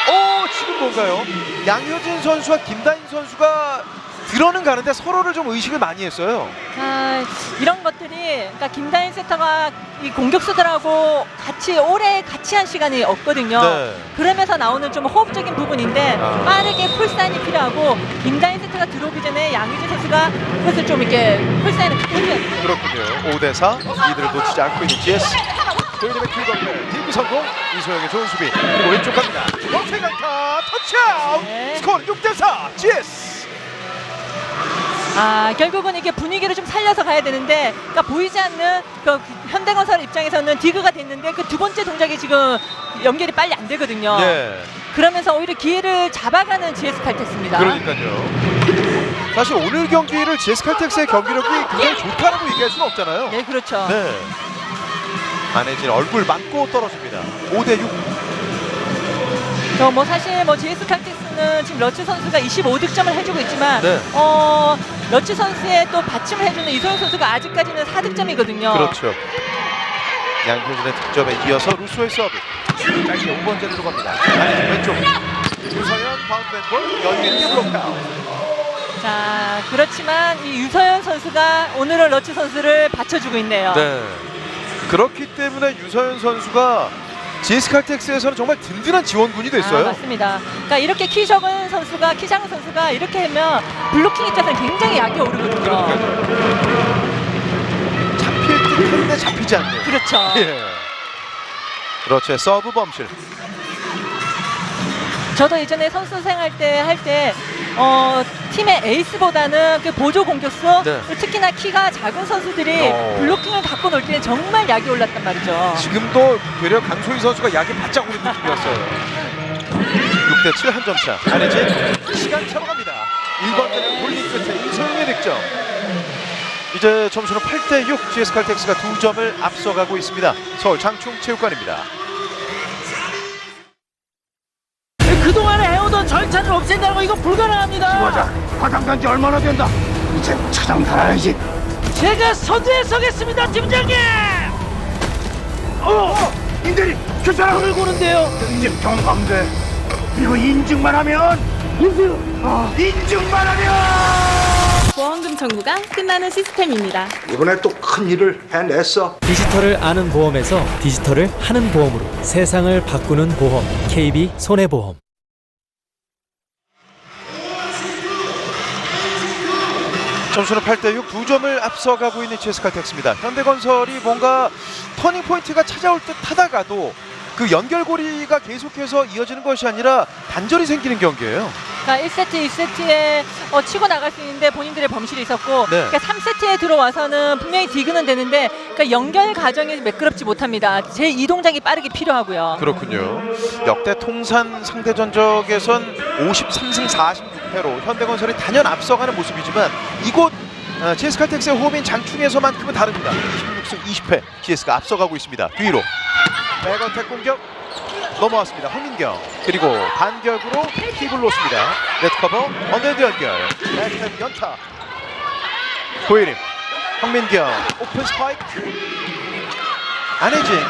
오, 지금 뭔가요? 양효진 선수와 김다인 선수가 들어는 가는데 서로를 좀 의식을 많이 했어요. 자, 이런 것들이 그러니까 김다인 세터가 이 공격수들하고 오래 같이 한 시간이 없거든요. 네. 그러면서 나오는 좀 호흡적인 부분인데 빠르게 풀사인이 필요하고, 김다인 세터가 들어오기 전에 양효진 선수가 그것을 좀 이렇게 풀사인을 해줘야 돼요. 그렇군요. 5대4 리드를 놓치지 않고 있는 GS. 도현임의 킬건패. 딜기 성공. 이소영의 좋은 수비. 그리고 왼쪽 갑니다. 멍청이 강타 터치아웃. 스코어 6대4 GS. 결국은 이게 분위기를 좀 살려서 가야 되는데, 그러니까 보이지 않는 그 현대건설 입장에서는 디그가 됐는데 그 두 번째 동작이 지금 연결이 빨리 안 되거든요. 예. 그러면서 오히려 기회를 잡아가는 GS 칼텍스입니다. 그러니까요. 사실 오늘 경기를 GS 칼텍스의 경기력이 굉장히 좋다라고 얘기할 수는 없잖아요. 네, 그렇죠. 네. 안혜진 얼굴 맞고 떨어집니다. 5대6. 뭐 사실 GS 칼텍스는 지금 러츠 선수가 25득점을 해주고 있지만, 네. 러츠 선수의 또 받침을 해주는 이소영 선수가 아직까지는 4득점이거든요. 그렇죠. 양효진의 득점에 이어서 루소의 서브. 짧게 5번 자리로 갑니다. 안혜진 왼쪽. 유서연 바운드 볼 여유 있게 블록아웃. 자, 그렇지만 이 유서연 선수가 오늘은 러츠 선수를 받쳐주고 있네요. 네. 그렇기 때문에 유서연 선수가 GS 칼텍스에서는 정말 든든한 지원군이 됐어요. 맞습니다. 그러니까 이렇게 키 작은 선수가 이렇게 하면 블로킹 입장에서는 굉장히 약이 오르거든요. 잡힐 듯한데 잡히지 않는. 그렇죠. 예. 그렇죠. 서브 범실. 저도 예전에 선수 생활 때 할 때 팀의 에이스보다는 그 보조 공격수, 네. 특히나 키가 작은 선수들이 블로킹을 갖고 놀 때는 정말 약이 올랐단 말이죠. 지금도 되려 강소희 선수가 약이 바짝 오른 느낌이었어요. 6대7 한 점 차. 안혜진 시간 차로 갑니다. 1번 대를 돌린 끝에 이소영의 득점. 이제 점수는 8대6. GS 칼텍스가 2점을 앞서가고 있습니다. 서울 장충체육관입니다. 그동안에 해오던 절차를 없앤다는 거 이거 불가능합니다. 맞아. 과장된 지 얼마나 된다. 이제 차장 달아야지. 제가 선두에 서겠습니다, 팀장님. 인들이 괜찮아. 불을 고는데요. 이제 경감돼 그리고 인증만 하면 인증만 하면 보험금 청구가 끝나는 시스템입니다. 이번에 또 큰 일을 해냈어. 디지털을 아는 보험에서 디지털을 하는 보험으로 세상을 바꾸는 보험 KB 손해보험. 점수는 8대6 2점을 앞서가고 있는 GS 칼텍스입니다. 현대건설이 뭔가 터닝포인트가 찾아올 듯 하다가도 그 연결고리가 계속해서 이어지는 것이 아니라 단절이 생기는 경기예요. 그러니까 1세트, 2세트에 치고 나갈 수 있는데 본인들의 범실이 있었고, 네. 그러니까 3세트에 들어와서는 분명히 디그는 되는데, 그러니까 연결 과정이 매끄럽지 못합니다. 제 이동작이 빠르게 필요하고요. 그렇군요. 역대 통산 상대 전적에선 53승 46패로 현대건설이 단연 앞서가는 모습이지만 이곳 GS 칼텍스의 홈인 장충에서만큼은 다릅니다. 26승 20패 GS가 앞서가고 있습니다. 뒤로 백어택 공격 넘어왔습니다. 황민경 그리고 반격으로 힙을 놓습니다. 네트커버 언더헤드 연결 백스텝 연타 고예림 황민경 오픈 스파이크 안혜진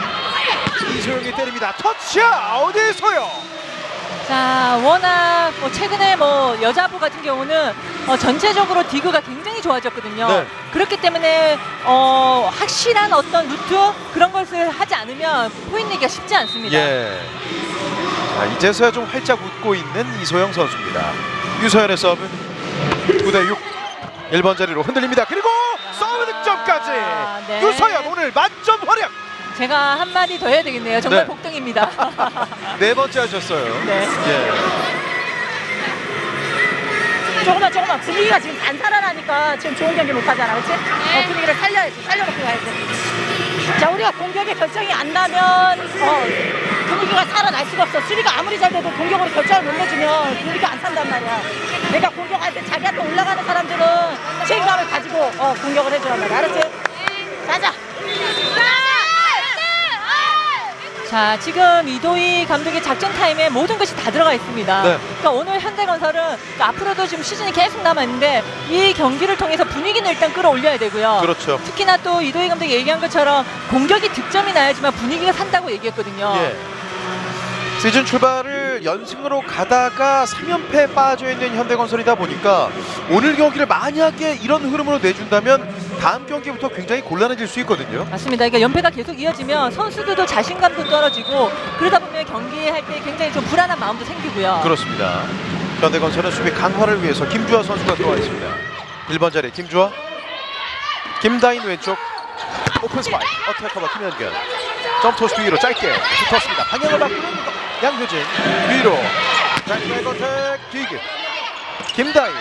이소영이 때립니다. 터치아웃 이소영. 자, 워낙 최근에 여자부 같은 경우는 전체적으로 디그가 굉장히 좋아졌거든요. 네. 그렇기 때문에 확실한 어떤 루트 그런 것을 하지 않으면 포인트 내기가 쉽지 않습니다. 예. 자, 이제서야 좀 활짝 웃고 있는 이소영 선수입니다. 유서연의 서브 9대6. 1번 자리로 흔들립니다. 그리고 서브 득점까지. 네. 유서연 오늘 만점 활약. 제가 한마디 더 해야 되겠네요. 정말 네. 복등입니다. 네 번째 하셨어요. 네. 예. 조금만 분위기가 지금 안 살아나니까 지금 좋은 경기 못 하잖아, 그렇지? 분위기를 살려놓고 가야지. 자, 우리가 공격에 결정이 안 나면 분위기가 살아날 수가 없어. 수비가 아무리 잘 돼도 공격으로 결정을 못 내주면 분위기가 안 산단 말이야. 내가 공격할 때 자기한테 올라가는 사람들은 책임감을 가지고 공격을 해주란 말이야, 알았지? 가자. 자, 지금 이도희 감독의 작전 타임에 모든 것이 다 들어가 있습니다. 네. 그러니까 오늘 현대건설은 그러니까 앞으로도 지금 시즌이 계속 남았는데 이 경기를 통해서 분위기는 일단 끌어올려야 되고요. 그렇죠. 특히나 또 이도희 감독이 얘기한 것처럼 공격이 득점이 나야지만 분위기가 산다고 얘기했거든요. 예. 시즌 출발을 연승으로 가다가 3연패에 빠져있는 현대건설이다 보니까 오늘 경기를 만약에 이런 흐름으로 내준다면 다음 경기부터 굉장히 곤란해질 수 있거든요. 맞습니다. 그러니까 연패가 계속 이어지면 선수들도 자신감도 떨어지고 그러다 보면 경기할 때 굉장히 좀 불안한 마음도 생기고요. 그렇습니다. 현대건설은 수비 강화를 위해서 김주하 선수가 들어와 있습니다. 1번 자리 김주하, 김다인 왼쪽 오픈 스파이크 어택커버 김현균 점토스 뒤로 짧게 붙었습니다. 방향을 바꾸는 양효진 뒤로 자이백 어택 뒤기 김다인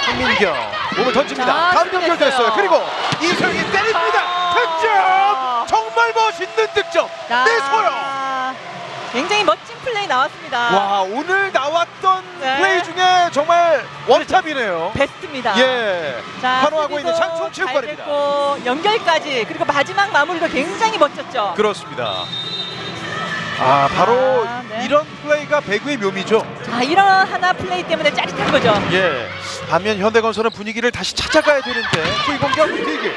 황민경 몸을 던집니다. 다음 연결됐어요. 그리고 이소영이 때립니다. 득점! 정말 멋있는 득점. 내소영. 굉장히 멋진 플레이 나왔습니다. 와, 오늘 나왔던 네. 플레이 중에 정말 원탑이네요. 베스트입니다. 예. 자, 환호하고 있는 수비도 장충 잘 체육관입니다. 됐고, 연결까지 그리고 마지막 마무리도 굉장히 멋졌죠. 그렇습니다. 아, 바로 네. 이런 플레이가 배구의 묘미죠. 자, 이런 하나 플레이 때문에 짜릿한 거죠. 예. 반면 현대건설은 분위기를 다시 찾아가야 되는데 후위 공격 뒤기.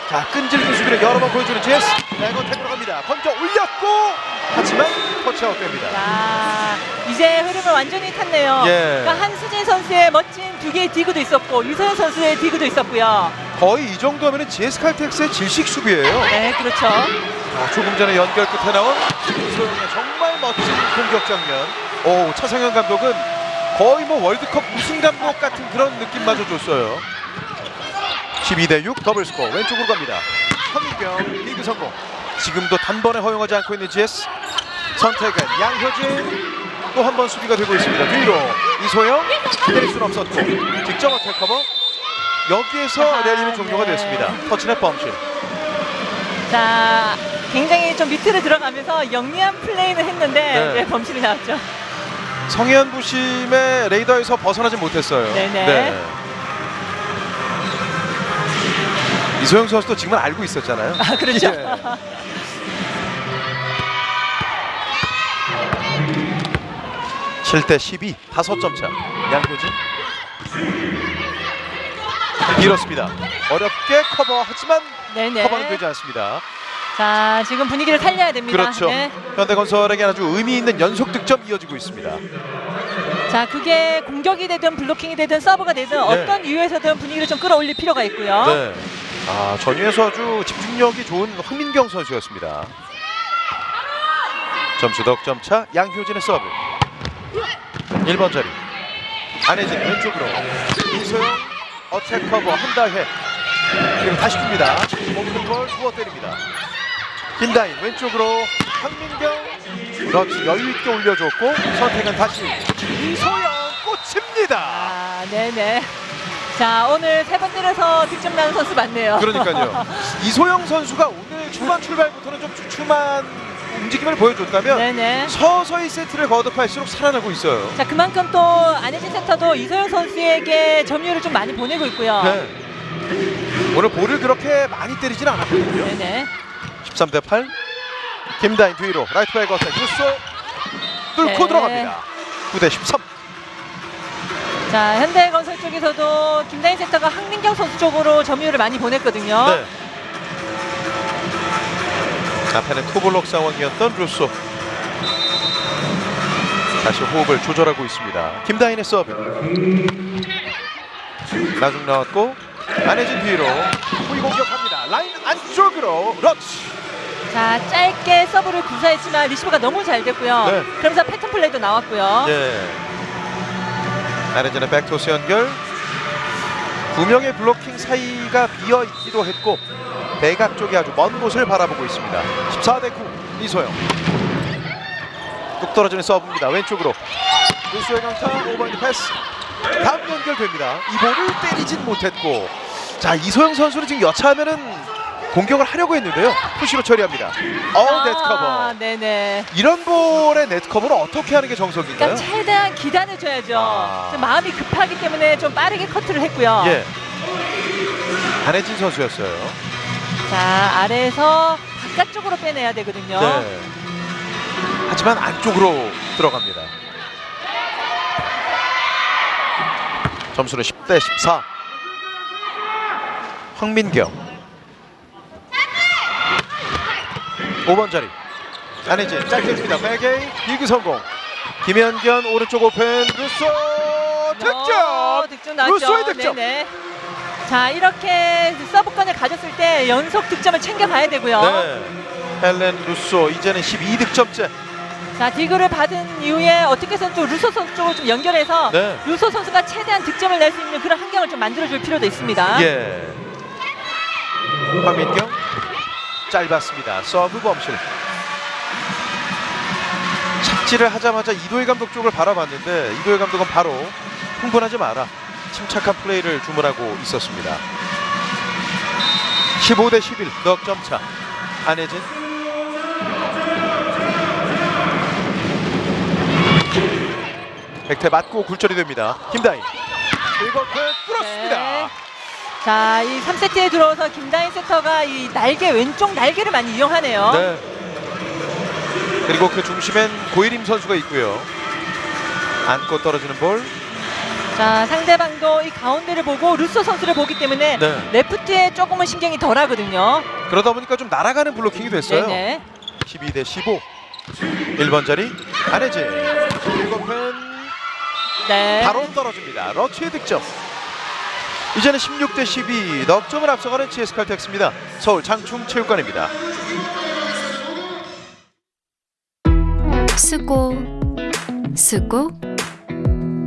자, 끈질긴 수비를 여러 번 보여주는 GS. 백어택으로 갑니다. 건져 올렸고 하지만 터치아웃 됩니다. 자, 이제 흐름을 완전히 탔네요. 예. 그러니까 한수진 선수의 멋진 두 개의 디그도 있었고 유서연 선수의 디그도 있었고요. 거의 이 정도면 GS 칼텍스의 질식 수비예요. 네, 그렇죠. 자, 조금 전에 연결 끝에 나온 이소영의 정말 멋진 공격 장면. 오, 차상현 감독은 거의 뭐 월드컵 우승 감독 같은 그런 느낌마저 줬어요. 12대6 더블 스코어 왼쪽으로 갑니다. 황민경 리그 성공. 지금도 단번에 허용하지 않고 있는 GS. 선택은 양효진. 또 한 번 수비가 되고 있습니다. 뒤로 이소영 때릴 수는 없었고 직접 어택 커버. 여기에서 랠리는 종료가 됐습니다. 터치넷 범실. 자, 굉장히 좀 밑으로 들어가면서 영리한 플레이는 했는데 네. 네, 범실이 나왔죠. 성현 부심의 레이더에서 벗어나지 못했어요. 네네. 네. 이소영 선수도 지금은 알고 있었잖아요. 아, 그렇죠. 예. 7대12 5점 차. 양효진 길었습니다. 어렵게 커버하지만 네네. 커버는 되지 않습니다. 자, 지금 분위기를 살려야 됩니다. 그렇죠. 네. 현대건설에게 아주 의미 있는 연속 득점 이어지고 있습니다. 자, 그게 공격이 되든 블로킹이 되든 서브가 되든 어떤 이유에서든 분위기를 좀 끌어올릴 필요가 있고요. 네. 아, 전위에서 아주 집중력이 좋은 황민경 선수였습니다. 점수 덕점 차 양효진의 서브. 1번 자리 안혜진 왼쪽으로 이소영 어택 커버 한다해 그리고 다시 줍니다. 오픈볼 후어 때립니다. 김다인 왼쪽으로 황민경 그렇지 여유있게 올려줬고 선택은 다시 이소영 꽂힙니다. 아, 네네. 자, 오늘 세 번 때려서 득점 나는 선수 맞네요. 그러니까요. 이소영 선수가 오늘 초반 출발부터는 좀 주춤한 움직임을 보여줬다면 네네. 서서히 세트를 거듭할수록 살아나고 있어요. 자, 그만큼 또 안혜진 센터도 이소영 선수에게 점유율을 좀 많이 보내고 있고요. 네. 오늘 볼을 그렇게 많이 때리진 않았거든요. 네네. 13대8 김다인 뒤로 라이트백 어택 뉴스 뚫고 네. 들어갑니다. 9대13. 자, 현대건설 쪽에서도 김다인 센터가 황민경 선수 쪽으로 점유율을 많이 보냈거든요. 네. 앞에는 투블럭 상황이었던 루소. 다시 호흡을 조절하고 있습니다. 김다인의 서브. 나중 나왔고 안혜진 뒤로 후위 공격합니다. 라인 안쪽으로 러치. 자, 짧게 서브를 구사했지만 리시브가 너무 잘 됐고요. 네. 그러면서 패턴 플레이도 나왔고요. 예. 안혜진의 백토스 연결. 두 명의 블로킹 사이가 비어 있기도 했고 대각 쪽이 아주 먼 곳을 바라보고 있습니다. 14대 9 이소영. 뚝 떨어지는 서브입니다. 왼쪽으로 루소의 강타 오버핸드 패스. 다음 연결됩니다. 이 볼을 때리진 못했고, 자 이소영 선수는 지금 여차하면은 공격을 하려고 했는데요. 푸시로 처리합니다. 네트커버. 네네. 이런 볼의 네트커버를 어떻게 하는 게 정석인가요? 그러니까 최대한 기단을 줘야죠. 좀 마음이 급하기 때문에 좀 빠르게 커트를 했고요. 예. 안혜진 선수였어요. 자 아래에서 바깥쪽으로 빼내야 되거든요. 네. 하지만 안쪽으로 들어갑니다. 점수는 10대 14. 황민경 5번 자리 안혜진 짧게 줍니다. 백에이 비그 성공. 김현견 오른쪽 오펜 루소 득점. 득점 나죠. 루소의 득점. 네네. 자 이렇게 서브권을 가졌을 때 연속 득점을 챙겨가야 되고요. 네. 헬렌 루소 이제는 12득점째. 자 디그를 받은 이후에 어떻게 해서는 또 루소 선수 쪽으로 좀 연결해서 네. 루소 선수가 최대한 득점을 낼 수 있는 그런 환경을 좀 만들어줄 필요도 있습니다. 예. 황민경 짧았습니다. 서브 범실. 착지를 하자마자 이도희 감독 쪽을 바라봤는데 이도희 감독은 바로 흥분하지 마라, 침착한 플레이를 주문하고 있었습니다. 15대 11 넉점 차. 안혜진 백태 맞고 굴절이 됩니다. 김다인 이거 뚫었습니다. 네. 자, 이 3세트에 들어와서 김다인 세터가 이 날개 왼쪽 날개를 많이 이용하네요. 네. 그리고 그 중심엔 고예림 선수가 있고요. 안고 떨어지는 볼. 자, 상대방도 이 가운데를 보고 루소 선수를 보기 때문에 네. 레프트에 조금은 신경이 덜하거든요. 그러다 보니까 좀 날아가는 블로킹이 됐어요. 네네. 12대 15. 1번 자리 안혜진. 일곱펜 네. 바로 떨어집니다. 러치의 득점. 이제는 16대 12 넉점을 앞서가는 GS칼텍스입니다. 서울 장충체육관입니다. 쓰고 쓰고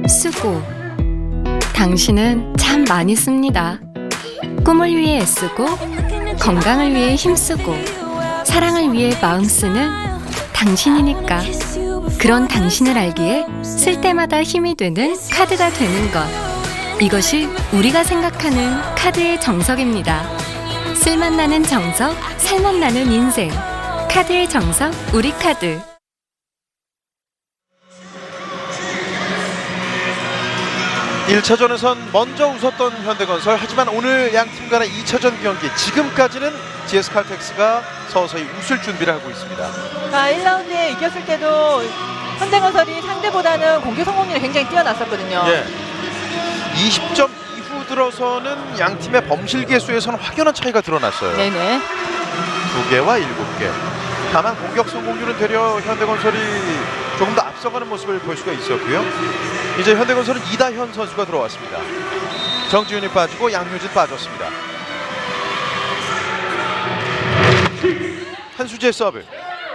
쓰고 당신은 참 많이 씁니다. 꿈을 위해 애쓰고 건강을 위해 힘쓰고 사랑을 위해 마음 쓰는 당신이니까. 그런 당신을 알기에 쓸 때마다 힘이 되는 카드가 되는 것. 이것이 우리가 생각하는 카드의 정석입니다. 쓸맛나는 정석, 살맛나는 인생. 카드의 정석, 우리카드. 일 1차전에선 먼저 웃었던 현대건설. 하지만 오늘 양 팀 간의 2차전 경기 지금까지는 GS칼텍스가 서서히 웃을 준비를 하고 있습니다. 자, 1라운드에 이겼을 때도 현대건설이 상대보다는 공격 성공률이 굉장히 뛰어났었거든요. 예. 20점 이후 들어서는 양 팀의 범실 개수에서는 확연한 차이가 드러났어요. 네네. 2개와 7개. 다만 공격 성공률은 되려 현대건설이 조금 더 앞서가는 모습을 볼 수가 있었고요. 이제 현대건설은 이다현 선수가 들어왔습니다. 정지훈이 빠지고 양효진 빠졌습니다. 한수재 서브.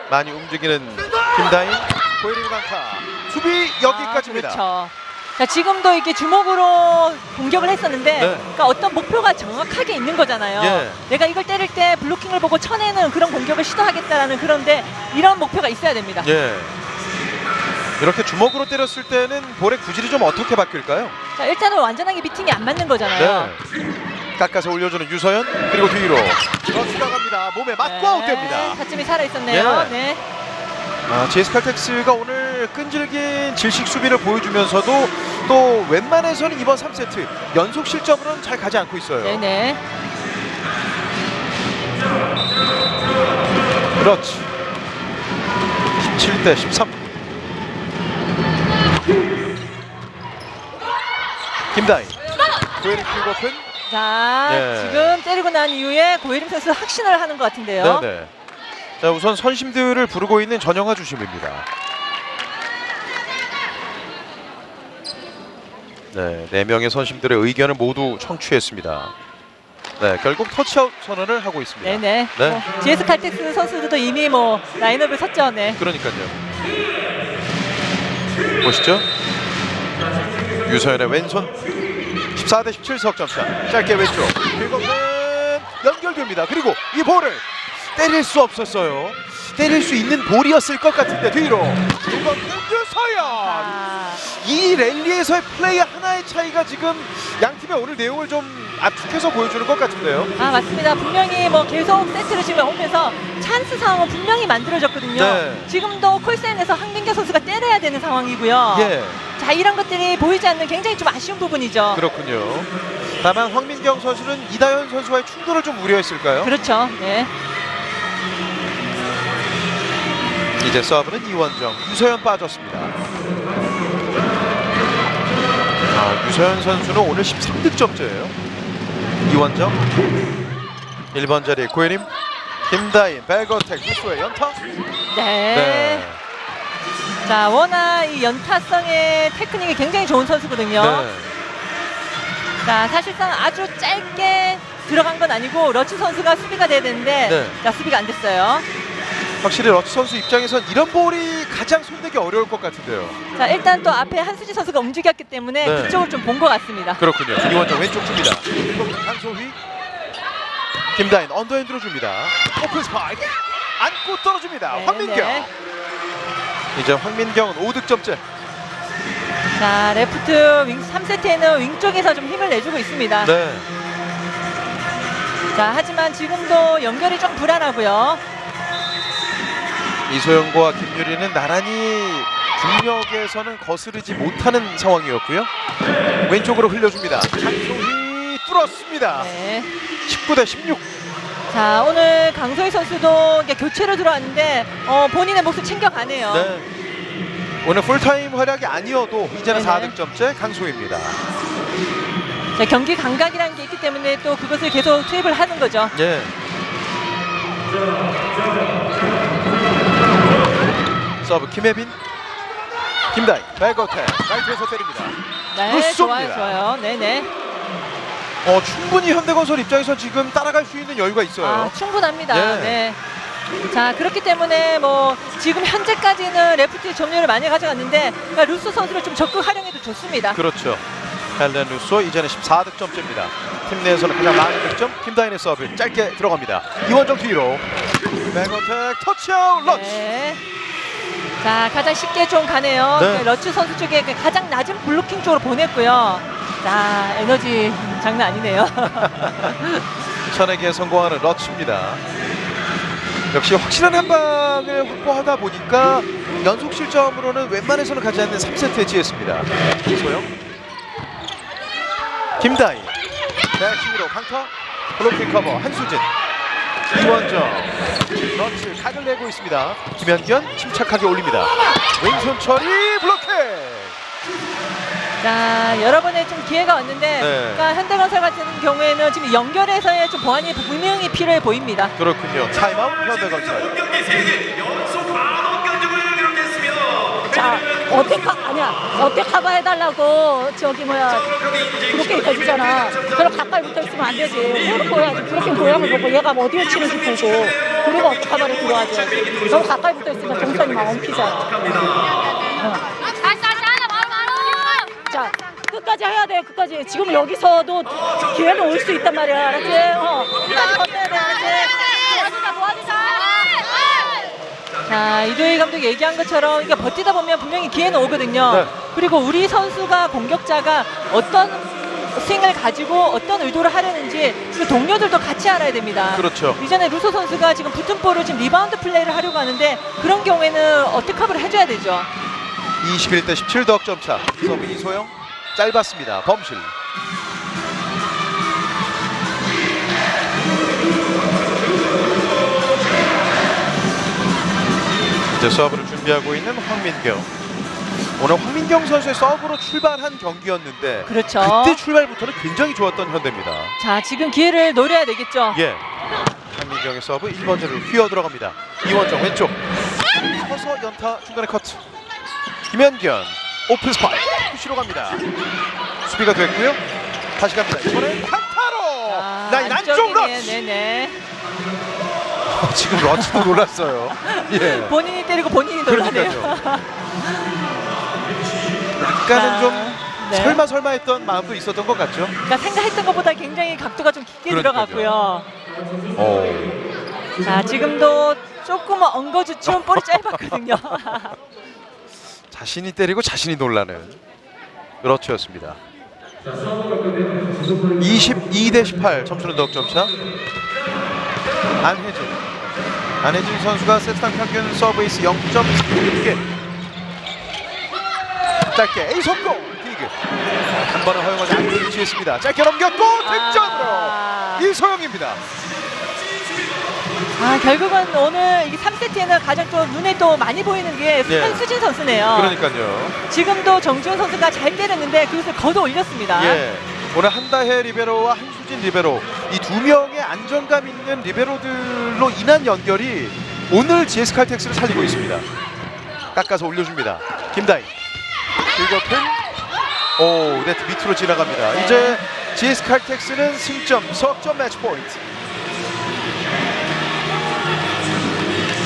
많이 움직이는 김다인. 고예림 강타. 수비 여기까지입니다. 그렇죠. 자, 지금도 이렇게 주먹으로 공격을 했었는데 네. 그러니까 어떤 목표가 정확하게 있는 거잖아요. 예. 내가 이걸 때릴 때 블로킹을 보고 쳐내는 그런 공격을 시도하겠다라는 그런데 이런 목표가 있어야 됩니다. 예. 이렇게 주먹으로 때렸을 때는 볼의 구질이 좀 어떻게 바뀔까요? 자, 일단은 완전하게 미팅이 안 맞는 거잖아요. 네. 깎아서 올려주는 유서연. 그리고 뒤로 들어갑니다. 몸에 맞고 아웃됩니다. 타점이 살아있었네요. 예. 네. GS칼텍스가 오늘 끈질긴 질식 수비를 보여주면서도 또 웬만해서는 이번 3세트 연속 실점으로는 잘 가지 않고 있어요. 네네. 그렇지. 17대 13. 김다인. 고예림 킥오픈. 자, 네. 지금 때리고 난 이후에 고예림 선수 확신을 하는 것 같은데요. 네네. 자, 우선 선심들을 부르고 있는 전영하 주심입니다. 네, 4명의 선심들의 의견을 모두 청취했습니다. 네, 결국 터치아웃 선언을 하고 있습니다. 네네. 네. GS칼텍스 선수들도 이미 뭐 라인업을 섰죠. 네. 그러니까요. 보시죠. 유서연의 왼손. 14대 17 석점차. 짧게 왼쪽. 그리고는 연결됩니다. 그리고 이 볼을 때릴 수 없었어요. 때릴 수 있는 볼이었을 것 같은데 뒤로. 이번 유서연. 이 랠리에서의 플레이 하나의 차이가 지금 양 팀의 오늘 내용을 좀 압축해서 보여주는 것 같은데요. 아 맞습니다. 분명히 뭐 계속 세트를 지금 오면서 찬스 상황은 분명히 만들어졌거든요. 네. 지금도 콜사인에서 황민경 선수가 때려야 되는 상황이고요. 예. 자 이런 것들이 보이지 않는 굉장히 좀 아쉬운 부분이죠. 그렇군요. 다만 황민경 선수는 이다현 선수와의 충돌을 좀 우려했을까요? 그렇죠. 네. 이제 서브는 이원정, 유서연 빠졌습니다. 유서연 선수는 오늘 13득점째예요. 이원정 1번 자리에 고혜림, 김다인, 백어택, 뉴스의 연타. 네. 자 워낙 이 연타성의 테크닉이 굉장히 좋은 선수거든요. 네. 자 사실상 아주 짧게 들어간 건 아니고 러츠 선수가 수비가 돼야 되는데 네. 자 수비가 안 됐어요. 확실히 러츠 선수 입장에선 이런 볼이 가장 손대기 어려울 것 같은데요. 자 일단 또 앞에 한수지 선수가 움직였기 때문에 네. 그쪽을 좀 본 것 같습니다. 그렇군요. 이원정 왼쪽 줍니다. 강소휘, 김다인 언더핸드로 줍니다. 오픈 스파이크 안고 떨어집니다. 네, 황민경. 네. 이제 황민경은 5득점째. 자 레프트 윙 3세트에는 윙 쪽에서 좀 힘을 내주고 있습니다. 네. 자 하지만 지금도 연결이 좀 불안하고요. 이소영과 김유리는 나란히 중력에서는 거스르지 못하는 상황이었고요. 왼쪽으로 흘려줍니다. 강소희 뚫었습니다. 네. 19대 16. 자 오늘 강소희 선수도 이제 교체로 들어왔는데 본인의 몫을 챙겨가네요. 네. 오늘 풀타임 활약이 아니어도 이제는 네네. 4득점째 강소희입니다. 자 경기 감각이라는 게 있기 때문에 또 그것을 계속 투입을 하는 거죠. 예. 서브 김혜빈, 김다희, 백어택, 라이트에서 때립니다. 네, 좋아요, 좋아요. 네네. 충분히 현대건설 입장에서 지금 따라갈 수 있는 여유가 있어요. 아, 충분합니다. 예. 네. 자 그렇기 때문에 뭐 지금 현재까지는 레프트 점유율을 많이 가져갔는데 그러니까 루소 선수를 좀 적극 활용해도 좋습니다. 그렇죠. 헬렌 루소 이제는 14득점째입니다. 팀 내에서는 가장 많은 득점. 김다인의 서브 짧게 들어갑니다. 이원정 뒤로 백어택 터치아웃 런치. 네. 자 가장 쉽게 좀 가네요. 네. 러츠 선수 쪽에 가장 낮은 블로킹 쪽으로 보냈고요. 자 에너지 장난 아니네요. 쳐내기에 성공하는 러츠입니다. 역시 확실한 한 방을 확보하다 보니까 연속 실점으로는 웬만해서는 가지 않는 3세트에 지었습니다. 이소영, 김다희, 백심으로 강타, 블로킹 커버 한수진, 이원정, 러츠 각을 내고 있습니다. 김현견 침착하게 올립니다. 왼손 처리 블로킹. 자 여러 번의 좀 기회가 왔는데 네. 그러니까 현대건설 같은 경우에는 지금 연결에서의 좀 보완이 분명히 필요해 보입니다. 그렇군요. 타임아웃 현대건설. 자, 어때 커버해달라고 저기 뭐야 그렇게 해주잖아. 저런 가까이 붙어 있으면 안 되지. 그렇게 보여야지. 그렇게 모양을 보고 얘가 어디에 치는지 보고 그리고 어때 커버를 들어와줘야지. 너무 가까이 붙어 있으면 동선이 막 엉키잖아. 자, 끝까지 해야 돼. 끝까지. 지금 여기서도 기회는 올 수 있단 말이야. 알았지? 끝까지 버텨야 돼. 알았지? 도와주자. 자 이도희 감독이 얘기한 것처럼 이게 버티다 보면 분명히 기회는 오거든요. 네. 그리고 우리 선수가 공격자가 어떤 스윙을 가지고 어떤 의도를 하려는지 그 동료들도 같이 알아야 됩니다. 그렇죠. 이전에 루소 선수가 지금 붙은 볼을 지금 리바운드 플레이를 하려고 하는데 그런 경우에는 어택커브를 해줘야 되죠. 21대 17 득점 차. 서브 이소영 짧았습니다. 범실. 이제 서브를 준비하고 있는 황민경. 오늘 황민경 선수의 서브로 출발한 경기였는데 그렇죠. 그때 출발부터는 굉장히 좋았던 현대입니다. 자 지금 기회를 노려야 되겠죠. 예. 황민경의 서브 1번째로 휘어 들어갑니다. 이원정 왼쪽 서서 연타 중간에 커트. 김현견 오픈 스파이크 푸시로 갑니다. 수비가 됐고요. 다시 갑니다. 이번엔 강타로 라인 안쪽 러치. 네네. 지금 러치도 놀랐어요. 예. 본인이 때리고 본인이 놀라네요. 약간은 좀 네. 설마 했던 마음도 있었던 것 같죠? 그러니까 생각했던 것보다 굉장히 각도가 좀 깊게 그러니까요. 들어갔고요. 자, 지금도 조금 엉거주춤 볼이 짧았거든요. 자신이 때리고 자신이 놀라는 그렇죠였습니다. 22대18 점수는 덕점차. 안혜진 선수가 세트당 평균 서브에이스 0.6개. 짧게 A 성공. 디그 한 번은 허용하지 않고 유지했습니다. 짧게 넘겼고 득점으로 이소영입니다. 결국은 오늘 이 3세트에는 가장 또 눈에 또 많이 보이는 게 예. 한수진 선수네요. 그러니까요. 지금도 정지훈 선수가 잘 때렸는데 그것을 걷어 올렸습니다. 예. 오늘 한다혜 리베로와 한수진 리베로 이 두 명의 안정감 있는 리베로들로 인한 연결이 오늘 GS 칼텍스를 살리고 있습니다. 깎아서 올려줍니다. 김다희 그리고 네트 밑으로 지나갑니다. 이제 GS 칼텍스는 승점, 석점 매치 포인트.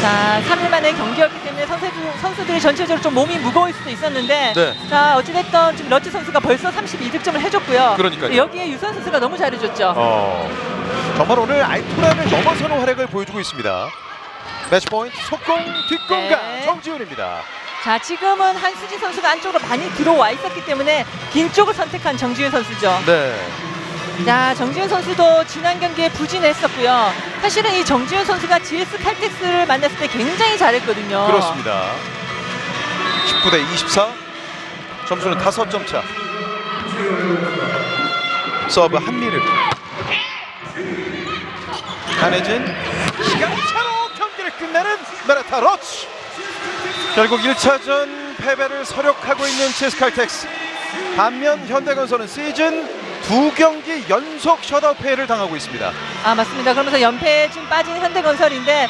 자, 3일 만에 경기였기 때문에 선수들이 전체적으로 좀 몸이 무거울 수도 있었는데 네. 자, 어찌됐든 지금 러츠 선수가 벌써 32득점을 해줬고요. 그러니까요. 여기에 유선 선수가 너무 잘해줬죠. 정말 오늘 알토란을 넘어서는 활약을 보여주고 있습니다. 매치 포인트 속공 뒷공간 네. 정지훈입니다. 자, 지금은 한수진 선수가 안쪽으로 많이 들어와 있었기 때문에 긴 쪽을 선택한 정지훈 선수죠. 네. 자, 정지훈 선수도 지난 경기에 부진했었고요. 사실은 이 정지훈 선수가 GS 칼텍스를 만났을 때 굉장히 잘했거든요. 그렇습니다. 19대 24. 점수는 5점 차. 서브 한미를. 한혜진 시간차로 경기를 끝내는 메라타 러츠. 결국 1차전 패배를 서력하고 있는 GS 칼텍스. 반면 현대건설은 시즌 2경기 연속 셧아웃 패를 당하고 있습니다. 맞습니다. 그러면서 연패에 좀 빠진 현대건설인데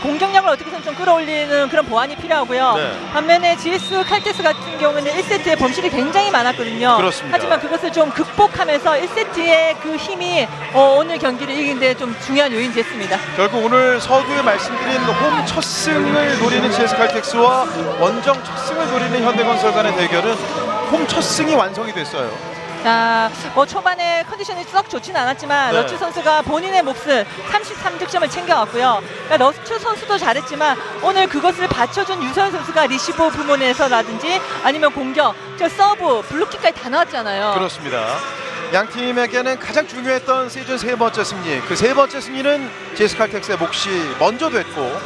공격력을 어떻게든 좀 끌어올리는 그런 보완이 필요하고요. 네. 반면에 GS 칼텍스 같은 경우는 1세트에 범실이 굉장히 많았거든요. 그렇습니다. 하지만 그것을 좀 극복하면서 1세트의 그 힘이 오늘 경기를 이긴 데 좀 중요한 요인이 됐습니다. 결국 오늘 서두에 말씀드린 홈 첫 승을 노리는 GS 칼텍스와 원정 첫 승을 노리는 현대건설 간의 대결은 홈 첫 승이 완성이 됐어요. 자, 초반에 컨디션이 썩 좋지는 않았지만 네. 러츠 선수가 본인의 몫을 33득점을 챙겨왔고요. 그러니까 러츠 선수도 잘했지만 오늘 그것을 받쳐준 유서연 선수가 리시브 부문에서라든지 아니면 공격, 서브, 블루킥까지 다 나왔잖아요. 그렇습니다. 양 팀에게는 가장 중요했던 시즌 3번째 승리. 그 3번째 승리는 GS 칼텍스의 몫이 먼저 됐고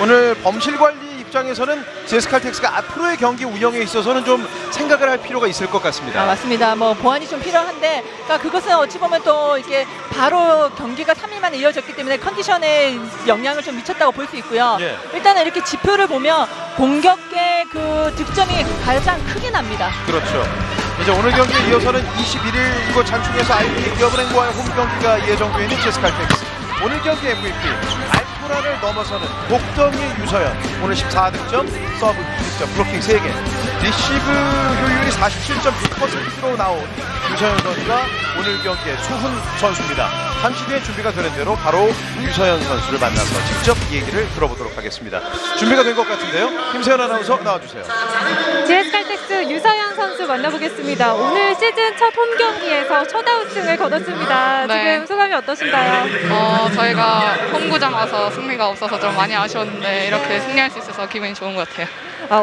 오늘 범실 관리 입장에서는 GS 칼텍스가 앞으로의 경기 운영에 있어서는 좀 생각을 할 필요가 있을 것 같습니다. 맞습니다. 보완이 좀 필요한데, 그러니까 그것은 어찌 보면 또 이게 바로 경기가 3일 만에 이어졌기 때문에 컨디션에 영향을 좀 미쳤다고 볼 수 있고요. 예. 일단은 이렇게 지표를 보면 공격의 그 득점이 가장 크게 납니다. 그렇죠. 이제 오늘 경기에 이어서는 21일 이곳 장충에서 IB 기업은행과의 홈 경기가 예정되어 있는 GS 칼텍스. 오늘 경기 MVP 알토란을 넘어서는 복덩이 유서연. 오늘 14득점, 서브 2득점, 블로킹 3개. 리시브 효율이 47.6%로 나온 유서연 선수가 오늘 경기의 수훈 선수입니다. 잠시 뒤에 준비가 되는 대로 바로 유서연 선수를 만나서 직접 얘기를 들어보도록 하겠습니다. 준비가 된 것 같은데요. 김세현 아나운서 나와주세요. GS 칼텍스 유서연 선수 만나보겠습니다. 오늘 시즌 첫 홈 경기에서 셧아웃승을 거뒀습니다. 네. 지금 소감이 어떠신가요? 저희가 홈구장 와서 승리가 없어서 좀 많이 아쉬웠는데 이렇게 승리할 수 있어서 기분이 좋은 것 같아요.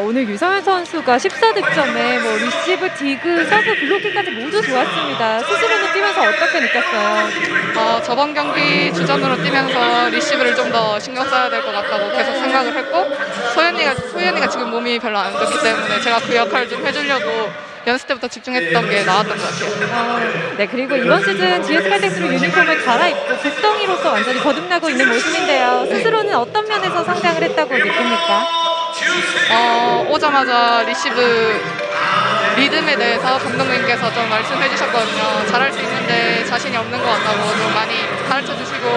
오늘 유서연 선수가 14득점에 리시브, 디그, 서브, 블로킹까지 모두 좋았습니다. 스스로는 뛰면서 어떻게 느꼈어요? 저번 경기 주전으로 뛰면서 리시브를 좀 더 신경 써야 될 것 같다고 계속 생각을 했고 소연이가 지금 몸이 별로 안 좋기 때문에 제가 그 역할을 좀 해주려고 연습 때부터 집중했던 게 나왔던 것 같아요. 네, 그리고 이번 시즌 GS 칼텍스로 유니폼을 갈아입고 복덩이로서 완전히 거듭나고 있는 모습인데요. 스스로는 어떤 면에서 성장을 했다고 느낍니까? 오자마자 리시브 리듬에 대해서 감독님께서 좀 말씀해 주셨거든요. 잘할 수 있는데 자신이 없는 것 같다고 좀 많이 가르쳐 주시고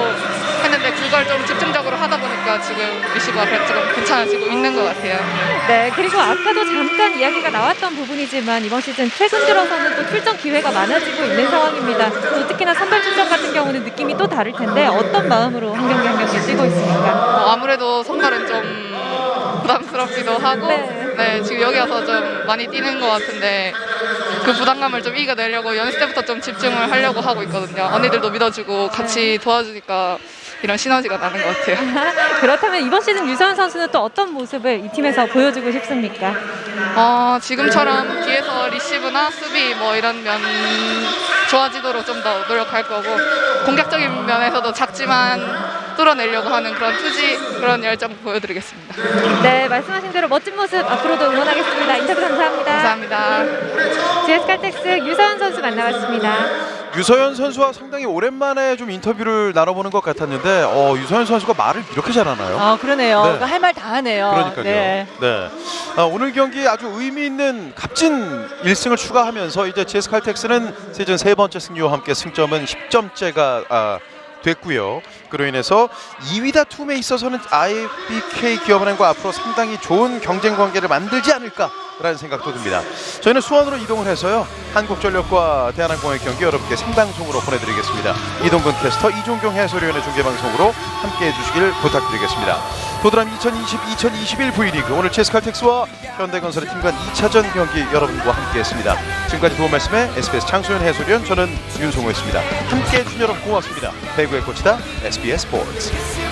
했는데 그걸 좀 집중적으로 하다 보니까 지금 리시브가 좀 괜찮아지고 있는 것 같아요. 네, 그리고 아까도 잠깐 이야기가 나왔던 부분이지만 이번 시즌 최근 들어서는 또 출전 기회가 많아지고 있는 상황입니다. 또 특히나 선발 출전 같은 경우는 느낌이 또 다를 텐데 어떤 마음으로 한 경기 한 경기 뛰고 있습니까? 아무래도 선발은 좀 부담스럽기도 하고 네, 지금 여기 와서 좀 많이 뛰는 것 같은데 그 그 부담감을 좀 이겨내려고 연습 때부터 좀 집중을 하려고 하고 있거든요. 언니들도 믿어주고 같이 도와주니까 이런 시너지가 나는 것 같아요. 그렇다면 이번 시즌 유서연 선수는 또 어떤 모습을 이 팀에서 보여주고 싶습니까? 지금처럼 뒤에서 리시브나 수비 뭐 이런 면 좋아지도록 좀 더 노력할 거고, 공격적인 면에서도 작지만 뚫어내려고 하는 그런 투지, 그런 열정 보여드리겠습니다. 네, 말씀하신 대로 멋진 모습 앞으로도 응원하겠습니다. 인터뷰 감사합니다. 감사합니다. GS 칼텍스 유서연 선수 만나봤습니다. 유서연 선수와 상당히 오랜만에 좀 인터뷰를 나눠보는 것 같았는데 유서연 선수가 말을 이렇게 잘하나요? 그러네요. 네. 할 말 다 하네요. 그러니까요. 네. 오늘 경기 아주 의미 있는 값진 1승을 추가하면서 이제 GS 칼텍스는 시즌 3번째 승리와 함께 승점은 10점째가 됐고요. 그로 인해서 2위 다툼에 있어서는 IBK 기업은행과 앞으로 상당히 좋은 경쟁 관계를 만들지 않을까라는 생각도 듭니다. 저희는 수원으로 이동을 해서요, 한국전력과 대한항공의 경기 여러분께 생방송으로 보내드리겠습니다. 이동근 캐스터, 이종경 해설위원의 중계방송으로 함께해 주시길 부탁드리겠습니다. 도드람 2020-2021 V리그, 오늘 GS 칼텍스와 현대건설의 팀 간 2차전 경기 여러분과 함께했습니다. 지금까지 도움 말씀에 SBS 장소연 해설위원, 저는 윤성호였습니다. 함께해 주신 여러분 고맙습니다. 배구의 꽃이다 SBS 스포츠.